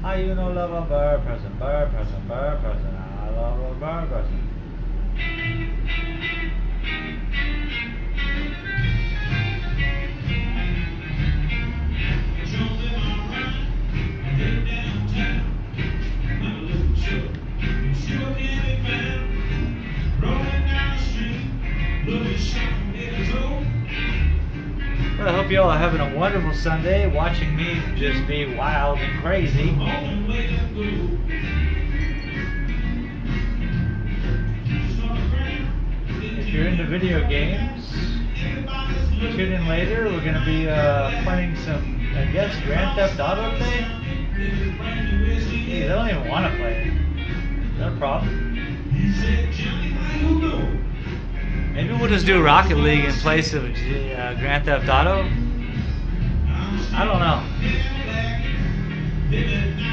How you don't love a bird person? Bird person, bird person. I love a bird person. Well, I hope you all are having a wonderful Sunday, watching me just be wild and crazy. If you're into video games, tune in later. We're going to be playing some, I guess, Grand Theft Auto today. Geez, I don't even want to play it. Is that a problem? Maybe we'll just do Rocket League in place of Grand Theft Auto. I don't know.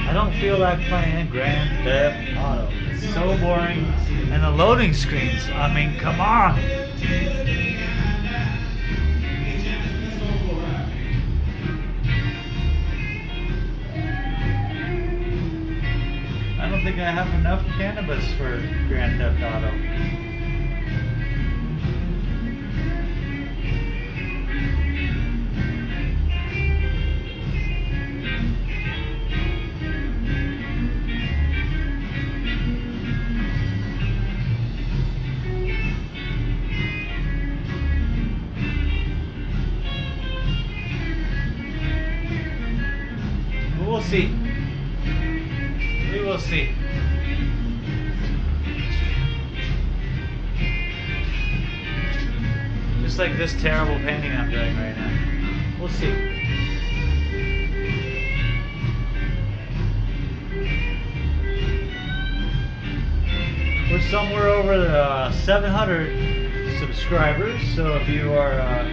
I don't feel like playing Grand Theft Auto. It's so boring. And the loading screens, I mean, come on. I don't think I have enough cannabis for Grand Theft Auto. We'll see. We will see. Just like this terrible painting I'm doing right now. We'll see. We're somewhere over 700 subscribers, so if you are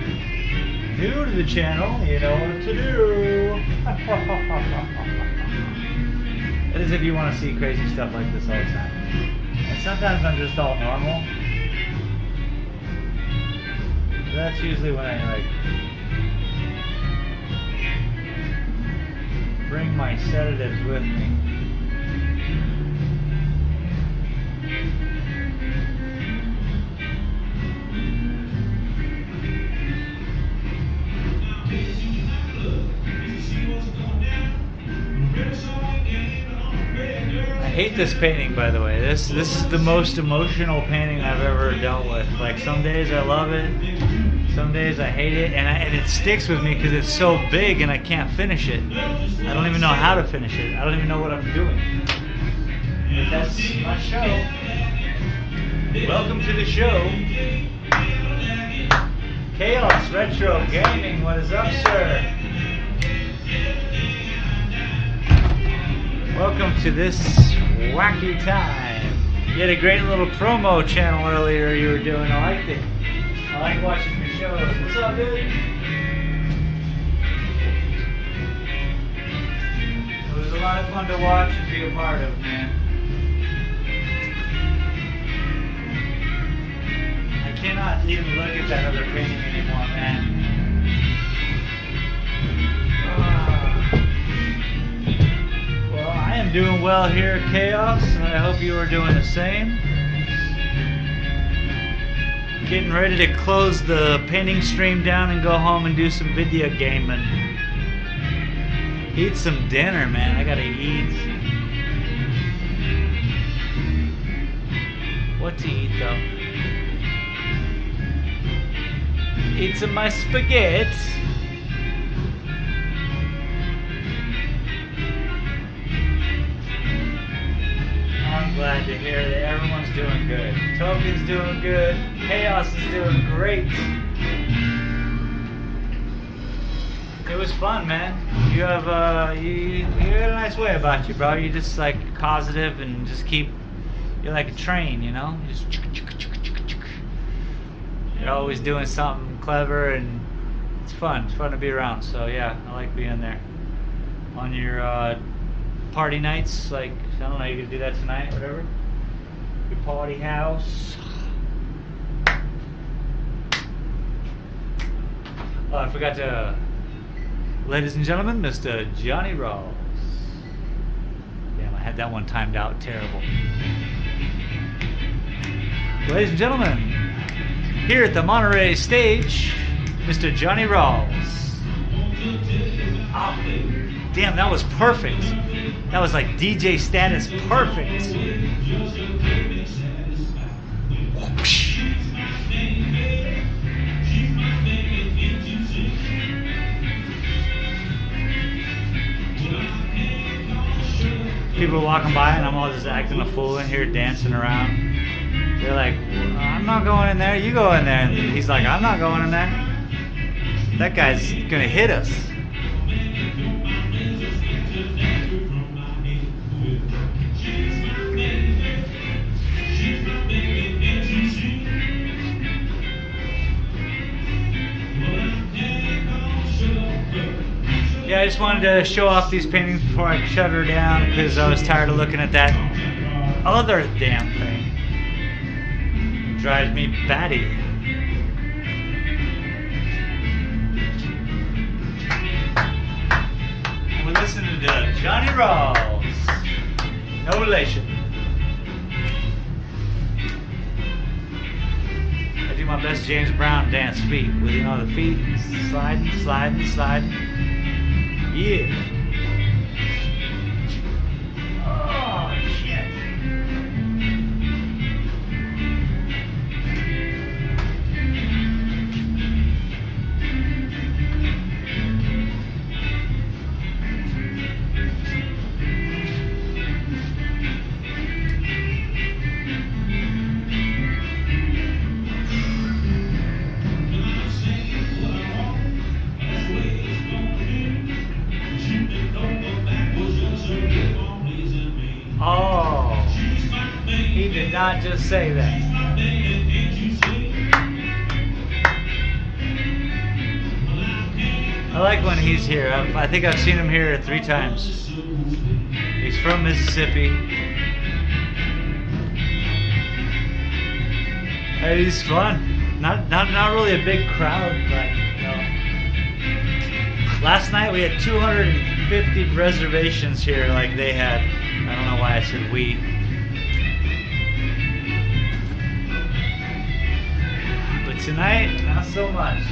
new to the channel, you know what to do. That is if you want to see crazy stuff like this all the time. And sometimes I'm just all normal. That's usually when I like bring my sedatives with me. I hate this painting, by the way. This is the most emotional painting I've ever dealt with. Like, some days I love it, Some days I hate it, and it sticks with me because it's so big and I can't finish it. I don't even know how to finish it. I don't even know what I'm doing. But that's my show. Welcome to the show. Chaos Retro Gaming, what is up, sir? Welcome to this wacky time. You had a great little promo channel earlier you were doing. I liked it. I like watching your shows. What's up, dude? It was a lot of fun to watch and be a part of, man. I cannot even look at that other painting anymore, man. Well, I am doing well here at Chaos, and I hope you are doing the same. Getting ready to close the painting stream down and go home and do some video gaming. Eat some dinner, man. I gotta eat. What to eat, though? Eat some of my spaghetti. I'm glad to hear that everyone's doing good. Token's doing good. Chaos is doing great. It was fun, man. You have you got a nice way about you, bro. You're just like positive and just keep. You're like a train, you know. You just. You're always doing something clever, and it's fun. It's fun to be around. So yeah, I like being there. On your party nights, like I don't know, you can do that tonight, whatever. Your party house. Oh, I forgot to. Ladies and gentlemen, Mr. Johnny Rawls. Damn, I had that one timed out terrible. Ladies and gentlemen, here at the Monterey stage, Mr. Johnny Rawls. Oh, damn, that was perfect. That was like DJ status perfect. People are walking by and I'm all just acting a fool in here dancing around. They're like, I'm not going in there, you go in there. And he's like, I'm not going in there. That guy's gonna hit us. Yeah, I just wanted to show off these paintings before I shut her down because I was tired of looking at that other damn thing. It drives me batty. We're listening to Johnny Rawls. No relation. I do my best James Brown dance feet with, you know, the feet sliding, sliding, sliding. Yeah. Oh, shit. Oh, he did not just say that. I like when he's here. I think I've seen him here 3 times. He's from Mississippi. And he's fun. Not really a big crowd, but you know. Last night we had 250 reservations here, like they had. I don't know why I said we. But tonight, not so much.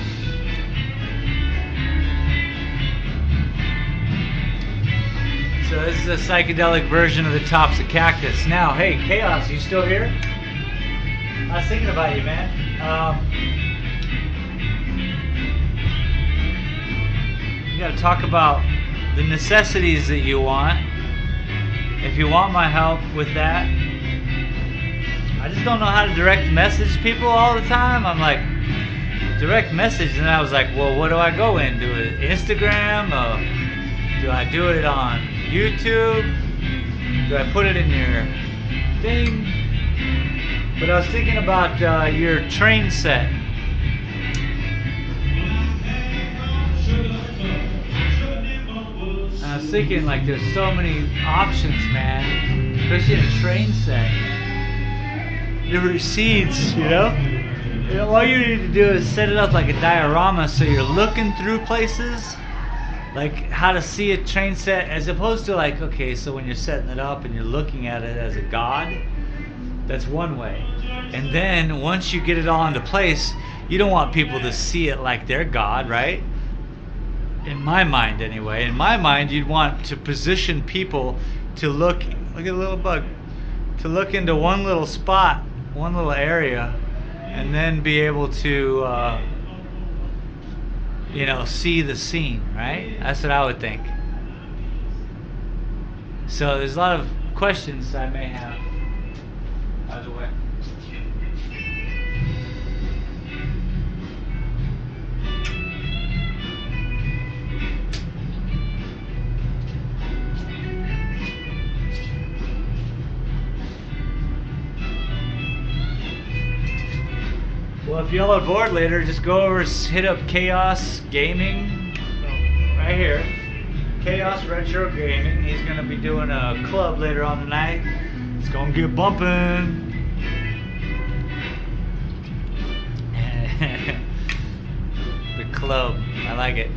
So this is a psychedelic version of the Tops of Cactus. Now, hey, Chaos, you still here? I was thinking about you, man. going to talk about the necessities that you want. If you want my help with that, I just don't know how to direct message people all the time. I'm like, direct message, and I was like, well, what do I go in? Do it Instagram? Do I do it on YouTube? Do I put it in your thing? But I was thinking about your train set. And I was thinking, like, there's so many options, man, especially in a train set. Different seats, you know? You know, all you need to do is set it up like a diorama so you're looking through places, like how to see a train set, as opposed to like, okay, so when you're setting it up and you're looking at it as a god, that's one way. And then once you get it all into place, you don't want people to see it like they're God, right? In my mind anyway. In my mind, you'd want to position people to look at a little bug, to look into one little spot, one little area, and then be able to you know, see the scene, right? That's what I would think. So there's a lot of questions I may have, by the way. Well, if y'all are bored later, just go over, hit up Chaos Gaming, right here. Chaos Retro Gaming. He's gonna be doing a club later on tonight. It's gonna get bumping. The club, I like it.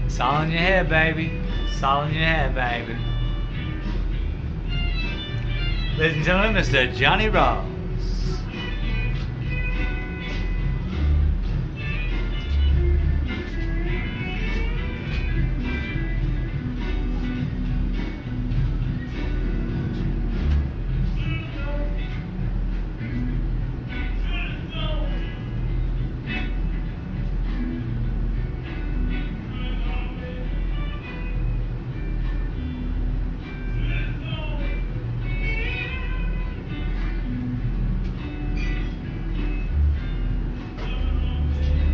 It's all in your head, baby. It's all in your head, baby. Ladies and gentlemen, Mr. Johnny Ross.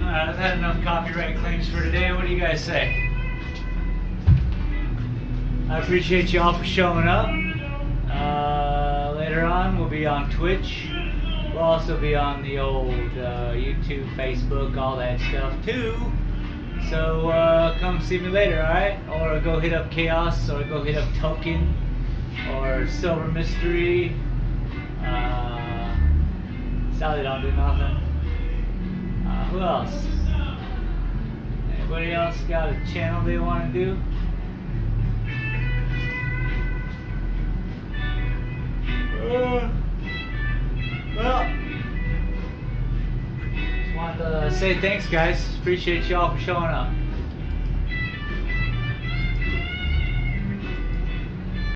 I've had enough copyright claims for today. What do you guys say? I appreciate you all for showing up. Later on, we'll be on Twitch. We'll also be on the old YouTube, Facebook, all that stuff too. So come see me later, alright? Or go hit up Chaos, or go hit up Token, or Silver Mystery. Sally don't do nothing. Who else? Anybody else got a channel they want to do? Well, just wanted to say thanks, guys. Appreciate y'all for showing up.